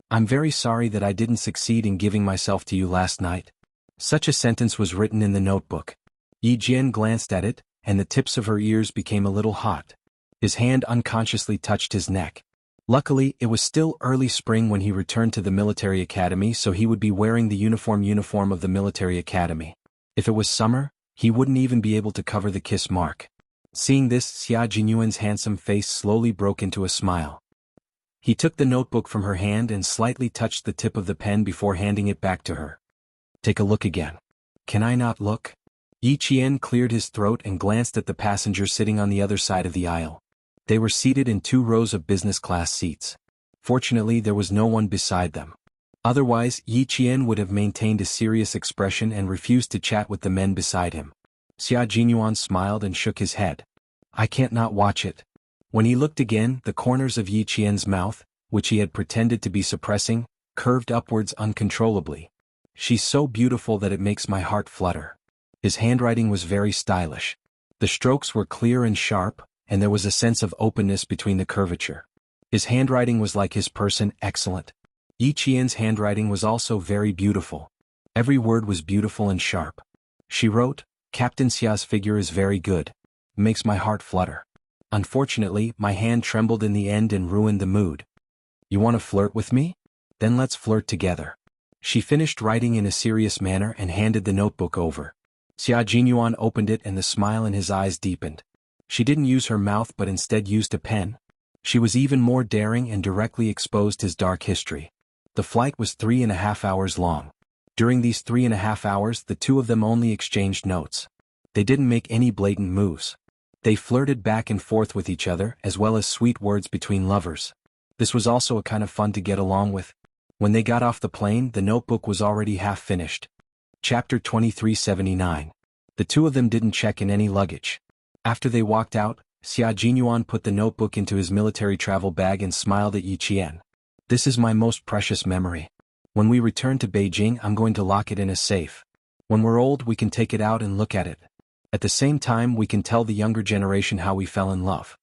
"I'm very sorry that I didn't succeed in giving myself to you last night." Such a sentence was written in the notebook. Yi Qian glanced at it, and the tips of her ears became a little hot. His hand unconsciously touched his neck. Luckily, it was still early spring when he returned to the military academy, so he would be wearing the uniform of the military academy. If it was summer, he wouldn't even be able to cover the kiss mark. Seeing this, Xia Jinyuan's handsome face slowly broke into a smile. He took the notebook from her hand and slightly touched the tip of the pen before handing it back to her. "Take a look again." "Can I not look?" Yi Qian cleared his throat and glanced at the passenger sitting on the other side of the aisle. They were seated in 2 rows of business-class seats. Fortunately, there was no one beside them. Otherwise, Yi Qian would have maintained a serious expression and refused to chat with the men beside him. Xia Jinyuan smiled and shook his head. "I can't not watch it." When he looked again, the corners of Yi Qian's mouth, which he had pretended to be suppressing, curved upwards uncontrollably. She's so beautiful that it makes my heart flutter. His handwriting was very stylish. The strokes were clear and sharp, and there was a sense of openness between the curvature. His handwriting was like his person, excellent. Yi Qian's handwriting was also very beautiful. Every word was beautiful and sharp. She wrote, Captain Xia's figure is very good. Makes my heart flutter. Unfortunately, my hand trembled in the end and ruined the mood. You want to flirt with me? Then let's flirt together. She finished writing in a serious manner and handed the notebook over. Xia Jinyuan opened it and the smile in his eyes deepened. She didn't use her mouth but instead used a pen. She was even more daring and directly exposed his dark history. The flight was 3.5 hours long. During these 3.5 hours, the two of them only exchanged notes. They didn't make any blatant moves. They flirted back and forth with each other as well as sweet words between lovers. This was also a kind of fun to get along with. When they got off the plane, the notebook was already half finished. Chapter 2379. The two of them didn't check in any luggage. After they walked out, Xia Jinyuan put the notebook into his military travel bag and smiled at Yi Qian. This is my most precious memory. When we return to Beijing, I'm going to lock it in a safe. When we're old, we can take it out and look at it. At the same time, we can tell the younger generation how we fell in love.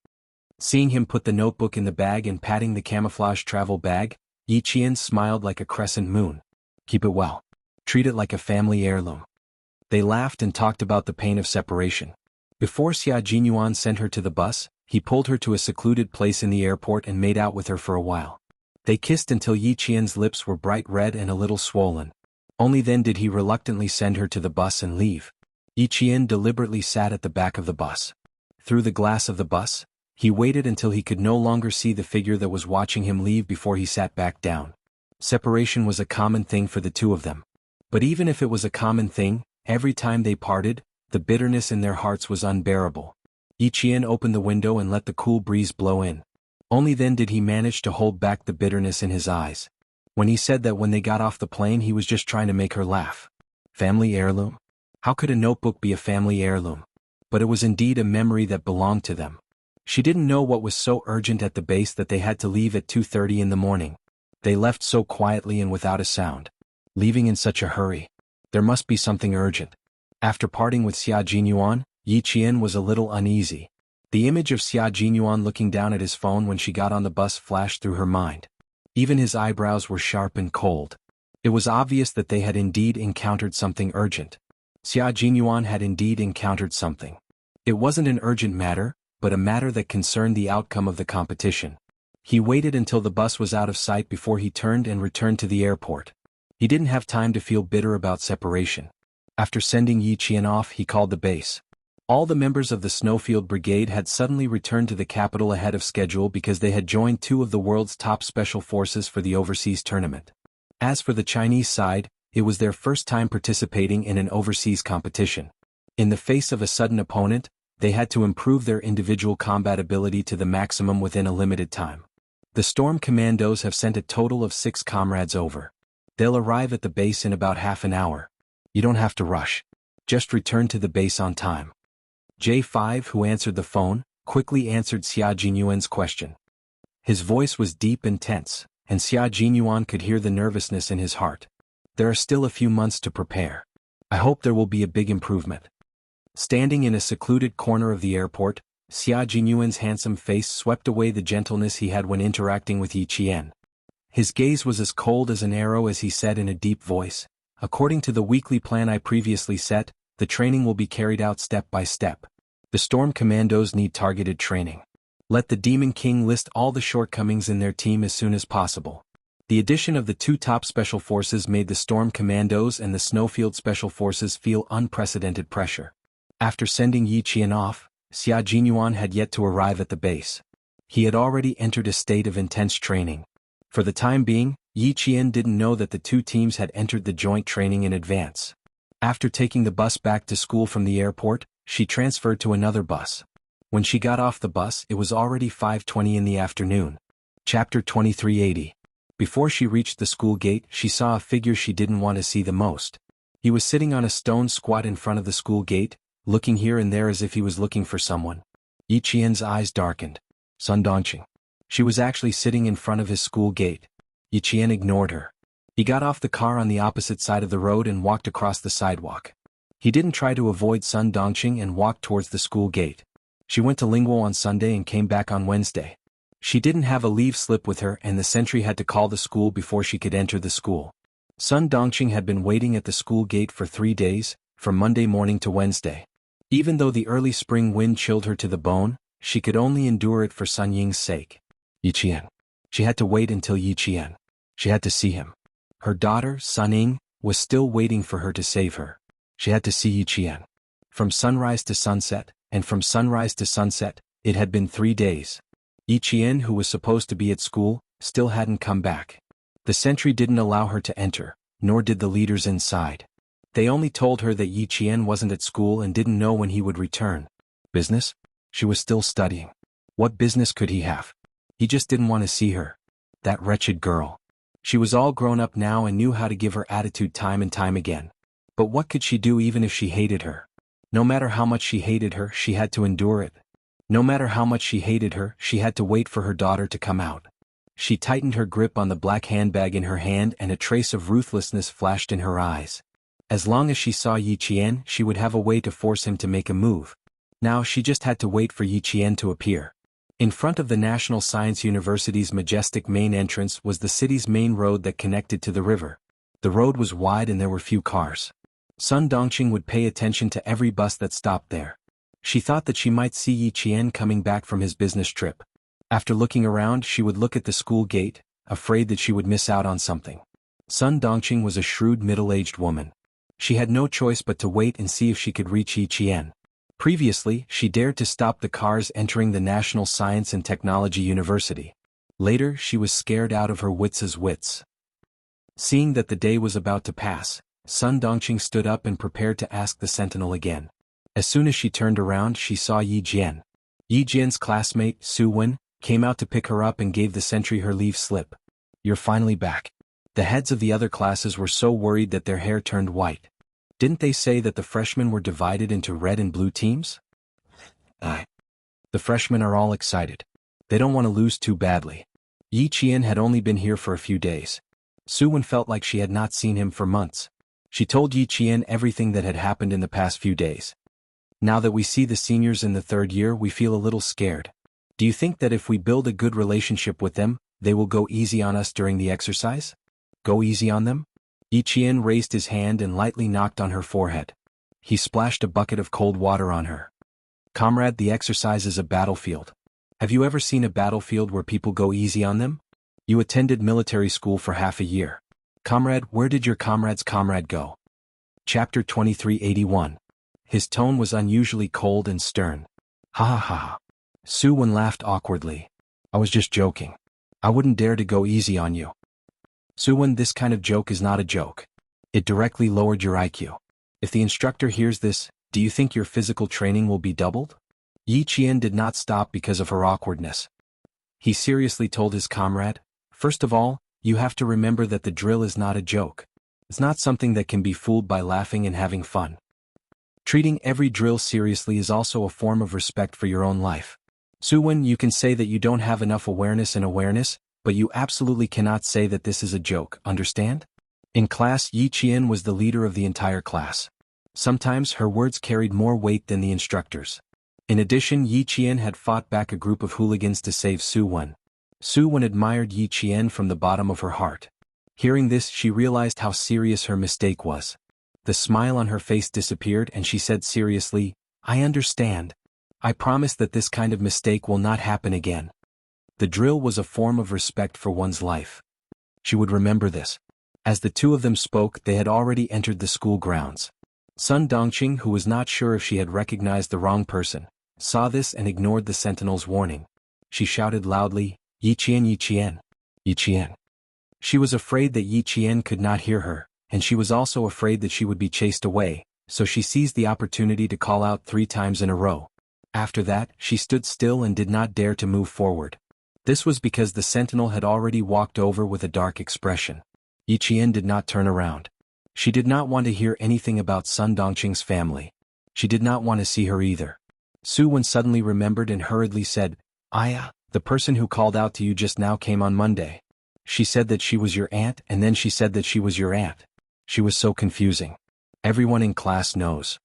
Seeing him put the notebook in the bag and patting the camouflage travel bag, Yi Qian smiled like a crescent moon. Keep it well. Treat it like a family heirloom. They laughed and talked about the pain of separation. Before Xia Jinyuan sent her to the bus, he pulled her to a secluded place in the airport and made out with her for a while. They kissed until Yi Qian's lips were bright red and a little swollen. Only then did he reluctantly send her to the bus and leave. Yi Qian deliberately sat at the back of the bus. Through the glass of the bus, he waited until he could no longer see the figure that was watching him leave before he sat back down. Separation was a common thing for the two of them. But even if it was a common thing, every time they parted, the bitterness in their hearts was unbearable. Yi Qian opened the window and let the cool breeze blow in. Only then did he manage to hold back the bitterness in his eyes. When he said that when they got off the plane he was just trying to make her laugh. Family heirloom? How could a notebook be a family heirloom? But it was indeed a memory that belonged to them. She didn't know what was so urgent at the base that they had to leave at 2:30 in the morning. They left so quietly and without a sound. Leaving in such a hurry. There must be something urgent. After parting with Xia Jinyuan, Yi Qian was a little uneasy. The image of Xia Jinyuan looking down at his phone when she got on the bus flashed through her mind. Even his eyebrows were sharp and cold. It was obvious that they had indeed encountered something urgent. Xia Jinyuan had indeed encountered something. It wasn't an urgent matter, but a matter that concerned the outcome of the competition. He waited until the bus was out of sight before he turned and returned to the airport. He didn't have time to feel bitter about separation. After sending Yi Qian off, he called the base. All the members of the Snowfield Brigade had suddenly returned to the capital ahead of schedule because they had joined two of the world's top special forces for the overseas tournament. As for the Chinese side, it was their first time participating in an overseas competition. In the face of a sudden opponent, they had to improve their individual combat ability to the maximum within a limited time. The Storm Commandos have sent a total of 6 comrades over. They'll arrive at the base in about half an hour. You don't have to rush. Just return to the base on time. J5, who answered the phone, quickly answered Xia Jinyuan's question. His voice was deep and tense, and Xia Jinyuan could hear the nervousness in his heart. There are still a few months to prepare. I hope there will be a big improvement. Standing in a secluded corner of the airport, Xia Jinyuan's handsome face swept away the gentleness he had when interacting with Yi Qian. His gaze was as cold as an arrow as he said in a deep voice, "According to the weekly plan I previously set, the training will be carried out step by step. The Storm Commandos need targeted training. Let the Demon King list all the shortcomings in their team as soon as possible." The addition of the 2 top special forces made the Storm Commandos and the Snowfield Special Forces feel unprecedented pressure. After sending Yi Qian off, Xia Jinyuan had yet to arrive at the base. He had already entered a state of intense training. For the time being, Yi Qian didn't know that the 2 teams had entered the joint training in advance. After taking the bus back to school from the airport, she transferred to another bus. When she got off the bus, it was already 5:20 in the afternoon. Chapter 2380. Before she reached the school gate, she saw a figure she didn't want to see the most. He was sitting on a stone squat in front of the school gate, looking here and there as if he was looking for someone. Yi Qian's eyes darkened. Sun Donqing. She was actually sitting in front of his school gate. Yi Qian ignored her. He got off the car on the opposite side of the road and walked across the sidewalk. He didn't try to avoid Sun Dongqing and walked towards the school gate. She went to Lingguo on Sunday and came back on Wednesday. She didn't have a leave slip with her and the sentry had to call the school before she could enter the school. Sun Dongqing had been waiting at the school gate for 3 days, from Monday morning to Wednesday. Even though the early spring wind chilled her to the bone, she could only endure it for Sun Ying's sake. Yi Qian. She had to wait until Yi Qian. She had to see him. Her daughter, Sun Ying, was still waiting for her to save her. She had to see Yi Qian. From sunrise to sunset, and from sunrise to sunset, it had been 3 days. Yi Qian, who was supposed to be at school, still hadn't come back. The sentry didn't allow her to enter, nor did the leaders inside. They only told her that Yi Qian wasn't at school and didn't know when he would return. Business? She was still studying. What business could he have? He just didn't want to see her. That wretched girl. She was all grown up now and knew how to give her attitude time and time again. But what could she do even if she hated her? No matter how much she hated her, she had to endure it. No matter how much she hated her, she had to wait for her daughter to come out. She tightened her grip on the black handbag in her hand and a trace of ruthlessness flashed in her eyes. As long as she saw Yi Qian, she would have a way to force him to make a move. Now she just had to wait for Yi Qian to appear. In front of the National Science University's majestic main entrance was the city's main road that connected to the river. The road was wide and there were few cars. Sun Dongqing would pay attention to every bus that stopped there. She thought that she might see Yi Qian coming back from his business trip. After looking around, she would look at the school gate, afraid that she would miss out on something. Sun Dongqing was a shrewd middle-aged woman. She had no choice but to wait and see if she could reach Yi Qian. Previously, she dared to stop the cars entering the National Science and Technology University. Later, she was scared out of her wits. Seeing that the day was about to pass, Sun Dongqing stood up and prepared to ask the sentinel again. As soon as she turned around, she saw Yi Jian. Yi Jian's classmate, Su Wen, came out to pick her up and gave the sentry her leave slip. "You're finally back." The heads of the other classes were so worried that their hair turned white. Didn't they say that the freshmen were divided into red and blue teams? The freshmen are all excited. They don't want to lose too badly. Yi Qian had only been here for a few days. Su Wen felt like she had not seen him for months. She told Yi Qian everything that had happened in the past few days. "Now that we see the seniors in the 3rd year, we feel a little scared. Do you think that if we build a good relationship with them, they will go easy on us during the exercise?" "Go easy on them?" Yi Qian raised his hand and lightly knocked on her forehead. He splashed a bucket of cold water on her. "Comrade, the exercise is a battlefield. Have you ever seen a battlefield where people go easy on them? You attended military school for half a year. Comrade, where did your comrade's comrade go?" Chapter 2381. His tone was unusually cold and stern. "Ha ha ha." Su Wen laughed awkwardly. "I was just joking. I wouldn't dare to go easy on you." "Su Wen, this kind of joke is not a joke. It directly lowered your IQ. If the instructor hears this, do you think your physical training will be doubled?" Yi Qian did not stop because of her awkwardness. He seriously told his comrade, "First of all, you have to remember that the drill is not a joke. It's not something that can be fooled by laughing and having fun. Treating every drill seriously is also a form of respect for your own life. Su Wen, you can say that you don't have enough awareness, but you absolutely cannot say that this is a joke, understand?" In class, Yi Qian was the leader of the entire class. Sometimes her words carried more weight than the instructors. In addition, Yi Qian had fought back a group of hooligans to save Su Wen. Su Wen admired Yi Qian from the bottom of her heart. Hearing this, she realized how serious her mistake was. The smile on her face disappeared and she said seriously, "I understand. I promise that this kind of mistake will not happen again." The drill was a form of respect for one's life. She would remember this. As the two of them spoke, they had already entered the school grounds. Sun Dongqing, who was not sure if she had recognized the wrong person, saw this and ignored the sentinel's warning. She shouted loudly, "Yi Qian, Yi Qian, Yi Qian." She was afraid that Yi Qian could not hear her, and she was also afraid that she would be chased away, so she seized the opportunity to call out 3 times in a row. After that, she stood still and did not dare to move forward. This was because the sentinel had already walked over with a dark expression. Yi Qian did not turn around. She did not want to hear anything about Sun Dongqing's family. She did not want to see her either. Su Wen suddenly remembered and hurriedly said, "Aya, the person who called out to you just now came on Monday." She said that she was your aunt and then she said that she was your aunt. She was so confusing. Everyone in class knows.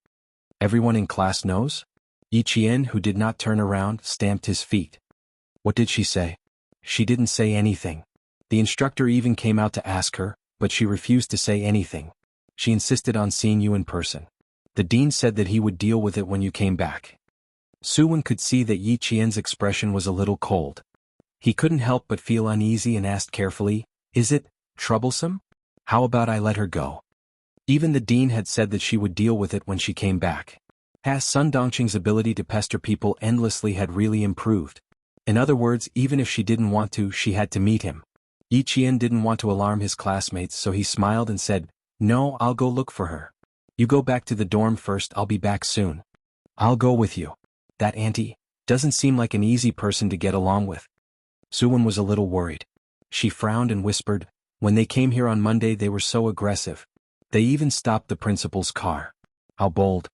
Everyone in class knows? Yi Qian, who did not turn around, stamped his feet. What did she say? She didn't say anything. The instructor even came out to ask her, but she refused to say anything. She insisted on seeing you in person. The dean said that he would deal with it when you came back. Suwon could see that Yi Qian's expression was a little cold. He couldn't help but feel uneasy and asked carefully, "Is it troublesome? How about I let her go?" Even the dean had said that she would deal with it when she came back. Sun Dongqing's ability to pester people endlessly had really improved. In other words, even if she didn't want to, she had to meet him. Yi Qian didn't want to alarm his classmates, so he smiled and said, "No, I'll go look for her. You go back to the dorm first, I'll be back soon." "I'll go with you. That auntie doesn't seem like an easy person to get along with." Suwon was a little worried. She frowned and whispered, "When they came here on Monday they were so aggressive. They even stopped the principal's car." How bold.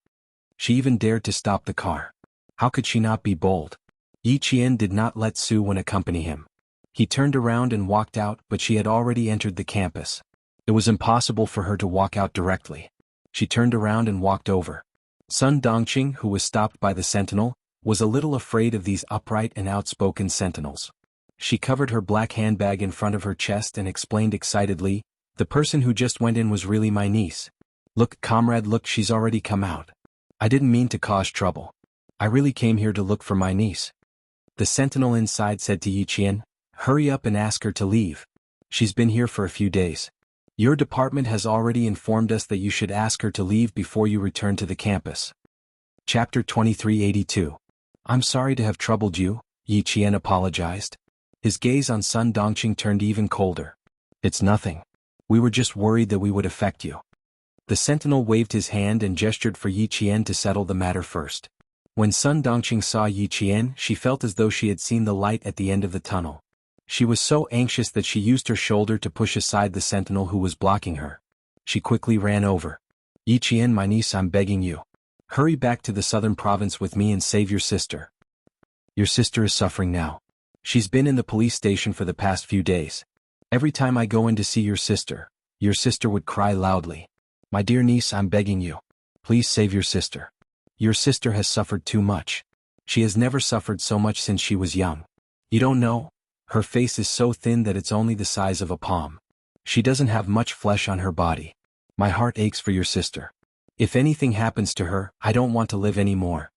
She even dared to stop the car. How could she not be bold? Yi Qian did not let Suwon accompany him. He turned around and walked out, but she had already entered the campus. It was impossible for her to walk out directly. She turned around and walked over. Sun Dongqing, who was stopped by the sentinel, was a little afraid of these upright and outspoken sentinels. She covered her black handbag in front of her chest and explained excitedly, "The person who just went in was really my niece. Look, comrade, look, she's already come out. I didn't mean to cause trouble. I really came here to look for my niece." The sentinel inside said to Yi Qian, "Hurry up and ask her to leave. She's been here for a few days. Your department has already informed us that you should ask her to leave before you return to the campus." Chapter 2382. "I'm sorry to have troubled you," Yi Qian apologized. His gaze on Sun Dongqing turned even colder. "It's nothing. We were just worried that we would affect you." The sentinel waved his hand and gestured for Yi Qian to settle the matter first. When Sun Dongqing saw Yi Qian, she felt as though she had seen the light at the end of the tunnel. She was so anxious that she used her shoulder to push aside the sentinel who was blocking her. She quickly ran over. "Yi Qian, my niece, I'm begging you. Hurry back to the southern province with me and save your sister. Your sister is suffering now. She's been in the police station for the past few days. Every time I go in to see your sister would cry loudly. My dear niece, I'm begging you. Please save your sister. Your sister has suffered too much. She has never suffered so much since she was young. You don't know? Her face is so thin that it's only the size of a palm. She doesn't have much flesh on her body. My heart aches for your sister. If anything happens to her, I don't want to live anymore."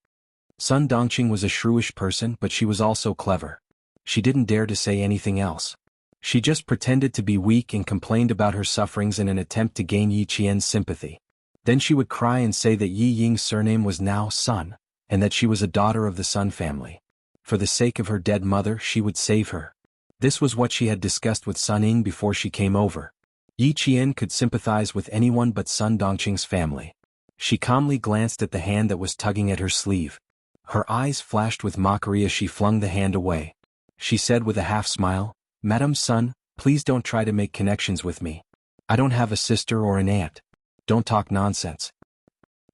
Sun Dongqing was a shrewish person, but she was also clever. She didn't dare to say anything else. She just pretended to be weak and complained about her sufferings in an attempt to gain Yi Qian's sympathy. Then she would cry and say that Yi Ying's surname was now Sun, and that she was a daughter of the Sun family. For the sake of her dead mother, she would save her. This was what she had discussed with Sun Ying before she came over. Yi Qian could sympathize with anyone but Sun Dongqing's family. She calmly glanced at the hand that was tugging at her sleeve. Her eyes flashed with mockery as she flung the hand away. She said with a half-smile, "Madam Sun, please don't try to make connections with me. I don't have a sister or an aunt. Don't talk nonsense.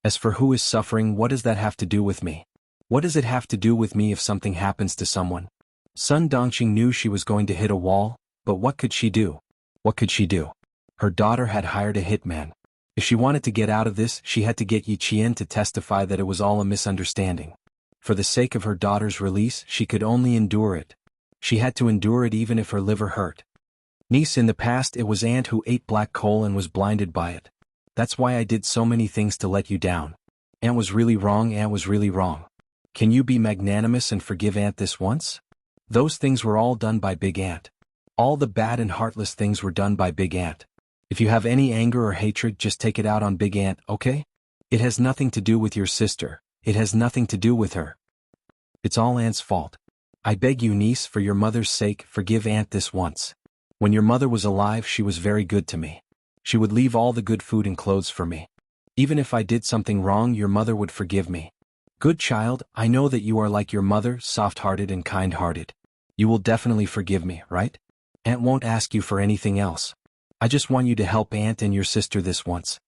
As for who is suffering, what does that have to do with me? What does it have to do with me if something happens to someone?" Sun Dongqing knew she was going to hit a wall, but what could she do? What could she do? Her daughter had hired a hitman. If she wanted to get out of this, she had to get Yi Qian to testify that it was all a misunderstanding. For the sake of her daughter's release, she could only endure it. She had to endure it even if her liver hurt. "Niece, in the past it was aunt who ate black coal and was blinded by it. That's why I did so many things to let you down. Aunt was really wrong, aunt was really wrong. Can you be magnanimous and forgive aunt this once? Those things were all done by Big Aunt. All the bad and heartless things were done by Big Aunt. If you have any anger or hatred, just take it out on Big Aunt, okay? It has nothing to do with your sister. It has nothing to do with her. It's all aunt's fault. I beg you, niece, for your mother's sake, forgive aunt this once. When your mother was alive, she was very good to me. She would leave all the good food and clothes for me. Even if I did something wrong, your mother would forgive me. Good child, I know that you are like your mother, soft-hearted and kind-hearted. You will definitely forgive me, right? Aunt won't ask you for anything else. I just want you to help aunt and your sister this once.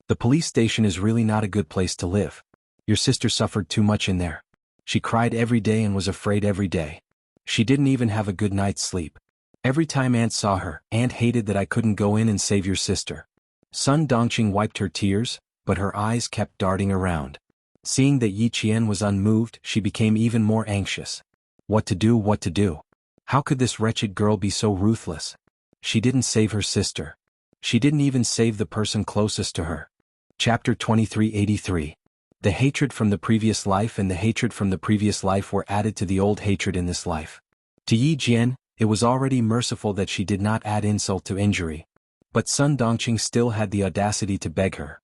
The police station is really not a good place to live. Your sister suffered too much in there. She cried every day and was afraid every day. She didn't even have a good night's sleep. Every time Aunt saw her, Aunt hated that I couldn't go in and save your sister. Sun Dongqing wiped her tears, but her eyes kept darting around. Seeing that Yi Qian was unmoved, she became even more anxious. What to do, what to do? How could this wretched girl be so ruthless? She didn't save her sister. She didn't even save the person closest to her. Chapter 2383. The hatred from the previous life and the hatred from the previous life were added to the old hatred in this life. To Yi Jian, it was already merciful that she did not add insult to injury. But Sun Dongqing still had the audacity to beg her.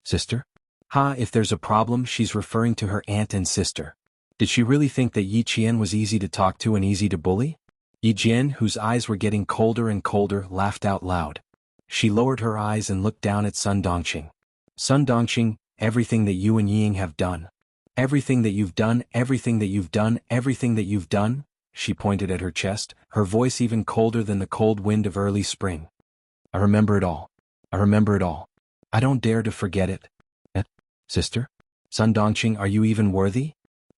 Sister? If there's a problem, she's referring to her aunt and sister. Did she really think that Yi Qian was easy to talk to and easy to bully? Yi Jian, whose eyes were getting colder and colder, laughed out loud. She lowered her eyes and looked down at Sun Dongqing. Sun Dongqing, everything that you and Ying have done. Everything that you've done, everything that you've done, everything that you've done, she pointed at her chest, her voice even colder than the cold wind of early spring. I remember it all. I remember it all. I don't dare to forget it. Sister? Sun Dongqing, are you even worthy?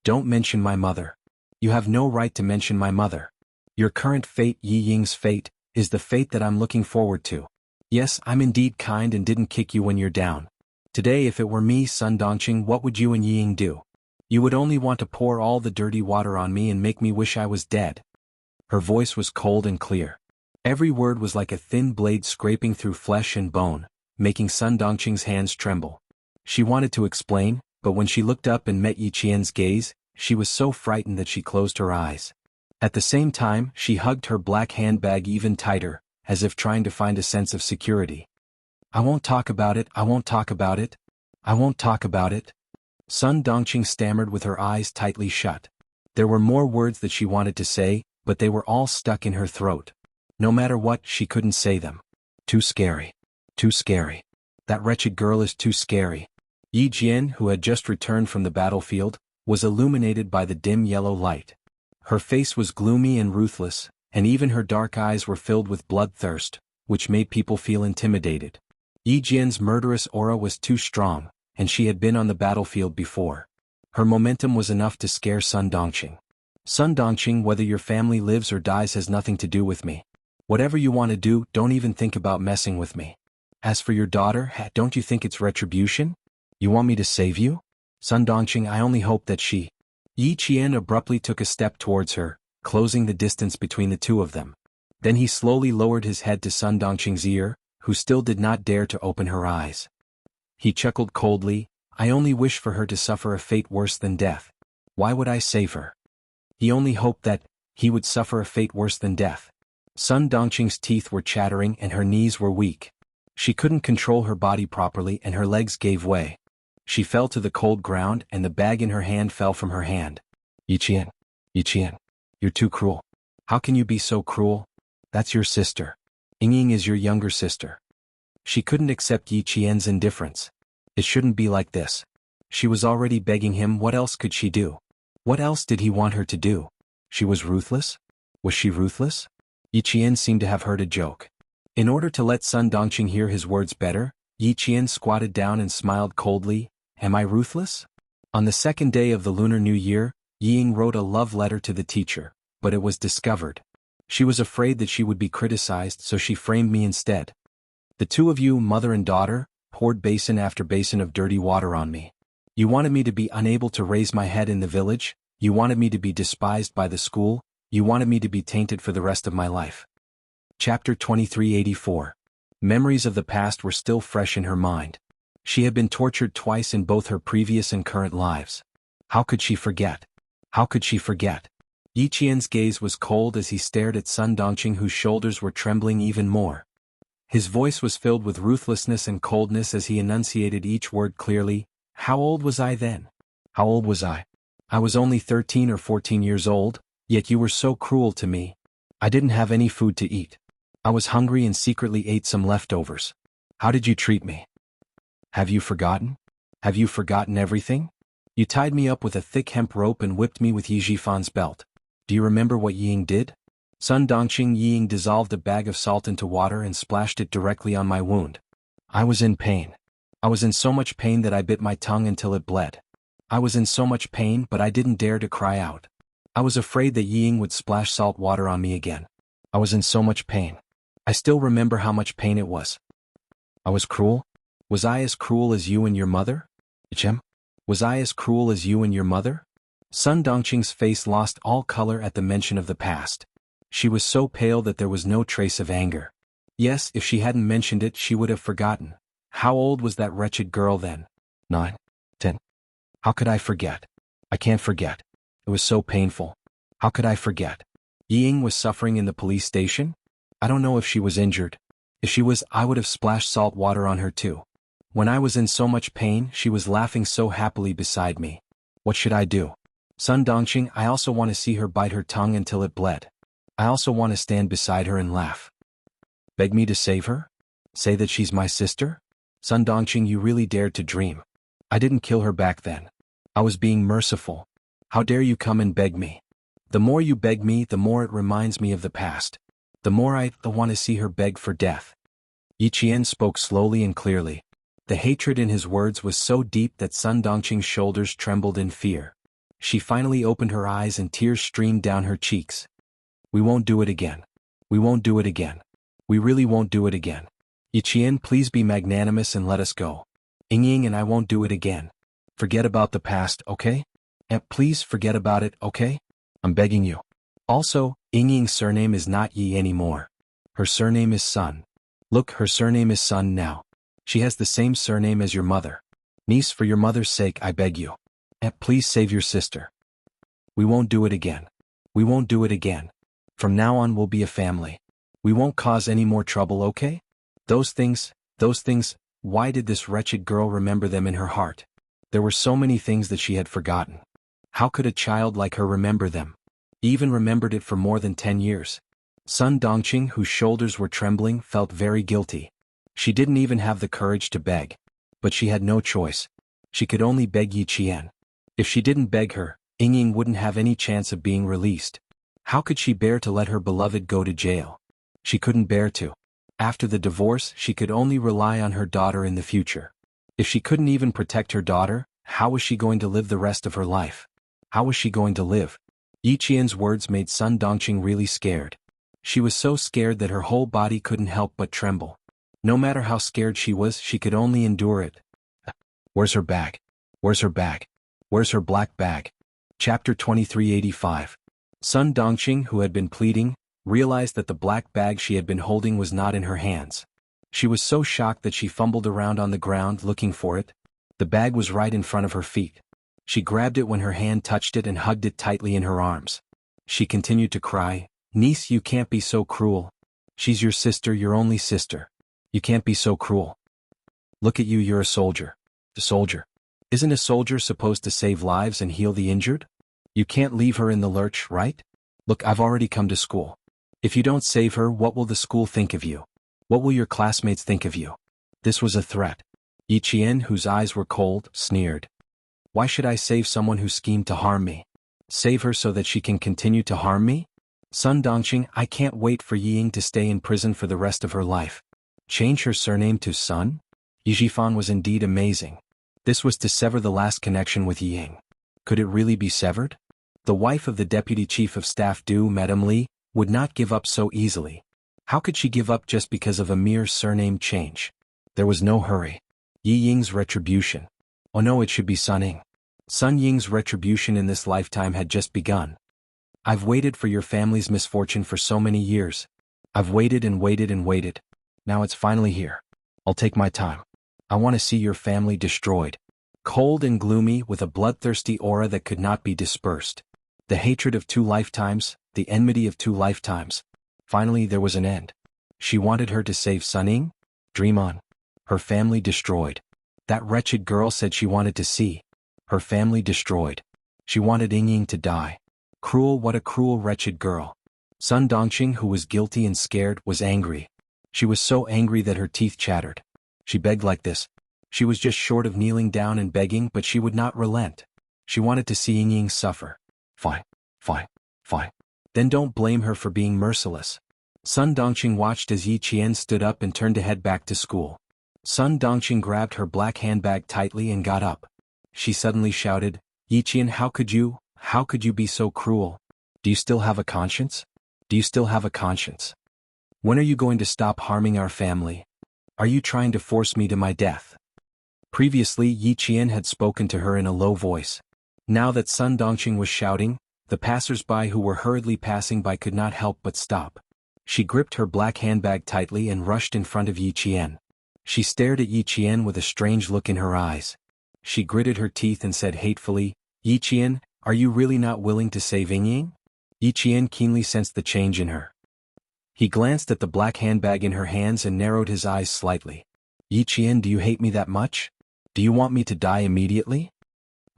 Don't mention my mother. You have no right to mention my mother. Your current fate, Yi Ying's fate, is the fate that I'm looking forward to. Yes, I'm indeed kind and didn't kick you when you're down. Today if it were me, Sun Dongqing, what would you and Yi Ying do? You would only want to pour all the dirty water on me and make me wish I was dead. Her voice was cold and clear. Every word was like a thin blade scraping through flesh and bone, making Sun Dongqing's hands tremble. She wanted to explain, but when she looked up and met Yi Qian's gaze, she was so frightened that she closed her eyes. At the same time, she hugged her black handbag even tighter, as if trying to find a sense of security. I won't talk about it, I won't talk about it. I won't talk about it. Sun Dongqing stammered with her eyes tightly shut. There were more words that she wanted to say, but they were all stuck in her throat. No matter what, she couldn't say them. Too scary. Too scary. That wretched girl is too scary. Yi Jian, who had just returned from the battlefield, was illuminated by the dim yellow light. Her face was gloomy and ruthless, and even her dark eyes were filled with bloodthirst, which made people feel intimidated. Yi Jian's murderous aura was too strong, and she had been on the battlefield before. Her momentum was enough to scare Sun Dongqing. Sun Dongqing, whether your family lives or dies has nothing to do with me. Whatever you want to do, don't even think about messing with me. As for your daughter, don't you think it's retribution? You want me to save you? Sun Dongqing, I only hope that she... Yi Qian abruptly took a step towards her, closing the distance between the two of them. Then he slowly lowered his head to Sun Dongqing's ear, who still did not dare to open her eyes. He chuckled coldly, I only wish for her to suffer a fate worse than death. Why would I save her? He only hoped that he would suffer a fate worse than death. Sun Dongqing's teeth were chattering and her knees were weak. She couldn't control her body properly and her legs gave way. She fell to the cold ground and the bag in her hand fell from her hand. Yi Qian, you're too cruel. How can you be so cruel? That's your sister. Ying is your younger sister. She couldn't accept Yi Qian's indifference. It shouldn't be like this. She was already begging him, what else could she do? What else did he want her to do? She was ruthless? Was she ruthless? Yi Qian seemed to have heard a joke. In order to let Sun Dongqing hear his words better, Yi Qian squatted down and smiled coldly. Am I ruthless? On the second day of the Lunar New Year, Ying wrote a love letter to the teacher, but it was discovered. She was afraid that she would be criticized, so she framed me instead. The two of you, mother and daughter, poured basin after basin of dirty water on me. You wanted me to be unable to raise my head in the village, you wanted me to be despised by the school, you wanted me to be tainted for the rest of my life. Chapter 2384. Memories of the past were still fresh in her mind. She had been tortured twice in both her previous and current lives. How could she forget? How could she forget? Yi Qian's gaze was cold as he stared at Sun Dongqing, whose shoulders were trembling even more. His voice was filled with ruthlessness and coldness as he enunciated each word clearly. How old was I then? How old was I? I was only 13 or 14 years old, yet you were so cruel to me. I didn't have any food to eat. I was hungry and secretly ate some leftovers. How did you treat me? Have you forgotten? Have you forgotten everything? You tied me up with a thick hemp rope and whipped me with Yi Jifan's belt. Do you remember what Ying did? Sun Dongqing, Ying dissolved a bag of salt into water and splashed it directly on my wound. I was in pain. I was in so much pain that I bit my tongue until it bled. I was in so much pain, but I didn't dare to cry out. I was afraid that Ying would splash salt water on me again. I was in so much pain. I still remember how much pain it was. I was cruel? Was I as cruel as you and your mother? Chem? Was I as cruel as you and your mother? Sun Dongqing's face lost all color at the mention of the past. She was so pale that there was no trace of anger. Yes, if she hadn't mentioned it, she would have forgotten. How old was that wretched girl then? 9, 10. How could I forget? I can't forget. It was so painful. How could I forget? Ying was suffering in the police station? I don't know if she was injured. If she was, I would have splashed salt water on her too. When I was in so much pain, she was laughing so happily beside me. What should I do? Sun Dongqing, I also want to see her bite her tongue until it bled. I also want to stand beside her and laugh. Beg me to save her? Say that she's my sister? Sun Dongqing, you really dared to dream. I didn't kill her back then. I was being merciful. How dare you come and beg me? The more you beg me, the more it reminds me of the past. The more I want to see her beg for death. Yi Qian spoke slowly and clearly. The hatred in his words was so deep that Sun Dongqing's shoulders trembled in fear. She finally opened her eyes and tears streamed down her cheeks. We won't do it again. We won't do it again. We really won't do it again. Yi Qian, please be magnanimous and let us go. Ying and I won't do it again. Forget about the past, okay? And please forget about it, okay? I'm begging you. Also, Ying's surname is not Yi anymore. Her surname is Sun. Look, her surname is Sun now. She has the same surname as your mother. Niece, for your mother's sake, I beg you. And please save your sister. We won't do it again. We won't do it again. From now on we'll be a family. We won't cause any more trouble, okay? Those things, why did this wretched girl remember them in her heart? There were so many things that she had forgotten. How could a child like her remember them? Even remembered it for more than 10 years. Sun Dongqing, whose shoulders were trembling, felt very guilty. She didn't even have the courage to beg. But she had no choice. She could only beg Yi Qian. If she didn't beg her, Ying wouldn't have any chance of being released. How could she bear to let her beloved go to jail? She couldn't bear to. After the divorce, she could only rely on her daughter in the future. If she couldn't even protect her daughter, how was she going to live the rest of her life? How was she going to live? Yi Qian's words made Sun Dongqing really scared. She was so scared that her whole body couldn't help but tremble. No matter how scared she was, she could only endure it. Where's her bag? Where's her bag? Where's her black bag? Chapter 2385. Sun Dongqing, who had been pleading, realized that the black bag she had been holding was not in her hands. She was so shocked that she fumbled around on the ground looking for it. The bag was right in front of her feet. She grabbed it when her hand touched it and hugged it tightly in her arms. She continued to cry, Niece, you can't be so cruel. She's your sister, your only sister. You can't be so cruel. Look at you, you're a soldier. A soldier. Isn't a soldier supposed to save lives and heal the injured? You can't leave her in the lurch, right? Look, I've already come to school. If you don't save her, what will the school think of you? What will your classmates think of you? This was a threat. Yi Qian, whose eyes were cold, sneered. Why should I save someone who schemed to harm me? Save her so that she can continue to harm me? Sun Dongqing, I can't wait for Ying to stay in prison for the rest of her life. Change her surname to Sun? Yi Jifan was indeed amazing. This was to sever the last connection with Ying. Could it really be severed? The wife of the Deputy Chief of Staff Du, Madame Li, would not give up so easily. How could she give up just because of a mere surname change? There was no hurry. Yi Ying's retribution. Oh no, it should be Sun Ying. Sun Ying's retribution in this lifetime had just begun. I've waited for your family's misfortune for so many years. I've waited and waited and waited. Now it's finally here. I'll take my time. I want to see your family destroyed. Cold and gloomy, with a bloodthirsty aura that could not be dispersed. The hatred of 2 lifetimes, the enmity of 2 lifetimes. Finally there was an end. She wanted her to save Sun Ying? Dream on. Her family destroyed. That wretched girl said she wanted to see. Her family destroyed. She wanted Ying to die. Cruel, what a cruel, wretched girl. Sun Dongqing, who was guilty and scared, was angry. She was so angry that her teeth chattered. She begged like this. She was just short of kneeling down and begging, but she would not relent. She wanted to see Ying suffer. Fine, fine, fine. Then don't blame her for being merciless. Sun Dongqing watched as Yi Qian stood up and turned to head back to school. Sun Dongqing grabbed her black handbag tightly and got up. She suddenly shouted, Yi Qian, how could you be so cruel? Do you still have a conscience? Do you still have a conscience? When are you going to stop harming our family? Are you trying to force me to my death? Previously Yi Qian had spoken to her in a low voice. Now that Sun Dongqing was shouting, the passers-by who were hurriedly passing by could not help but stop. She gripped her black handbag tightly and rushed in front of Yi Qian. She stared at Yi Qian with a strange look in her eyes. She gritted her teeth and said hatefully, "Yi Qian, are you really not willing to save Yingying?" Yi Qian keenly sensed the change in her. He glanced at the black handbag in her hands and narrowed his eyes slightly. "Yi Qian, do you hate me that much? Do you want me to die immediately?"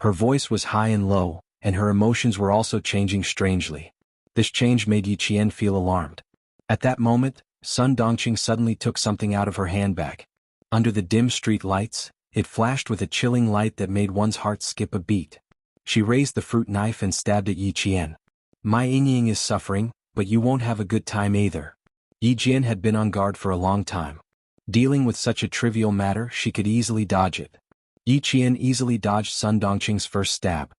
Her voice was high and low, and her emotions were also changing strangely. This change made Yi Qian feel alarmed. At that moment, Sun Dongqing suddenly took something out of her handbag. Under the dim street lights, it flashed with a chilling light that made one's heart skip a beat. She raised the fruit knife and stabbed at Yi Qian. "My Yingying is suffering, but you won't have a good time either." Yi Qian had been on guard for a long time. Dealing with such a trivial matter, she could easily dodge it. Yi Qian easily dodged Sun Dongqing's first stab.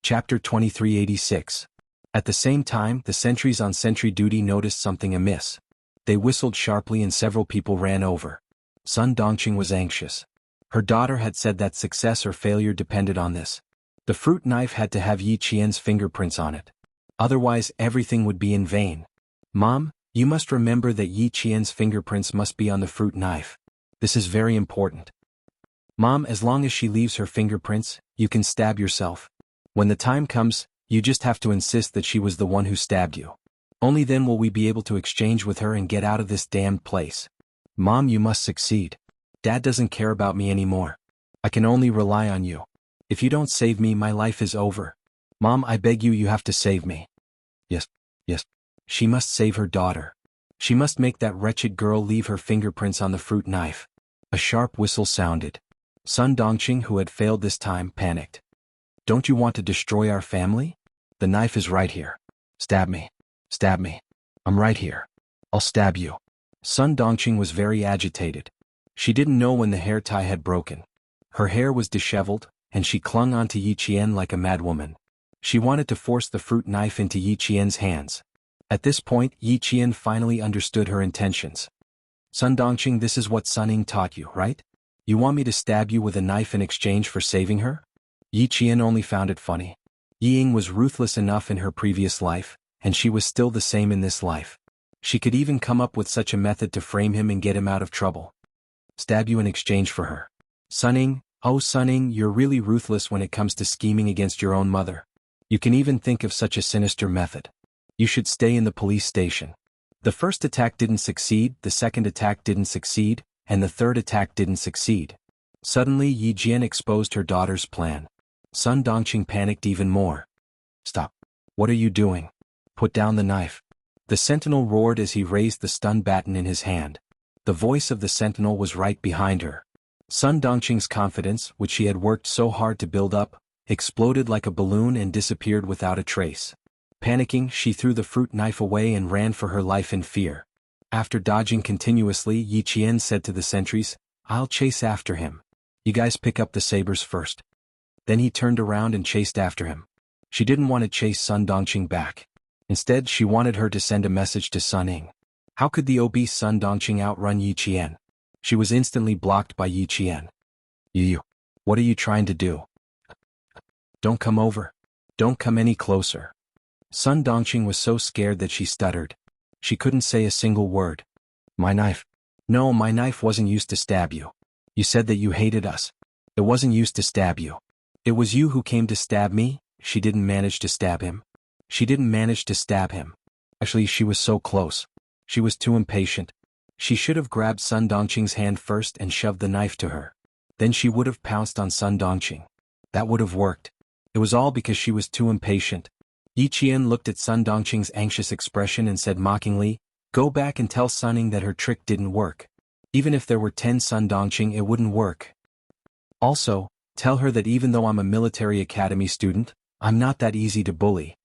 Chapter 2386. At the same time, the sentries on sentry duty noticed something amiss. They whistled sharply and several people ran over. Sun Dongqing was anxious. Her daughter had said that success or failure depended on this. The fruit knife had to have Yi Qian's fingerprints on it. Otherwise everything would be in vain. "Mom, you must remember that Yi Qian's fingerprints must be on the fruit knife. This is very important. Mom, as long as she leaves her fingerprints, you can stab yourself. When the time comes, you just have to insist that she was the one who stabbed you. Only then will we be able to exchange with her and get out of this damned place. Mom, you must succeed. Dad doesn't care about me anymore. I can only rely on you. If you don't save me, my life is over. Mom, I beg you, you have to save me." Yes. She must save her daughter. She must make that wretched girl leave her fingerprints on the fruit knife. A sharp whistle sounded. Sun Dongqing, who had failed this time, panicked. "Don't you want to destroy our family? The knife is right here. Stab me. Stab me. I'm right here. I'll stab you." Sun Dongqing was very agitated. She didn't know when the hair tie had broken. Her hair was disheveled, and she clung onto Yi Qian like a madwoman. She wanted to force the fruit knife into Yi Qian's hands. At this point, Yi Qian finally understood her intentions. "Sun Dongqing, this is what Sun Ying taught you, right? You want me to stab you with a knife in exchange for saving her?" Yi Qian only found it funny. Yi Ying was ruthless enough in her previous life, and she was still the same in this life. She could even come up with such a method to frame him and get him out of trouble. Stab you in exchange for her. Sun Ying, oh Sun Ying, you're really ruthless when it comes to scheming against your own mother. You can even think of such a sinister method. You should stay in the police station. The first attack didn't succeed, the second attack didn't succeed, and the third attack didn't succeed. Suddenly Yi Qian exposed her daughter's plan. Sun Dongqing panicked even more. "Stop. What are you doing? Put down the knife." The sentinel roared as he raised the stun baton in his hand. The voice of the sentinel was right behind her. Sun Dongqing's confidence, which she had worked so hard to build up, exploded like a balloon and disappeared without a trace. Panicking, she threw the fruit knife away and ran for her life in fear. After dodging continuously, Yi Qian said to the sentries, "I'll chase after him. You guys pick up the sabers first." Then he turned around and chased after him. She didn't want to chase Sun Dongqing back. Instead, she wanted her to send a message to Sun Ying. How could the obese Sun Dongqing outrun Yi Qian? She was instantly blocked by Yi Qian. You, what are you trying to do? Don't come over. Don't come any closer." Sun Dongqing was so scared that she stuttered. She couldn't say a single word. "My knife." "No, my knife wasn't used to stab you. You said that you hated us. It wasn't used to stab you. It was you who came to stab me." She didn't manage to stab him. She didn't manage to stab him. Actually, she was so close. She was too impatient. She should have grabbed Sun Dongqing's hand first and shoved the knife to her. Then she would have pounced on Sun Dongqing. That would have worked. It was all because she was too impatient. Yi Qian looked at Sun Dongqing's anxious expression and said mockingly, "Go back and tell Sun Ying that her trick didn't work. Even if there were 10 Sun Dongqing, it wouldn't work. Also, tell her that even though I'm a military academy student, I'm not that easy to bully."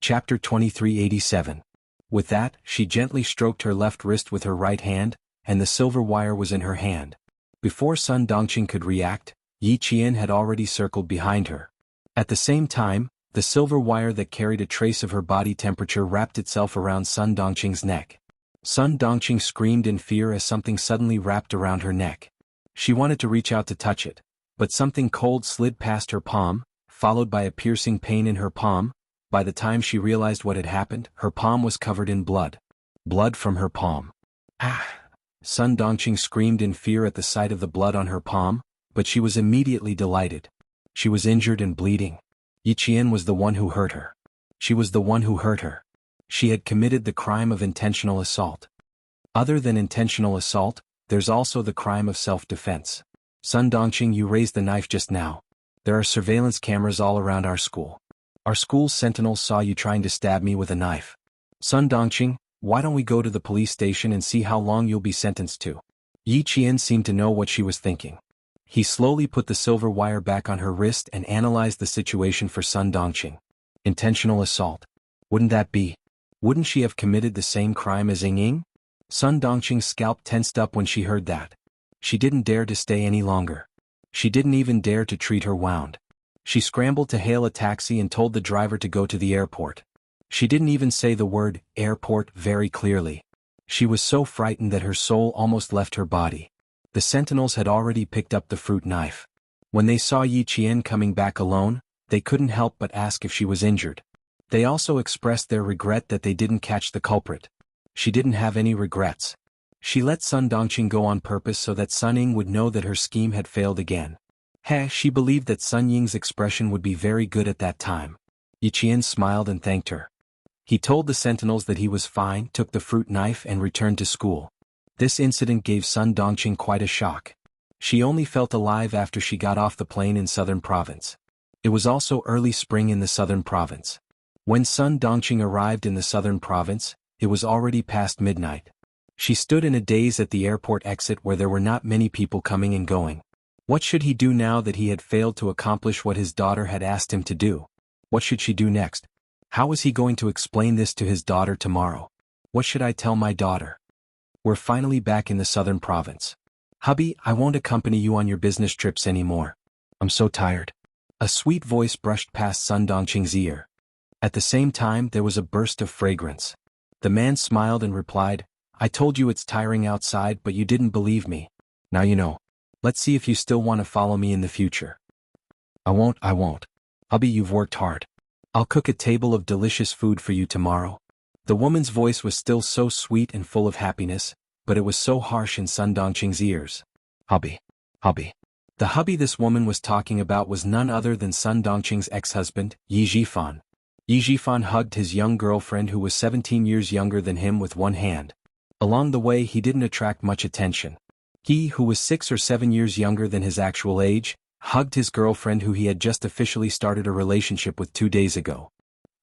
Chapter 2387. With that, she gently stroked her left wrist with her right hand, and the silver wire was in her hand. Before Sun Dongqing could react, Yi Qian had already circled behind her. At the same time, The silver wire that carried a trace of her body temperature wrapped itself around Sun Dongqing's neck. Sun Dongqing screamed in fear as something suddenly wrapped around her neck. She wanted to reach out to touch it, but something cold slid past her palm, followed by a piercing pain in her palm. By the time she realized what had happened, her palm was covered in blood. Blood from her palm. Ah! Sun Dongqing screamed in fear at the sight of the blood on her palm, but she was immediately delighted. She was injured and bleeding. Yi Qian was the one who hurt her. She was the one who hurt her. She had committed the crime of intentional assault. Other than intentional assault, there's also the crime of self-defense. Sun Dongqing, you raised the knife just now. There are surveillance cameras all around our school. Our school's sentinels saw you trying to stab me with a knife. Sun Dongqing, why don't we go to the police station and see how long you'll be sentenced to? Yi Qian seemed to know what she was thinking. He slowly put the silver wire back on her wrist and analyzed the situation for Sun Dongqing. Intentional assault. Wouldn't that be? Wouldn't she have committed the same crime as Ying? Sun Dongqing's scalp tensed up when she heard that. She didn't dare to stay any longer. She didn't even dare to treat her wound. She scrambled to hail a taxi and told the driver to go to the airport. She didn't even say the word airport very clearly. She was so frightened that her soul almost left her body. The sentinels had already picked up the fruit knife. When they saw Yi Qian coming back alone, they couldn't help but ask if she was injured. They also expressed their regret that they didn't catch the culprit. She didn't have any regrets. She let Sun Dongqing go on purpose so that Sun Ying would know that her scheme had failed again. She believed that Sun Ying's expression would be very good at that time. Yi Qian smiled and thanked her. He told the sentinels that he was fine, took the fruit knife and returned to school. This incident gave Sun Dongqing quite a shock. She only felt alive after she got off the plane in Southern Province. It was also early spring in the Southern Province. When Sun Dongqing arrived in the Southern Province, it was already past midnight. She stood in a daze at the airport exit where there were not many people coming and going. What should he do now that he had failed to accomplish what his daughter had asked him to do? What should she do next? How was he going to explain this to his daughter tomorrow? What should I tell my daughter? We're finally back in the Southern Province. Hubby, I won't accompany you on your business trips anymore. I'm so tired. A sweet voice brushed past Sun Dongqing's ear. At the same time, there was a burst of fragrance. The man smiled and replied, I told you it's tiring outside, but you didn't believe me. Now you know. Let's see if you still want to follow me in the future. I won't. Hubby, you've worked hard. I'll cook a table of delicious food for you tomorrow. The woman's voice was still so sweet and full of happiness, but it was so harsh in Sun Dongqing's ears. Hubby. The hubby this woman was talking about was none other than Sun Dongqing's ex-husband, Yi Zhifan. Yi Zhifan hugged his young girlfriend who was 17 years younger than him with one hand. Along the way he didn't attract much attention. He, who was 6 or 7 years younger than his actual age, hugged his girlfriend who he had just officially started a relationship with 2 days ago.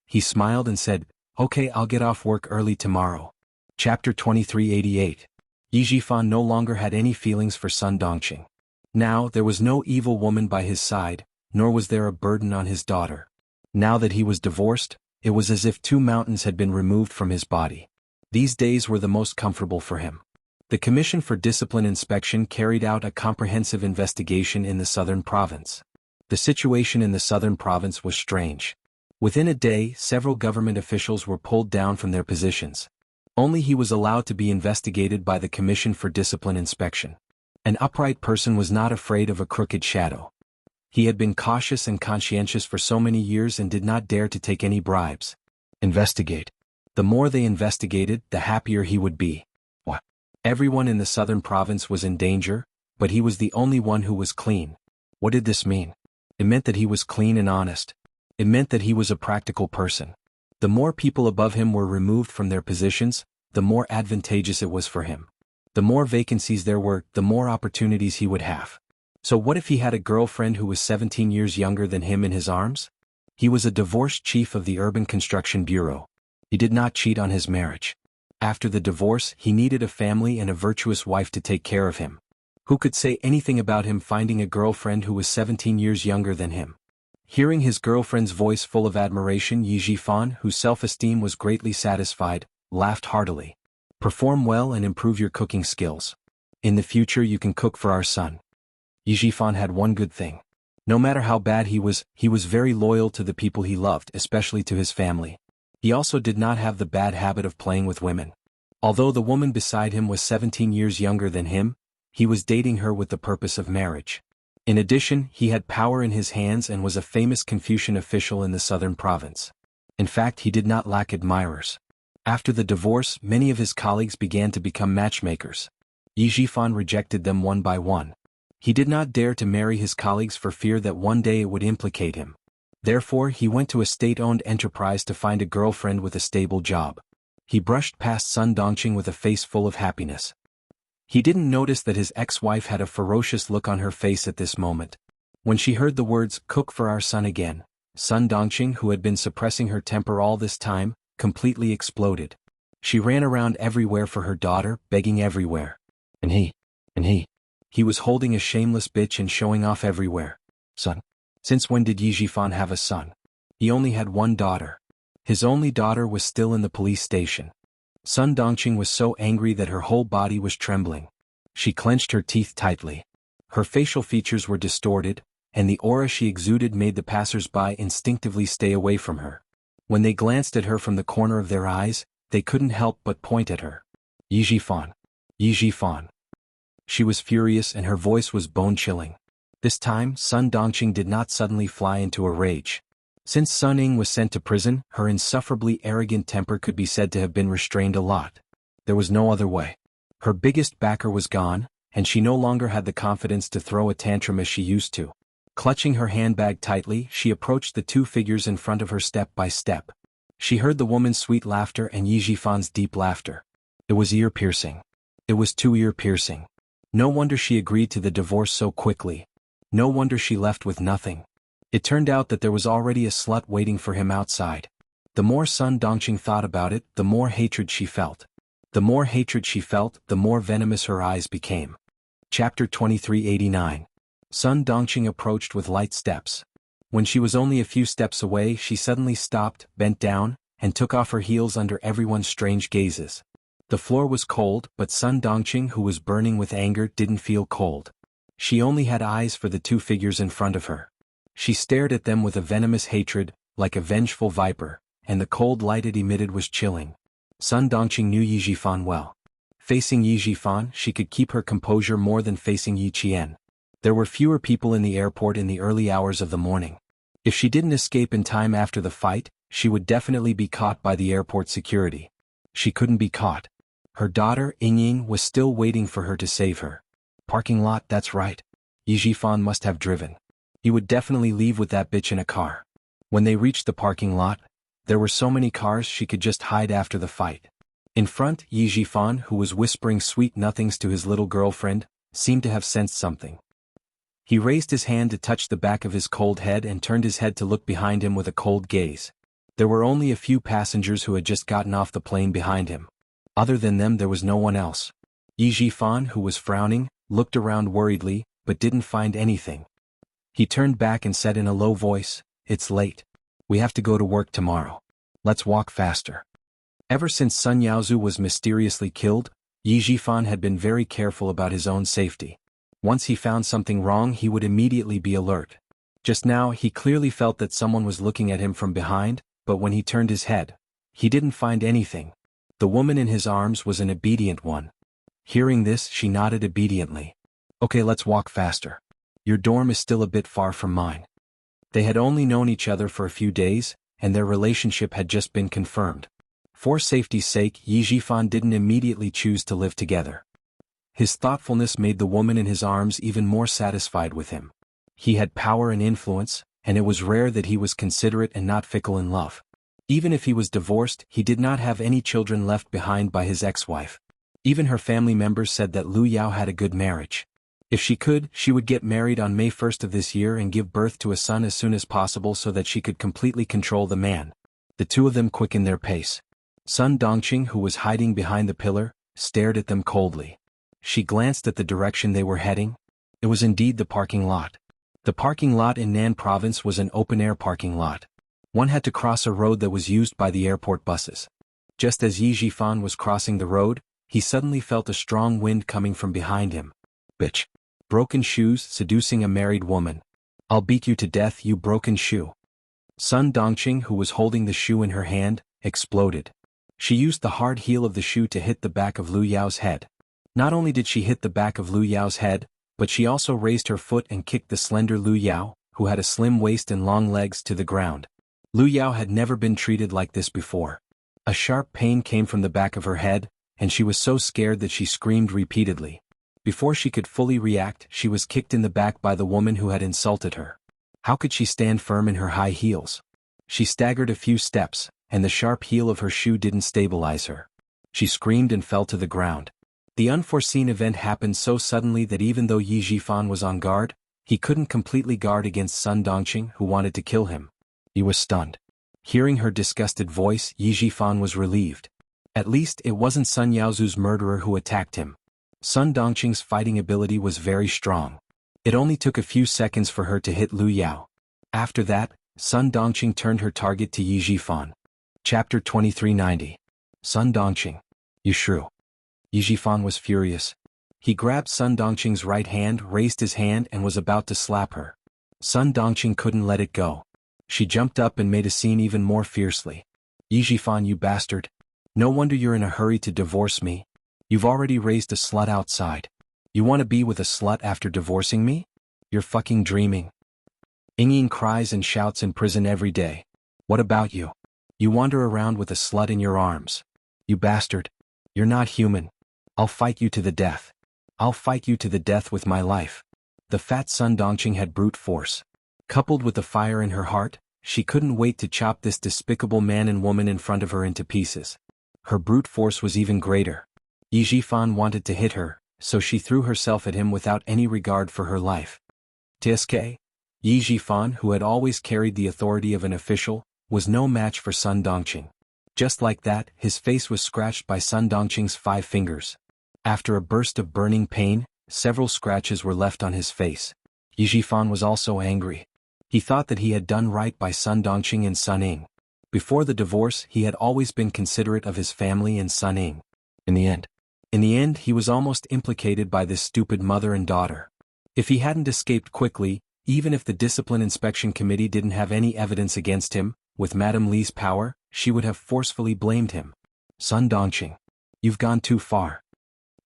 He smiled and said, Okay, I'll get off work early tomorrow. Chapter 2388. Yi Zhifan no longer had any feelings for Sun Dongqing. Now there was no evil woman by his side, nor was there a burden on his daughter. Now that he was divorced, it was as if 2 mountains had been removed from his body. These days were the most comfortable for him. The Commission for Discipline Inspection carried out a comprehensive investigation in the Southern Province. The situation in the Southern Province was strange. Within a day, several government officials were pulled down from their positions. Only he was allowed to be investigated by the Commission for Discipline Inspection. An upright person was not afraid of a crooked shadow. He had been cautious and conscientious for so many years and did not dare to take any bribes. Investigate. The more they investigated, the happier he would be. What? Everyone in the Southern Province was in danger, but he was the only one who was clean. What did this mean? It meant that he was clean and honest. It meant that he was a practical person. The more people above him were removed from their positions, the more advantageous it was for him. The more vacancies there were, the more opportunities he would have. So what if he had a girlfriend who was 17 years younger than him in his arms? He was a divorced chief of the Urban Construction Bureau. He did not cheat on his marriage. After the divorce, he needed a family and a virtuous wife to take care of him. Who could say anything about him finding a girlfriend who was 17 years younger than him? Hearing his girlfriend's voice full of admiration, Yi Zhifan, whose self-esteem was greatly satisfied, laughed heartily. Perform well and improve your cooking skills. In the future you can cook for our son. Yi Zhifan had one good thing. No matter how bad he was very loyal to the people he loved, especially to his family. He also did not have the bad habit of playing with women. Although the woman beside him was 17 years younger than him, he was dating her with the purpose of marriage. In addition, he had power in his hands and was a famous Confucian official in the southern province. In fact, he did not lack admirers. After the divorce, many of his colleagues began to become matchmakers. Yi Jifan rejected them one by one. He did not dare to marry his colleagues for fear that one day it would implicate him. Therefore, he went to a state-owned enterprise to find a girlfriend with a stable job. He brushed past Sun Dongqing with a face full of happiness. He didn't notice that his ex-wife had a ferocious look on her face at this moment. When she heard the words, "Cook for our son again," Sun Dongqing, who had been suppressing her temper all this time, completely exploded. She ran around everywhere for her daughter, begging everywhere. And he was holding a shameless bitch and showing off everywhere. Son. Since when did Yi Jifan have a son? He only had one daughter. His only daughter was still in the police station. Sun Dongqing was so angry that her whole body was trembling. She clenched her teeth tightly. Her facial features were distorted, and the aura she exuded made the passers-by instinctively stay away from her. When they glanced at her from the corner of their eyes, they couldn't help but point at her. Yi Jifan. Yi Jifan. She was furious and her voice was bone-chilling. This time, Sun Dongqing did not suddenly fly into a rage. Since Sun Ying was sent to prison, her insufferably arrogant temper could be said to have been restrained a lot. There was no other way. Her biggest backer was gone, and she no longer had the confidence to throw a tantrum as she used to. Clutching her handbag tightly, she approached the two figures in front of her step by step. She heard the woman's sweet laughter and Yi Jifan's deep laughter. It was ear-piercing. It was too ear-piercing. No wonder she agreed to the divorce so quickly. No wonder she left with nothing. It turned out that there was already a slut waiting for him outside. The more Sun Dongqing thought about it, the more hatred she felt. The more hatred she felt, the more venomous her eyes became. Chapter 2389. Sun Dongqing approached with light steps. When she was only a few steps away, she suddenly stopped, bent down, and took off her heels under everyone's strange gazes. The floor was cold, but Sun Dongqing, who was burning with anger, didn't feel cold. She only had eyes for the two figures in front of her. She stared at them with a venomous hatred, like a vengeful viper, and the cold light it emitted was chilling. Sun Dongqing knew Yi Jifan well. Facing Yi Jifan, she could keep her composure more than facing Yi Qian. There were fewer people in the airport in the early hours of the morning. If she didn't escape in time after the fight, she would definitely be caught by the airport security. She couldn't be caught. Her daughter, Ying, was still waiting for her to save her. Parking lot, that's right. Yi Jifan must have driven. He would definitely leave with that bitch in a car. When they reached the parking lot, there were so many cars she could just hide after the fight. In front, Yi Jifan, who was whispering sweet nothings to his little girlfriend, seemed to have sensed something. He raised his hand to touch the back of his cold head and turned his head to look behind him with a cold gaze. There were only a few passengers who had just gotten off the plane behind him. Other than them, there was no one else. Yi Jifan, who was frowning, looked around worriedly, but didn't find anything. He turned back and said in a low voice, "It's late. We have to go to work tomorrow. Let's walk faster." Ever since Sun Yaozu was mysteriously killed, Yi Jifan had been very careful about his own safety. Once he found something wrong, he would immediately be alert. Just now, he clearly felt that someone was looking at him from behind, but when he turned his head, he didn't find anything. The woman in his arms was an obedient one. Hearing this, she nodded obediently. "Okay, let's walk faster. Your dorm is still a bit far from mine." They had only known each other for a few days, and their relationship had just been confirmed. For safety's sake, Yi Jifan didn't immediately choose to live together. His thoughtfulness made the woman in his arms even more satisfied with him. He had power and influence, and it was rare that he was considerate and not fickle in love. Even if he was divorced, he did not have any children left behind by his ex-wife. Even her family members said that Lu Yao had a good marriage. If she could, she would get married on May 1st of this year and give birth to a son as soon as possible so that she could completely control the man. The two of them quickened their pace. Sun Dongqing, who was hiding behind the pillar, stared at them coldly. She glanced at the direction they were heading. It was indeed the parking lot. The parking lot in Nan province was an open-air parking lot. One had to cross a road that was used by the airport buses. Just as Yi Jifan was crossing the road, he suddenly felt a strong wind coming from behind him. Bitch. Broken shoes seducing a married woman. I'll beat you to death, you broken shoe. Sun Dongqing, who was holding the shoe in her hand, exploded. She used the hard heel of the shoe to hit the back of Lu Yao's head. Not only did she hit the back of Lu Yao's head, but she also raised her foot and kicked the slender Lu Yao, who had a slim waist and long legs, to the ground. Lu Yao had never been treated like this before. A sharp pain came from the back of her head, and she was so scared that she screamed repeatedly. Before she could fully react, she was kicked in the back by the woman who had insulted her. How could she stand firm in her high heels? She staggered a few steps, and the sharp heel of her shoe didn't stabilize her. She screamed and fell to the ground. The unforeseen event happened so suddenly that even though Yi Jifan was on guard, he couldn't completely guard against Sun Dongqing, who wanted to kill him. He was stunned. Hearing her disgusted voice, Yi Jifan was relieved. At least it wasn't Sun Yaozu's murderer who attacked him. Sun Dongqing's fighting ability was very strong. It only took a few seconds for her to hit Lu Yao. After that, Sun Dongqing turned her target to Yi Jifan. Chapter 2390. Sun Dongqing. You shrew. Yi Jifan was furious. He grabbed Sun Dongqing's right hand, raised his hand, and was about to slap her. Sun Dongqing couldn't let it go. She jumped up and made a scene even more fiercely. Yi Jifan, you bastard. No wonder you're in a hurry to divorce me. You've already raised a slut outside. You want to be with a slut after divorcing me? You're fucking dreaming. Ying cries and shouts in prison every day. What about you? You wander around with a slut in your arms. You bastard. You're not human. I'll fight you to the death. I'll fight you to the death with my life. The fat Sun Dongqing had brute force. Coupled with the fire in her heart, she couldn't wait to chop this despicable man and woman in front of her into pieces. Her brute force was even greater. Yi Jifan wanted to hit her, so she threw herself at him without any regard for her life. TSK, Yi Jifan, who had always carried the authority of an official, was no match for Sun Dongqing. Just like that, his face was scratched by Sun Dongqing's 5 fingers. After a burst of burning pain, several scratches were left on his face. Yi Jifan was also angry. He thought that he had done right by Sun Dongqing and Sun Ying. Before the divorce, he had always been considerate of his family and Sun Ying. In the end, he was almost implicated by this stupid mother and daughter. If he hadn't escaped quickly, even if the Discipline Inspection Committee didn't have any evidence against him, with Madame Li's power, she would have forcefully blamed him. Sun Dongqing. You've gone too far.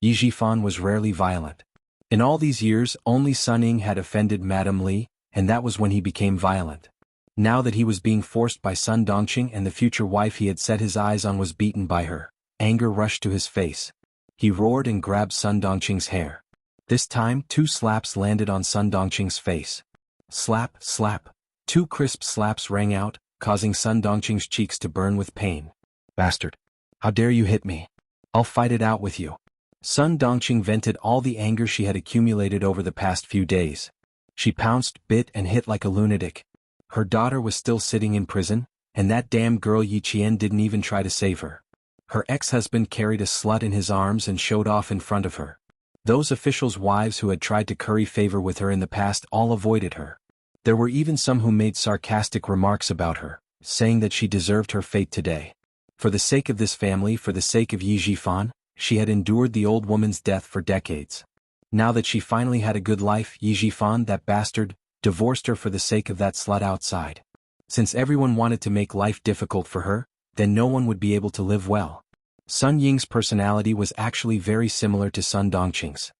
Yi Jifan was rarely violent. In all these years, only Sun Ying had offended Madame Li, and that was when he became violent. Now that he was being forced by Sun Dongqing and the future wife he had set his eyes on was beaten by her, anger rushed to his face. He roared and grabbed Sun Dongqing's hair. This time, 2 slaps landed on Sun Dongqing's face. Slap, slap. 2 crisp slaps rang out, causing Sun Dongqing's cheeks to burn with pain. Bastard. How dare you hit me? I'll fight it out with you. Sun Dongqing vented all the anger she had accumulated over the past few days. She pounced, bit, and hit like a lunatic. Her daughter was still sitting in prison, and that damn girl Yi Qian didn't even try to save her. Her ex-husband carried a slut in his arms and showed off in front of her. Those officials' wives who had tried to curry favor with her in the past all avoided her. There were even some who made sarcastic remarks about her, saying that she deserved her fate today. For the sake of this family, for the sake of Yi Jifan, she had endured the old woman's death for decades. Now that she finally had a good life, Yi Jifan, that bastard, divorced her for the sake of that slut outside. Since everyone wanted to make life difficult for her, then no one would be able to live well. Sun Ying's personality was actually very similar to Sun Dongqing's.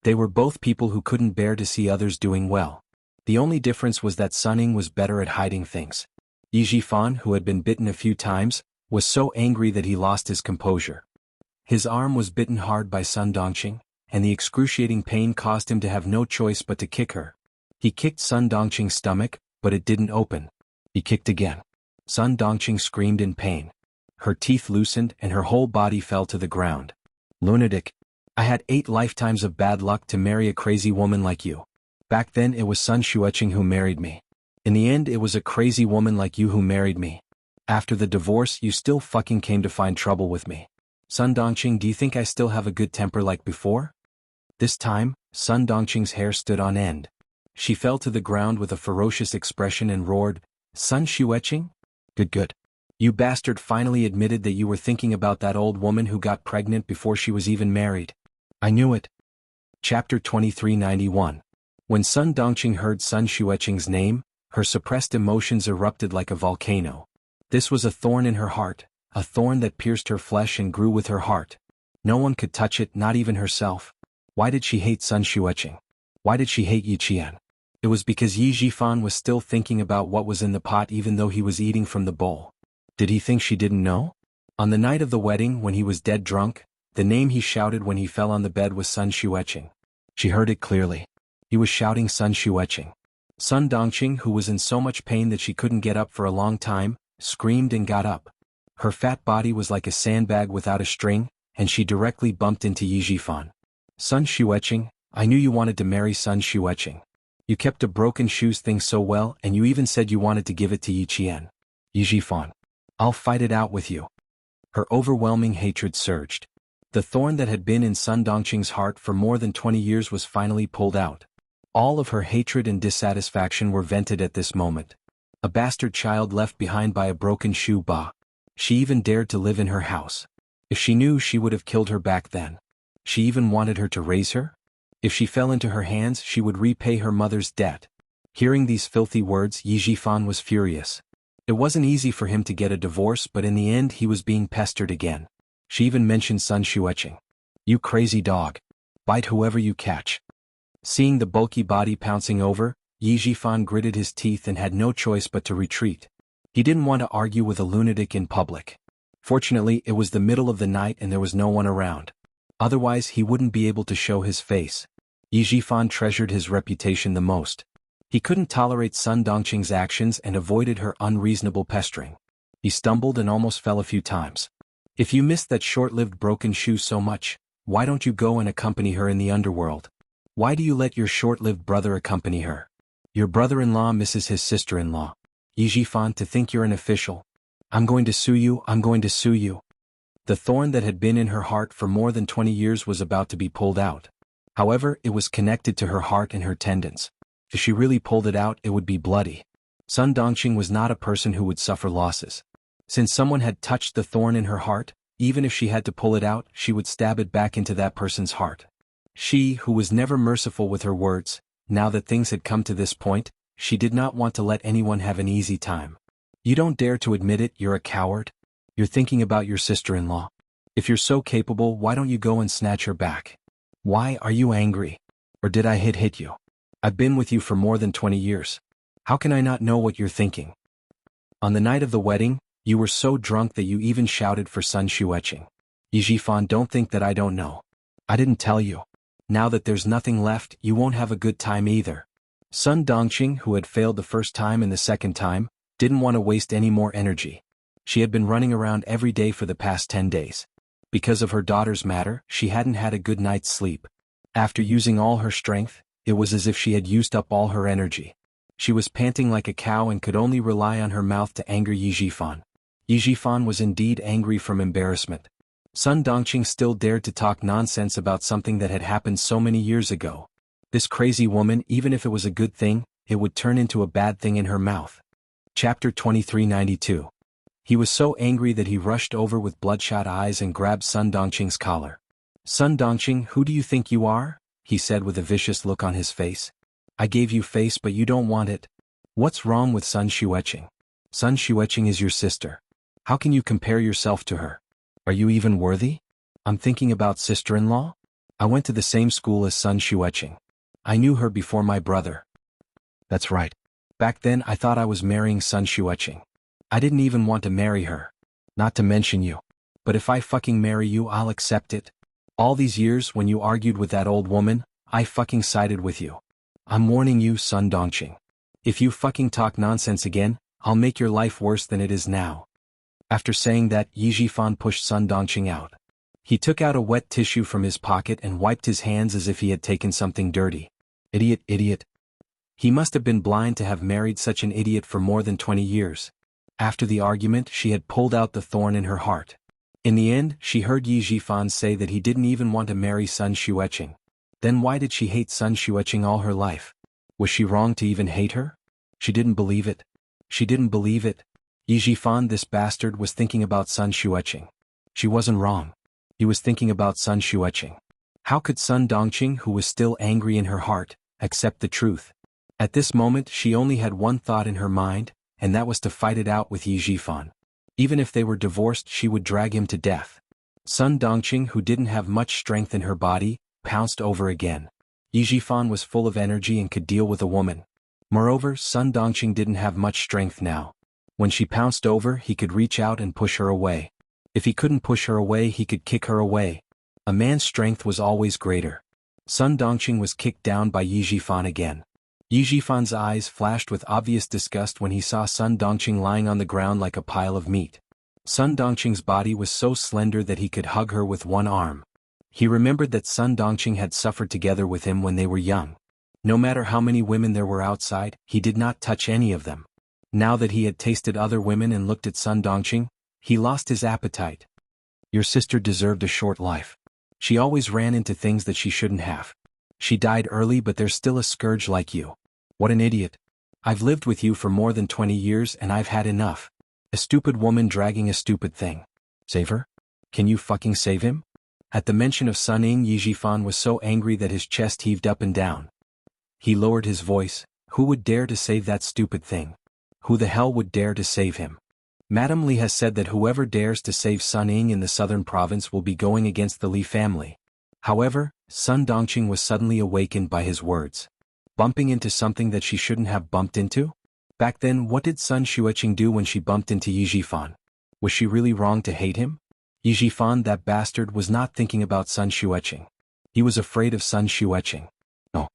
They were both people who couldn't bear to see others doing well. The only difference was that Sun Ying was better at hiding things. Yi Jifan, who had been bitten a few times, was so angry that he lost his composure. His arm was bitten hard by Sun Dongqing, and the excruciating pain caused him to have no choice but to kick her. He kicked Sun Dongqing's stomach, but it didn't open. He kicked again. Sun Dongqing screamed in pain. Her teeth loosened and her whole body fell to the ground. Lunatic. I had 8 lifetimes of bad luck to marry a crazy woman like you. Back then it was Sun Xueqing who married me. In the end it was a crazy woman like you who married me. After the divorce you still fucking came to find trouble with me. Sun Dongqing, do you think I still have a good temper like before? This time, Sun Dongqing's hair stood on end. She fell to the ground with a ferocious expression and roared, Sun Xueqing? Good. You bastard finally admitted that you were thinking about that old woman who got pregnant before she was even married. I knew it. Chapter 2391. When Sun Dongqing heard Sun Xueqing's name, her suppressed emotions erupted like a volcano. This was a thorn in her heart, a thorn that pierced her flesh and grew with her heart. No one could touch it, not even herself. Why did she hate Sun Xueqing? Why did she hate Yi Qian? It was because Yi Jifan was still thinking about what was in the pot even though he was eating from the bowl. Did he think she didn't know? On the night of the wedding, when he was dead drunk, the name he shouted when he fell on the bed was Sun Xueqing. She heard it clearly. He was shouting Sun Xueqing. Sun Dongqing, who was in so much pain that she couldn't get up for a long time, screamed and got up. Her fat body was like a sandbag without a string, and she directly bumped into Yi Jifan. Sun Xueqing, I knew you wanted to marry Sun Xueqing. You kept a broken shoes thing so well, and you even said you wanted to give it to Yi Qian. Yi Jifan. I'll fight it out with you. Her overwhelming hatred surged. The thorn that had been in Sun Dongqing's heart for more than 20 years was finally pulled out. All of her hatred and dissatisfaction were vented at this moment. A bastard child left behind by a broken shoe, bah. She even dared to live in her house. If she knew, she would have killed her back then. She even wanted her to raise her? If she fell into her hands, she would repay her mother's debt. Hearing these filthy words, Yi Jifan was furious. It wasn't easy for him to get a divorce, but in the end he was being pestered again. She even mentioned Sun Xueqing. You crazy dog. Bite whoever you catch. Seeing the bulky body pouncing over, Yi Jifan gritted his teeth and had no choice but to retreat. He didn't want to argue with a lunatic in public. Fortunately, it was the middle of the night and there was no one around. Otherwise he wouldn't be able to show his face. Yi Jifan treasured his reputation the most. He couldn't tolerate Sun Dongqing's actions and avoided her unreasonable pestering. He stumbled and almost fell a few times. If you missed that short-lived broken shoe so much, why don't you go and accompany her in the underworld? Why do you let your short-lived brother accompany her? Your brother-in-law misses his sister-in-law. Yi Jifan, to think you're an official. I'm going to sue you, I'm going to sue you. The thorn that had been in her heart for more than 20 years was about to be pulled out. However, it was connected to her heart and her tendons. If she really pulled it out, it would be bloody. Sun Dongqing was not a person who would suffer losses. Since someone had touched the thorn in her heart, even if she had to pull it out, she would stab it back into that person's heart. She, who was never merciful with her words, now that things had come to this point, she did not want to let anyone have an easy time. You don't dare to admit it, you're a coward? You're thinking about your sister-in-law. If you're so capable, why don't you go and snatch her back? Why are you angry? Or did I hit you? I've been with you for more than 20 years. How can I not know what you're thinking? On the night of the wedding, you were so drunk that you even shouted for Sun Xueqing. Yi Jifan, don't think that I don't know. I didn't tell you. Now that there's nothing left, you won't have a good time either. Sun Dongqing, who had failed the first time and the second time, didn't want to waste any more energy. She had been running around every day for the past 10 days. Because of her daughter's matter, she hadn't had a good night's sleep. After using all her strength, it was as if she had used up all her energy. She was panting like a cow and could only rely on her mouth to anger Yi Jifan. Yi Jifan was indeed angry from embarrassment. Sun Dongqing still dared to talk nonsense about something that had happened so many years ago. This crazy woman, even if it was a good thing, it would turn into a bad thing in her mouth. Chapter 2392. He was so angry that he rushed over with bloodshot eyes and grabbed Sun Dongqing's collar. Sun Dongqing, who do you think you are? He said with a vicious look on his face. I gave you face but you don't want it. What's wrong with Sun Xueqing? Sun Xueqing is your sister. How can you compare yourself to her? Are you even worthy? I'm thinking about sister-in-law? I went to the same school as Sun Xueqing. I knew her before my brother. That's right. Back then I thought I was marrying Sun Xueqing. I didn't even want to marry her. Not to mention you. But if I fucking marry you, I'll accept it. All these years when you argued with that old woman, I fucking sided with you. I'm warning you, Sun Dongqing. If you fucking talk nonsense again, I'll make your life worse than it is now. After saying that, Yi Jifan pushed Sun Dongqing out. He took out a wet tissue from his pocket and wiped his hands as if he had taken something dirty. Idiot, idiot. He must have been blind to have married such an idiot for more than 20 years. After the argument, she had pulled out the thorn in her heart. In the end, she heard Yi Jifan say that he didn't even want to marry Sun Xueqing. Then why did she hate Sun Xueqing all her life? Was she wrong to even hate her? She didn't believe it. She didn't believe it. Yi Jifan, this bastard, was thinking about Sun Xueqing. She wasn't wrong. He was thinking about Sun Xueqing. How could Sun Dongqing, who was still angry in her heart, accept the truth. At this moment she only had one thought in her mind, and that was to fight it out with Yi Jifan. Even if they were divorced she would drag him to death. Sun Dongqing, who didn't have much strength in her body, pounced over again. Yi Jifan was full of energy and could deal with a woman. Moreover, Sun Dongqing didn't have much strength now. When she pounced over he could reach out and push her away. If he couldn't push her away he could kick her away. A man's strength was always greater. Sun Dongqing was kicked down by Yi Jifan again. Yi Jifan's eyes flashed with obvious disgust when he saw Sun Dongqing lying on the ground like a pile of meat. Sun Dongqing's body was so slender that he could hug her with one arm. He remembered that Sun Dongqing had suffered together with him when they were young. No matter how many women there were outside, he did not touch any of them. Now that he had tasted other women and looked at Sun Dongqing, he lost his appetite. Your sister deserved a short life. She always ran into things that she shouldn't have. She died early, but there's still a scourge like you. What an idiot. I've lived with you for more than 20 years and I've had enough. A stupid woman dragging a stupid thing. Save her? Can you fucking save him? At the mention of Sun Ying, Yi Jifan was so angry that his chest heaved up and down. He lowered his voice. Who would dare to save that stupid thing? Who the hell would dare to save him? Madame Li has said that whoever dares to save Sun Ying in the southern province will be going against the Li family. However, Sun Dongqing was suddenly awakened by his words. Bumping into something that she shouldn't have bumped into? Back then, what did Sun Xueqing do when she bumped into Yi Jifan? Was she really wrong to hate him? Yi Jifan, that bastard, was not thinking about Sun Xueqing. He was afraid of Sun Xueqing. No.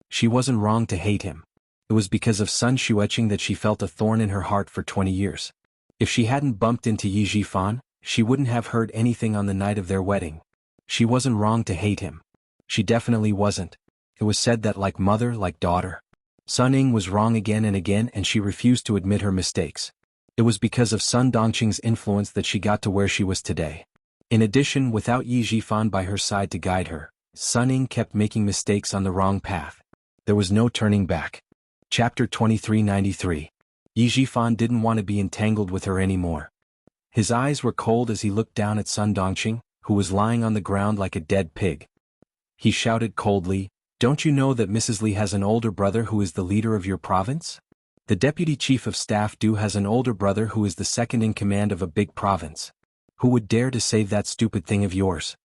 She wasn't wrong to hate him. It was because of Sun Xueqing that she felt a thorn in her heart for 20 years. If she hadn't bumped into Yi Jifan, she wouldn't have heard anything on the night of their wedding. She wasn't wrong to hate him. She definitely wasn't. It was said that like mother, like daughter. Sun Ying was wrong again and she refused to admit her mistakes. It was because of Sun Dongqing's influence that she got to where she was today. In addition, without Yi Jifan by her side to guide her, Sun Ying kept making mistakes on the wrong path. There was no turning back. Chapter 2393. Yi Jifan didn't want to be entangled with her anymore. His eyes were cold as he looked down at Sun Dongqing, who was lying on the ground like a dead pig. He shouted coldly, "Don't you know that Mrs. Li has an older brother who is the leader of your province? The deputy chief of staff Du has an older brother who is the second in command of a big province. Who would dare to save that stupid thing of yours?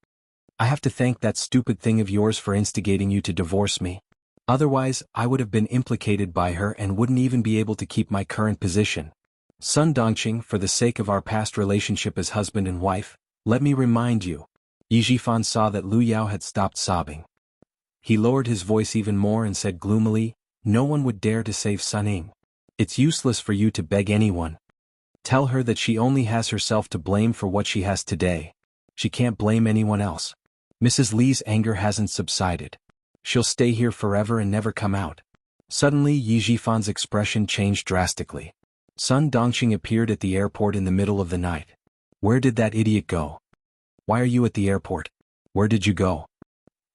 I have to thank that stupid thing of yours for instigating you to divorce me. Otherwise, I would have been implicated by her and wouldn't even be able to keep my current position. Sun Dongqing, for the sake of our past relationship as husband and wife, let me remind you." Yi Jifan saw that Lu Yao had stopped sobbing. He lowered his voice even more and said gloomily, "No one would dare to save Sun Ying. It's useless for you to beg anyone. Tell her that she only has herself to blame for what she has today. She can't blame anyone else. Mrs. Li's anger hasn't subsided. She'll stay here forever and never come out." Suddenly Yi Jifan's expression changed drastically. Sun Dongqing appeared at the airport in the middle of the night. "Where did that idiot go? Why are you at the airport? Where did you go?"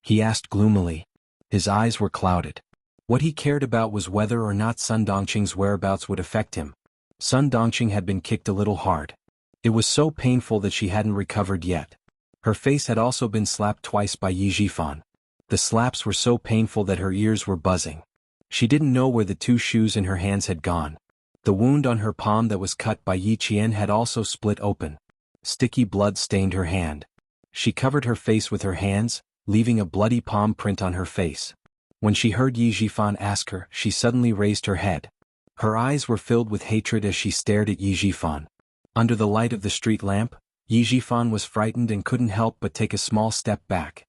he asked gloomily. His eyes were clouded. What he cared about was whether or not Sun Dongqing's whereabouts would affect him. Sun Dongqing had been kicked a little hard. It was so painful that she hadn't recovered yet. Her face had also been slapped twice by Yi Jifan. The slaps were so painful that her ears were buzzing. She didn't know where the 2 shoes in her hands had gone. The wound on her palm that was cut by Yi Qian had also split open. Sticky blood stained her hand. She covered her face with her hands, leaving a bloody palm print on her face. When she heard Yi Jifan ask her, she suddenly raised her head. Her eyes were filled with hatred as she stared at Yi Jifan. Under the light of the street lamp, Yi Jifan was frightened and couldn't help but take a small step back.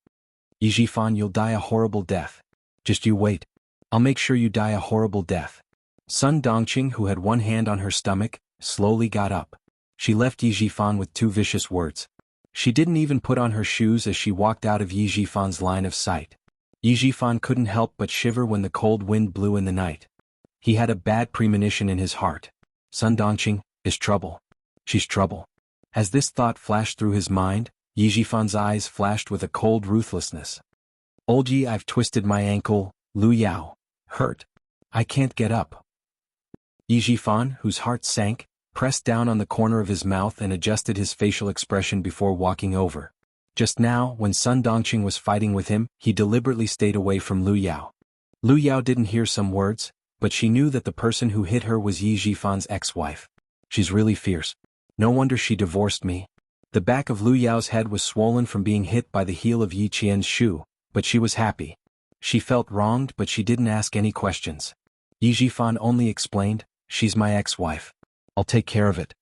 "Yi Jifan, you'll die a horrible death. Just you wait. I'll make sure you die a horrible death." Sun Dongqing, who had one hand on her stomach, slowly got up. She left Yi Jifan with 2 vicious words. She didn't even put on her shoes as she walked out of Yi Jifan's line of sight. Yi Jifan couldn't help but shiver when the cold wind blew in the night. He had a bad premonition in his heart. Sun Dongqing is trouble. She's trouble. As this thought flashed through his mind, Yi Jifan's eyes flashed with a cold ruthlessness. "Old Yi, I've twisted my ankle, Lu Yao. Hurt. I can't get up." Yi Jifan, whose heart sank, pressed down on the corner of his mouth and adjusted his facial expression before walking over. Just now, when Sun Dongqing was fighting with him, he deliberately stayed away from Lu Yao. Lu Yao didn't hear some words, but she knew that the person who hit her was Yi Jifan's ex-wife. She's really fierce. No wonder she divorced me. The back of Lu Yao's head was swollen from being hit by the heel of Yi Qian's shoe, but she was happy. She felt wronged, but she didn't ask any questions. Yi Jifan only explained, "She's my ex-wife. I'll take care of it."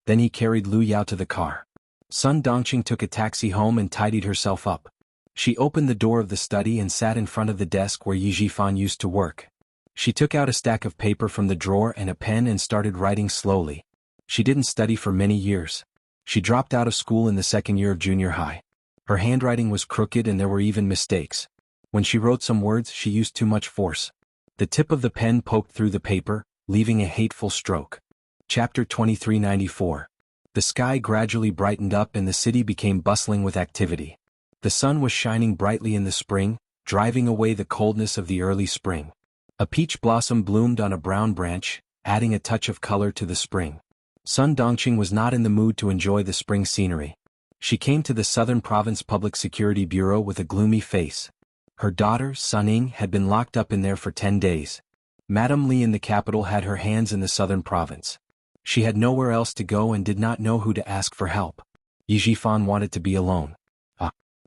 Then he carried Lu Yao to the car. Sun Dongqing took a taxi home and tidied herself up. She opened the door of the study and sat in front of the desk where Yi Jifan used to work. She took out a stack of paper from the drawer and a pen and started writing slowly. She didn't study for many years. She dropped out of school in the second year of junior high. Her handwriting was crooked and there were even mistakes. When she wrote some words, she used too much force. The tip of the pen poked through the paper, leaving a hateful stroke. Chapter 2394. The sky gradually brightened up and the city became bustling with activity. The sun was shining brightly in the spring, driving away the coldness of the early spring. A peach blossom bloomed on a brown branch, adding a touch of color to the spring. Sun Dongqing was not in the mood to enjoy the spring scenery. She came to the Southern Province Public Security Bureau with a gloomy face. Her daughter, Sun Ying, had been locked up in there for 10 days. Madame Li in the capital had her hands in the southern province. She had nowhere else to go and did not know who to ask for help. Yi Jifan wanted to be alone.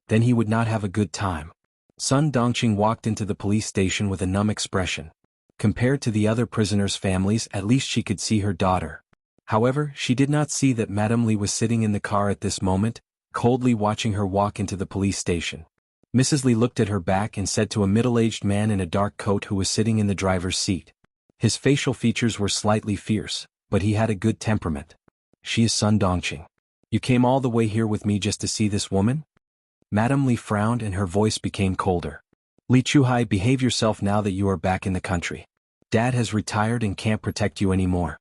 Then he would not have a good time. Sun Dongqing walked into the police station with a numb expression. Compared to the other prisoners' families, at least she could see her daughter. However, she did not see that Madame Li was sitting in the car at this moment, coldly watching her walk into the police station. Mrs. Li looked at her back and said to a middle-aged man in a dark coat who was sitting in the driver's seat. His facial features were slightly fierce, but he had a good temperament. "She is Sun Dongqing. You came all the way here with me just to see this woman?" Madame Li frowned and her voice became colder. "Li Chuhai, behave yourself now that you are back in the country. Dad has retired and can't protect you anymore."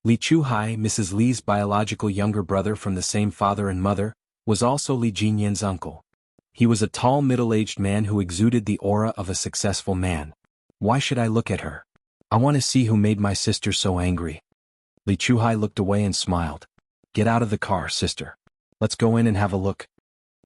Li Chuhai, Mrs. Li's biological younger brother from the same father and mother, was also Li Jinyan's uncle. He was a tall middle-aged man who exuded the aura of a successful man. "Why should I look at her? I want to see who made my sister so angry." Li Chuhai looked away and smiled. "Get out of the car, sister. Let's go in and have a look."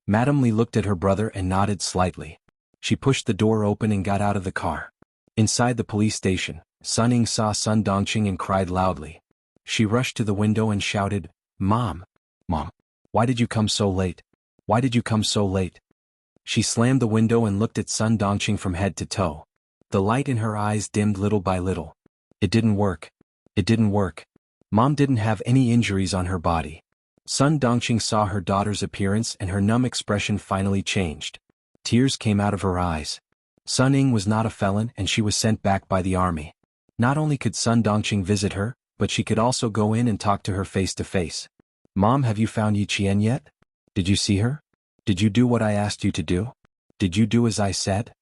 Madame Li looked at her brother and nodded slightly. She pushed the door open and got out of the car. Inside the police station, Sun Ying saw Sun Dongqing and cried loudly. She rushed to the window and shouted, "Mom! Mom! Why did you come so late? Why did you come so late?" She slammed the window and looked at Sun Dongqing from head to toe. The light in her eyes dimmed little by little. It didn't work. It didn't work. Mom didn't have any injuries on her body. Sun Dongqing saw her daughter's appearance and her numb expression finally changed. Tears came out of her eyes. Sun Ying was not a felon and she was sent back by the army. Not only could Sun Dongqing visit her, but she could also go in and talk to her face to face. "Mom, have you found Yi Qian yet? Did you see her? Did you do what I asked you to do? Did you do as I said?"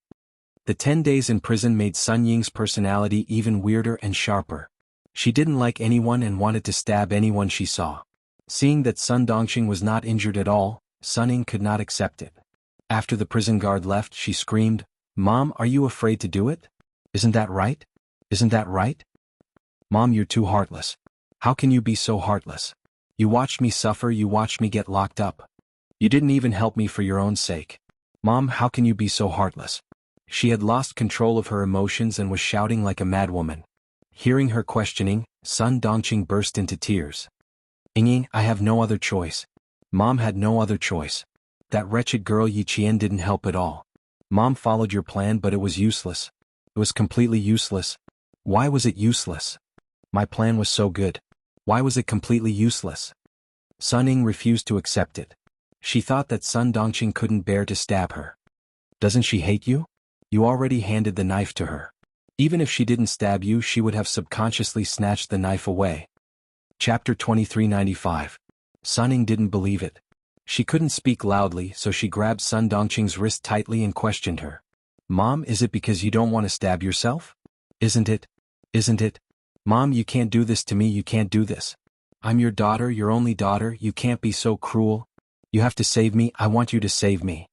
The 10 days in prison made Sun Ying's personality even weirder and sharper. She didn't like anyone and wanted to stab anyone she saw. Seeing that Sun Dongqing was not injured at all, Sun Ying could not accept it. After the prison guard left, she screamed, "Mom, are you afraid to do it? Isn't that right? Isn't that right? Mom, you're too heartless. How can you be so heartless? You watched me suffer, you watched me get locked up. You didn't even help me for your own sake. Mom, how can you be so heartless?" She had lost control of her emotions and was shouting like a madwoman. Hearing her questioning, Sun Dongqing burst into tears. "Ying, I have no other choice. Mom had no other choice. That wretched girl Yi Qian didn't help at all. Mom followed your plan, but it was useless. It was completely useless. Why was it useless? My plan was so good. Why was it completely useless?" Sun Ying refused to accept it. She thought that Sun Dongqing couldn't bear to stab her. "Doesn't she hate you? You already handed the knife to her. Even if she didn't stab you, she would have subconsciously snatched the knife away." Chapter 2395. Sun Ying didn't believe it. She couldn't speak loudly, so she grabbed Sun Dongqing's wrist tightly and questioned her. "Mom, is it because you don't want to stab yourself? Isn't it? Isn't it? Mom, you can't do this to me, you can't do this. I'm your daughter, your only daughter, you can't be so cruel. You have to save me, I want you to save me."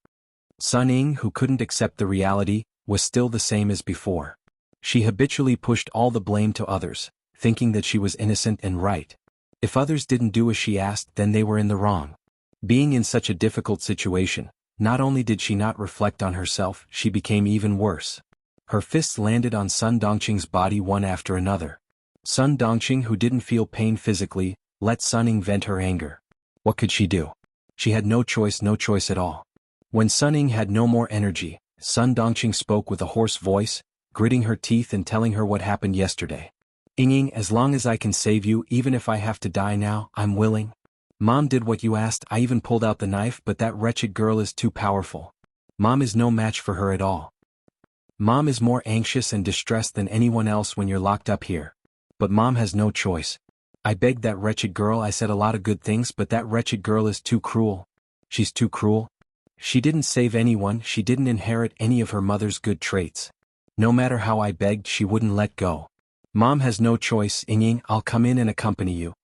Sun Ying, who couldn't accept the reality, was still the same as before. She habitually pushed all the blame to others, thinking that she was innocent and right. If others didn't do as she asked, then they were in the wrong. Being in such a difficult situation, not only did she not reflect on herself, she became even worse. Her fists landed on Sun Dongqing's body one after another. Sun Dongqing, who didn't feel pain physically, let Sun Ying vent her anger. What could she do? She had no choice at all. When Sun Ying had no more energy, Sun Dongqing spoke with a hoarse voice, gritting her teeth and telling her what happened yesterday. Ying, as long as I can save you, even if I have to die now, I'm willing. Mom did what you asked, I even pulled out the knife, but that wretched girl is too powerful. Mom is no match for her at all. Mom is more anxious and distressed than anyone else when you're locked up here. But Mom has no choice. I begged that wretched girl, I said a lot of good things, but that wretched girl is too cruel. She's too cruel. She didn't save anyone, she didn't inherit any of her mother's good traits. No matter how I begged, she wouldn't let go. Mom has no choice, Ying, I'll come in and accompany you.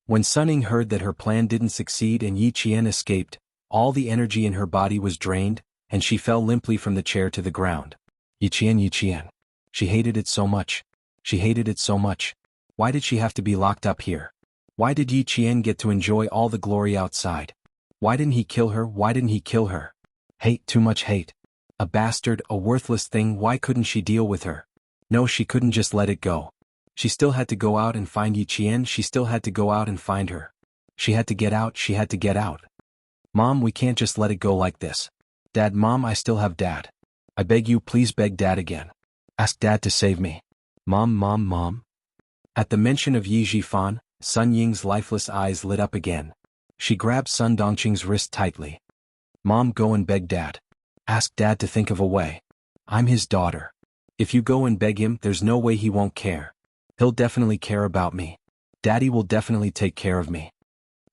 When Sun Ying heard that her plan didn't succeed and Yi Qian escaped, all the energy in her body was drained, and she fell limply from the chair to the ground. Yi Qian. She hated it so much. She hated it so much. Why did she have to be locked up here? Why did Yi Qian get to enjoy all the glory outside? Why didn't he kill her? Why didn't he kill her? Hate, too much hate. A bastard, a worthless thing, why couldn't she deal with her? No, she couldn't just let it go. She still had to go out and find Yi Qian, she still had to go out and find her. She had to get out, she had to get out. Mom, we can't just let it go like this. Dad, Mom, I still have Dad. I beg you, please beg Dad again. Ask Dad to save me. Mom. At the mention of Yi Jifan, Sun Ying's lifeless eyes lit up again. She grabbed Sun Dongqing's wrist tightly. Mom, go and beg Dad. Ask Dad to think of a way. I'm his daughter. If you go and beg him, there's no way he won't care. He'll definitely care about me. Daddy will definitely take care of me.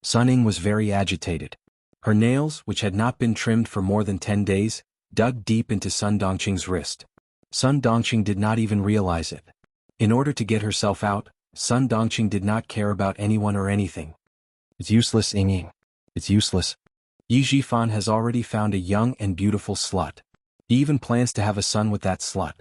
Sun Ying was very agitated. Her nails, which had not been trimmed for more than 10 days, dug deep into Sun Dongqing's wrist. Sun Dongqing did not even realize it. In order to get herself out, Sun Dongqing did not care about anyone or anything. It's useless, Ying. It's useless. Yi Jifan has already found a young and beautiful slut. He even plans to have a son with that slut.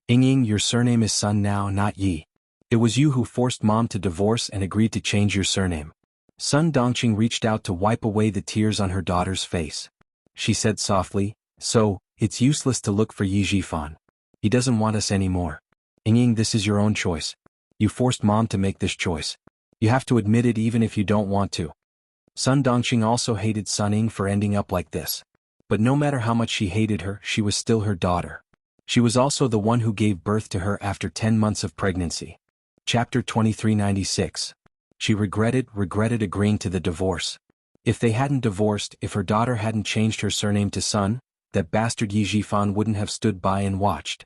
Ying, your surname is Sun now, not Yi. It was you who forced Mom to divorce and agreed to change your surname. Sun Dongqing reached out to wipe away the tears on her daughter's face. She said softly, so, it's useless to look for Yi Jifan. He doesn't want us anymore. Ying, this is your own choice. You forced Mom to make this choice. You have to admit it even if you don't want to. Sun Dongqing also hated Sun Ying for ending up like this. But no matter how much she hated her, she was still her daughter. She was also the one who gave birth to her after 10 months of pregnancy. Chapter 2396. She regretted agreeing to the divorce. If they hadn't divorced, if her daughter hadn't changed her surname to Sun, that bastard Yi Jifan wouldn't have stood by and watched.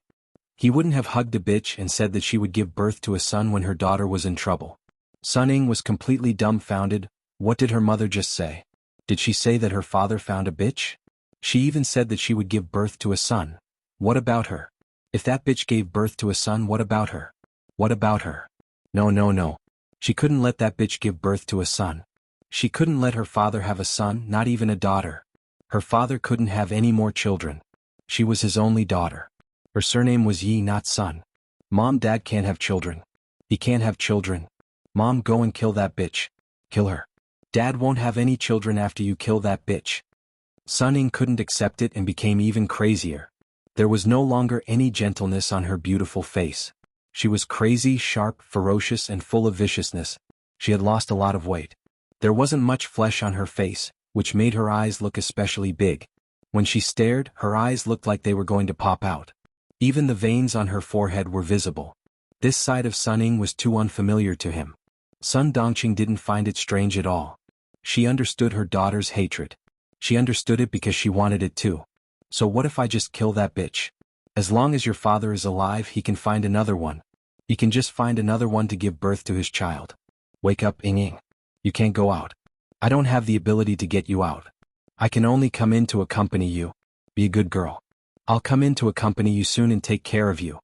He wouldn't have hugged a bitch and said that she would give birth to a son when her daughter was in trouble. Sun Ying was completely dumbfounded. What did her mother just say? Did she say that her father found a bitch? She even said that she would give birth to a son. What about her? If that bitch gave birth to a son, what about her? What about her? No. She couldn't let that bitch give birth to a son. She couldn't let her father have a son, not even a daughter. Her father couldn't have any more children. She was his only daughter. Her surname was Yi, not Sun. Mom, Dad can't have children. He can't have children. Mom, go and kill that bitch. Kill her. Dad won't have any children after you kill that bitch. Sun Ying couldn't accept it and became even crazier. There was no longer any gentleness on her beautiful face. She was crazy, sharp, ferocious, and full of viciousness. She had lost a lot of weight. There wasn't much flesh on her face, which made her eyes look especially big. When she stared, her eyes looked like they were going to pop out. Even the veins on her forehead were visible. This side of Sun Ying was too unfamiliar to him. Sun Dongqing didn't find it strange at all. She understood her daughter's hatred. She understood it because she wanted it too. So what if I just kill that bitch? As long as your father is alive, he can find another one. He can just find another one to give birth to his child. Wake up, Ying. You can't go out. I don't have the ability to get you out. I can only come in to accompany you. Be a good girl. I'll come in to accompany you soon and take care of you.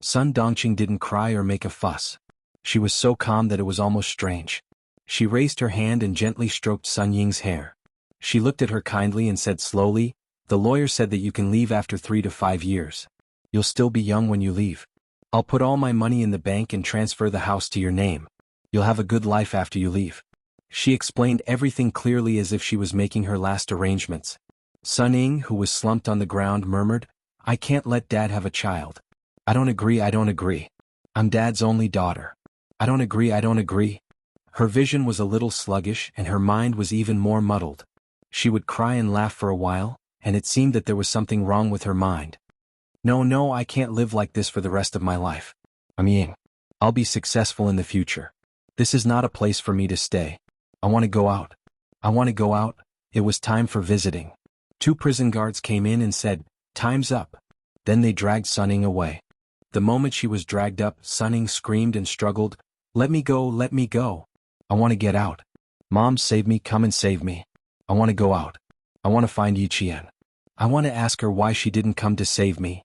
Sun Dongqing didn't cry or make a fuss. She was so calm that it was almost strange. She raised her hand and gently stroked Sun Ying's hair. She looked at her kindly and said slowly, the lawyer said that you can leave after 3 to 5 years. You'll still be young when you leave. I'll put all my money in the bank and transfer the house to your name. You'll have a good life after you leave. She explained everything clearly as if she was making her last arrangements. Sun Ying, who was slumped on the ground, murmured, I can't let Dad have a child. I don't agree. I'm Dad's only daughter. I don't agree. Her vision was a little sluggish and her mind was even more muddled. She would cry and laugh for a while, and it seemed that there was something wrong with her mind. No, I can't live like this for the rest of my life. I'll be successful in the future. This is not a place for me to stay. I want to go out. It was time for visiting. 2 prison guards came in and said, "Time's up." Then they dragged Sunning away. The moment she was dragged up, Sunning screamed and struggled, let me go. I want to get out. Mom, save me, come and save me. I want to go out. I want to find Yiqian. I want to ask her why she didn't come to save me."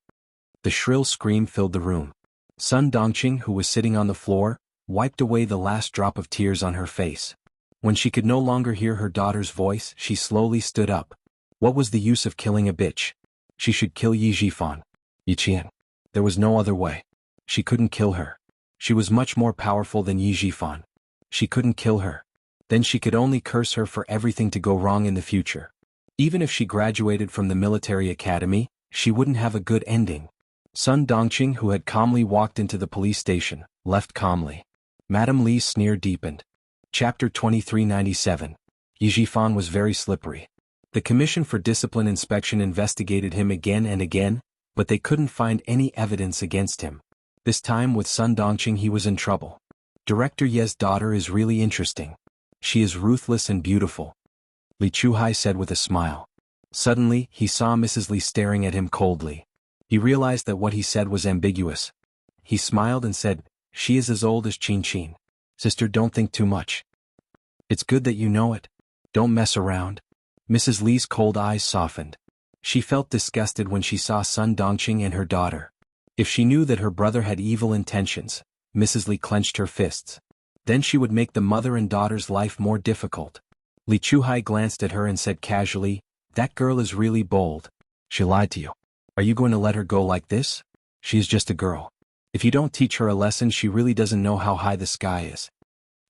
The shrill scream filled the room. Sun Dongqing, who was sitting on the floor, wiped away the last drop of tears on her face. When she could no longer hear her daughter's voice, she slowly stood up. What was the use of killing a bitch? She should kill Yi Jifan. Yiqian. There was no other way. She couldn't kill her. She was much more powerful than Yi Jifan. She couldn't kill her. Then she could only curse her for everything to go wrong in the future. Even if she graduated from the military academy, she wouldn't have a good ending. Sun Dongqing, who had calmly walked into the police station, left calmly. Madame Li's sneer deepened. Chapter 2397. Yi Jifan was very slippery. The Commission for Discipline Inspection investigated him again and again, but they couldn't find any evidence against him. This time with Sun Dongqing he was in trouble. Director Ye's daughter is really interesting. She is ruthless and beautiful, Li Chuhai said with a smile. Suddenly, he saw Mrs. Li staring at him coldly. He realized that what he said was ambiguous. He smiled and said, "She is as old as Qin Qin. Sister, don't think too much. It's good that you know it. Don't mess around." Mrs. Li's cold eyes softened. She felt disgusted when she saw Sun Dongqing and her daughter. If she knew that her brother had evil intentions, Mrs. Li clenched her fists. Then she would make the mother and daughter's life more difficult. Li Chuhai glanced at her and said casually, "That girl is really bold. She lied to you. Are you going to let her go like this? She is just a girl. If you don't teach her a lesson, she really doesn't know how high the sky is."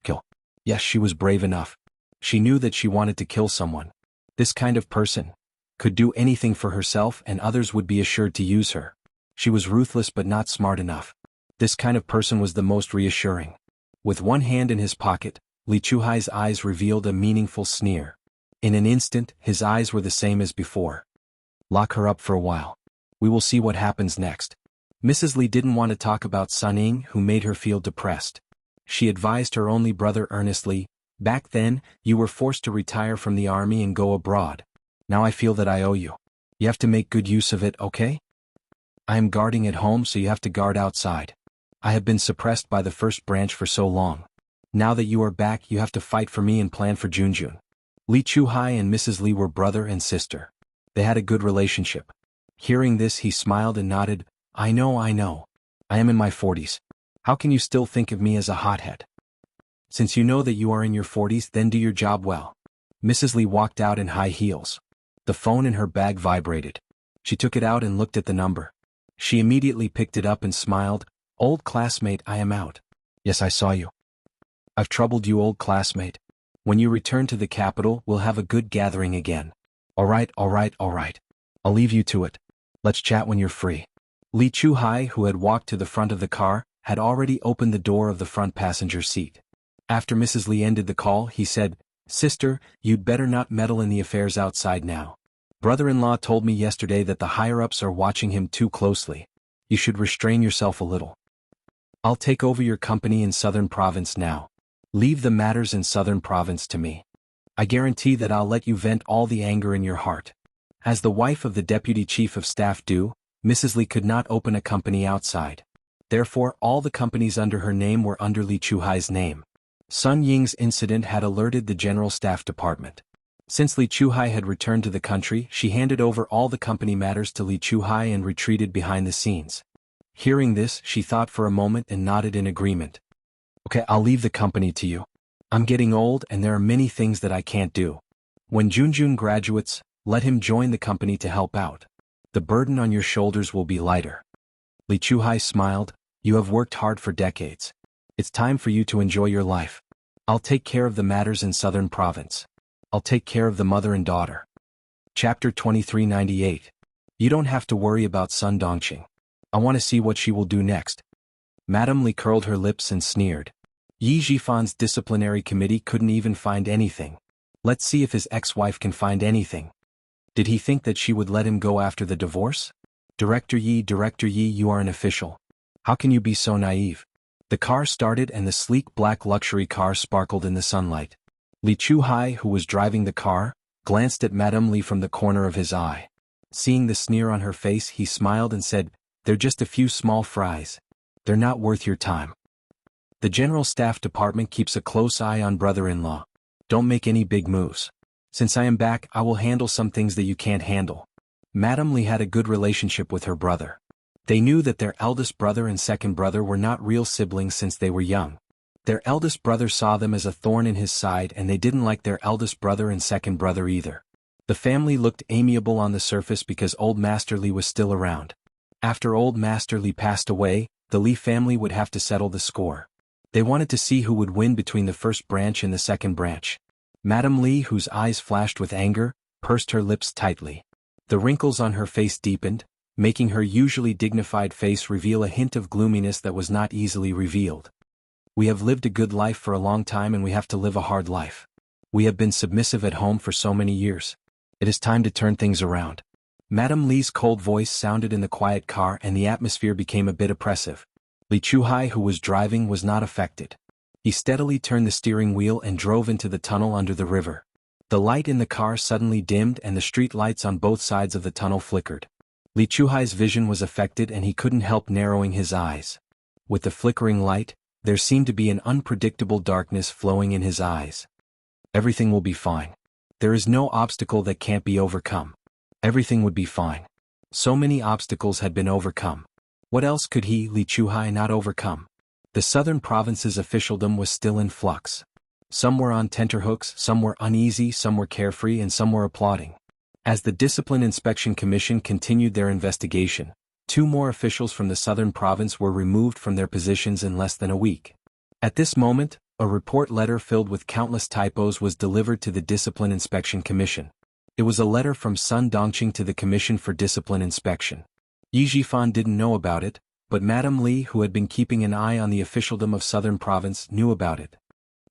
Kill. Yes, she was brave enough. She knew that she wanted to kill someone. This kind of person could do anything for herself and others would be assured to use her. She was ruthless but not smart enough. This kind of person was the most reassuring. With one hand in his pocket, Li Chuhai's eyes revealed a meaningful sneer. In an instant, his eyes were the same as before. "Lock her up for a while. We will see what happens next." Mrs. Li didn't want to talk about Sunning, who made her feel depressed. She advised her only brother earnestly, "Back then, you were forced to retire from the army and go abroad. Now I feel that I owe you. You have to make good use of it, okay? I am guarding at home, so you have to guard outside. I have been suppressed by the first branch for so long. Now that you are back, you have to fight for me and plan for Junjun." Li Chuhai and Mrs. Li were brother and sister. They had a good relationship. Hearing this, he smiled and nodded, I know. I am in my 40s. How can you still think of me as a hothead? Since you know that you are in your 40s, then do your job well." Mrs. Li walked out in high heels. The phone in her bag vibrated. She took it out and looked at the number. She immediately picked it up and smiled, "Old classmate, I am out." "Yes, I saw you. I've troubled you, old classmate. When you return to the capital, we'll have a good gathering again." All right. I'll leave you to it. Let's chat when you're free." Li Chuhai, who had walked to the front of the car, had already opened the door of the front passenger seat. After Mrs. Li ended the call, he said, "Sister, you'd better not meddle in the affairs outside now. Brother-in-law told me yesterday that the higher-ups are watching him too closely. You should restrain yourself a little. I'll take over your company in Southern Province now. Leave the matters in Southern Province to me. I guarantee that I'll let you vent all the anger in your heart." As the wife of the Deputy Chief of Staff do, Mrs. Li could not open a company outside. Therefore, all the companies under her name were under Li Chuhai's name. Sun Ying's incident had alerted the General Staff Department. Since Li Chuhai had returned to the country, she handed over all the company matters to Li Chuhai and retreated behind the scenes. Hearing this, she thought for a moment and nodded in agreement. "Okay, I'll leave the company to you. I'm getting old and there are many things that I can't do. When Junjun graduates, let him join the company to help out. The burden on your shoulders will be lighter." Li Chuhai smiled, "You have worked hard for decades. It's time for you to enjoy your life. I'll take care of the matters in Southern Province. I'll take care of the mother and daughter." Chapter 2398. You don't have to worry about Sun Dongqing. I want to see what she will do next. Madame Li curled her lips and sneered. Yi Jifan's disciplinary committee couldn't even find anything. Let's see if his ex-wife can find anything. Did he think that she would let him go after the divorce? Director Yi, you are an official. How can you be so naive? The car started and the sleek black luxury car sparkled in the sunlight. Li Chuhai, who was driving the car, glanced at Madame Li from the corner of his eye. Seeing the sneer on her face, he smiled and said, "They're just a few small fries. They're not worth your time. The General Staff Department keeps a close eye on brother-in-law. Don't make any big moves. Since I am back, I will handle some things that you can't handle." Madame Li had a good relationship with her brother. They knew that their eldest brother and second brother were not real siblings since they were young. Their eldest brother saw them as a thorn in his side, and they didn't like their eldest brother and second brother either. The family looked amiable on the surface because old Master Li was still around. After old Master Li passed away, the Li family would have to settle the score. They wanted to see who would win between the first branch and the second branch. Madame Li, whose eyes flashed with anger, pursed her lips tightly. The wrinkles on her face deepened, making her usually dignified face reveal a hint of gloominess that was not easily revealed. "We have lived a good life for a long time and we have to live a hard life. We have been submissive at home for so many years. It is time to turn things around." Madame Li's cold voice sounded in the quiet car and the atmosphere became a bit oppressive. Li Chuhai, who was driving, was not affected. He steadily turned the steering wheel and drove into the tunnel under the river. The light in the car suddenly dimmed and the street lights on both sides of the tunnel flickered. Li Chuhai's vision was affected and he couldn't help narrowing his eyes. With the flickering light, there seemed to be an unpredictable darkness flowing in his eyes. Everything will be fine. There is no obstacle that can't be overcome. Everything would be fine. So many obstacles had been overcome. What else could he, Li Chuhai, not overcome? The southern province's officialdom was still in flux. Some were on tenterhooks, some were uneasy, some were carefree, and some were applauding. As the Discipline Inspection Commission continued their investigation, 2 more officials from the southern province were removed from their positions in less than a week. At this moment, a report letter filled with countless typos was delivered to the Discipline Inspection Commission. It was a letter from Sun Dongqing to the Commission for Discipline Inspection. Yi Jifan didn't know about it, but Madame Li, who had been keeping an eye on the officialdom of Southern Province, knew about it.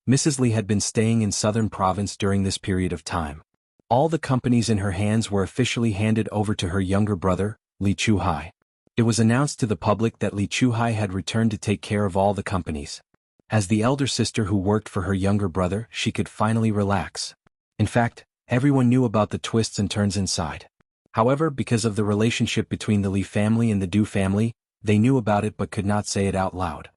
Mrs. Li had been staying in Southern Province during this period of time. All the companies in her hands were officially handed over to her younger brother, Li Chuhai. It was announced to the public that Li Chuhai had returned to take care of all the companies. As the elder sister who worked for her younger brother, she could finally relax. In fact, everyone knew about the twists and turns inside. However, because of the relationship between the Li family and the Du family, they knew about it but could not say it out loud.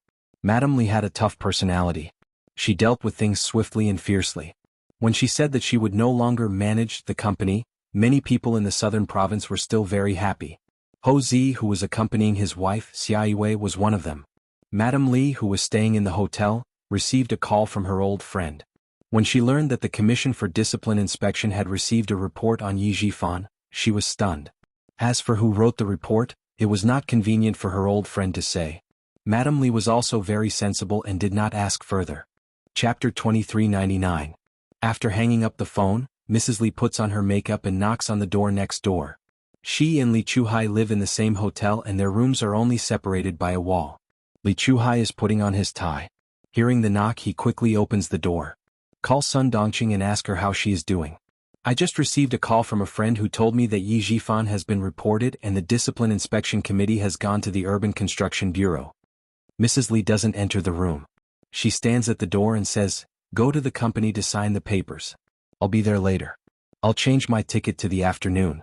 Madame Li had a tough personality. She dealt with things swiftly and fiercely. When she said that she would no longer manage the company, many people in the southern province were still very happy. Ho Zi, who was accompanying his wife, Xia Yue, was one of them. Madame Li, who was staying in the hotel, received a call from her old friend. When she learned that the Commission for Discipline Inspection had received a report on Yi Jifan, she was stunned. As for who wrote the report, it was not convenient for her old friend to say. Madame Li was also very sensible and did not ask further. Chapter 2399. After hanging up the phone, Mrs. Li puts on her makeup and knocks on the door next door. She and Li Chuhai live in the same hotel and their rooms are only separated by a wall. Li Chuhai is putting on his tie. Hearing the knock, he quickly opens the door. Call Sun Dongqing and ask her how she is doing. I just received a call from a friend who told me that Yi Jifan has been reported and the Discipline Inspection Committee has gone to the Urban Construction Bureau. Mrs. Li doesn't enter the room. She stands at the door and says, "Go to the company to sign the papers. I'll be there later. I'll change my ticket to the afternoon."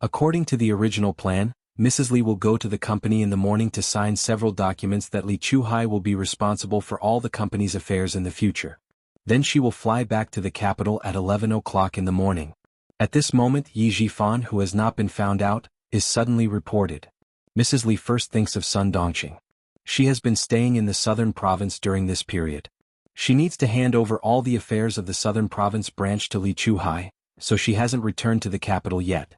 According to the original plan, Mrs. Li will go to the company in the morning to sign several documents that Li Chuhai will be responsible for all the company's affairs in the future. Then she will fly back to the capital at 11 o'clock in the morning. At this moment, Yi Jifan, who has not been found out, is suddenly reported. Mrs. Li first thinks of Sun Dongqing. She has been staying in the southern province during this period. She needs to hand over all the affairs of the southern province branch to Li Chuhai, so she hasn't returned to the capital yet.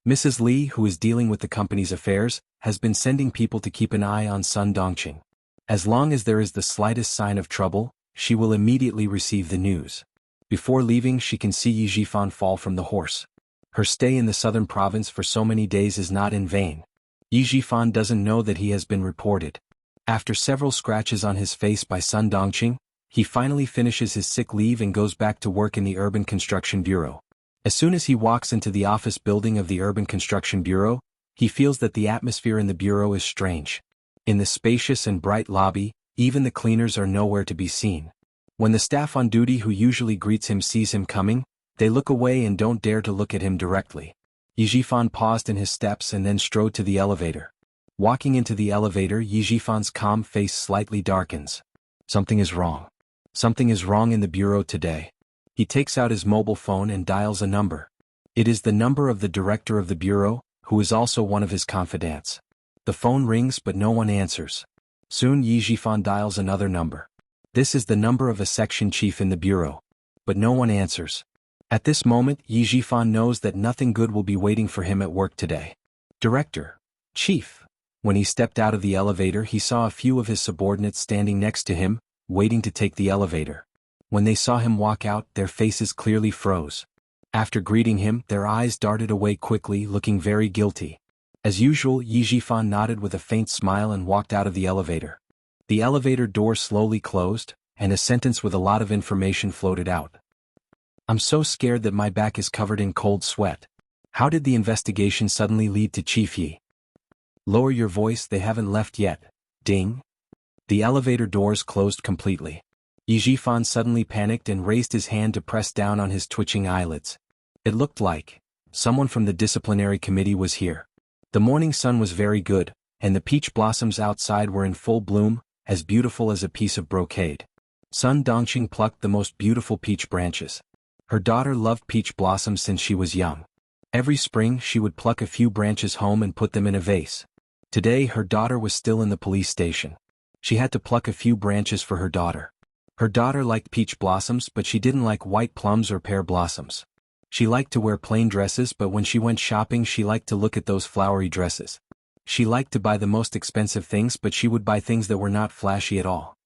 Mrs. Li, who is dealing with the company's affairs, has been sending people to keep an eye on Sun Dongqing. As long as there is the slightest sign of trouble, she will immediately receive the news. Before leaving, she can see Yi Jifan fall from the horse. Her stay in the southern province for so many days is not in vain. Yi Jifan doesn't know that he has been reported. After several scratches on his face by Sun Dongqing, he finally finishes his sick leave and goes back to work in the Urban Construction Bureau. As soon as he walks into the office building of the Urban Construction Bureau, he feels that the atmosphere in the bureau is strange. In the spacious and bright lobby, even the cleaners are nowhere to be seen. When the staff on duty who usually greets him sees him coming, they look away and don't dare to look at him directly. Yi Jifan paused in his steps and then strode to the elevator. Walking into the elevator, Yi Jifan's calm face slightly darkens. Something is wrong. Something is wrong in the bureau today. He takes out his mobile phone and dials a number. It is the number of the director of the bureau, who is also one of his confidants. The phone rings but no one answers. Soon Yi Jifan dials another number. This is the number of a section chief in the bureau. But no one answers. At this moment, Yi Jifan knows that nothing good will be waiting for him at work today. Director. Chief. When he stepped out of the elevator, he saw a few of his subordinates standing next to him, waiting to take the elevator. When they saw him walk out, their faces clearly froze. After greeting him, their eyes darted away quickly, looking very guilty. As usual, Yi Jifan nodded with a faint smile and walked out of the elevator. The elevator door slowly closed, and a sentence with a lot of information floated out. I'm so scared that my back is covered in cold sweat. How did the investigation suddenly lead to Chief Yi? Lower your voice, they haven't left yet. Ding. The elevator doors closed completely. Yi Jifan suddenly panicked and raised his hand to press down on his twitching eyelids. It looked like someone from the disciplinary committee was here. The morning sun was very good, and the peach blossoms outside were in full bloom, as beautiful as a piece of brocade. Sun Dongqing plucked the most beautiful peach branches. Her daughter loved peach blossoms since she was young. Every spring she would pluck a few branches home and put them in a vase. Today her daughter was still in the police station. She had to pluck a few branches for her daughter. Her daughter liked peach blossoms, but she didn't like white plums or pear blossoms. She liked to wear plain dresses, but when she went shopping she liked to look at those flowery dresses. She liked to buy the most expensive things, but she would buy things that were not flashy at all.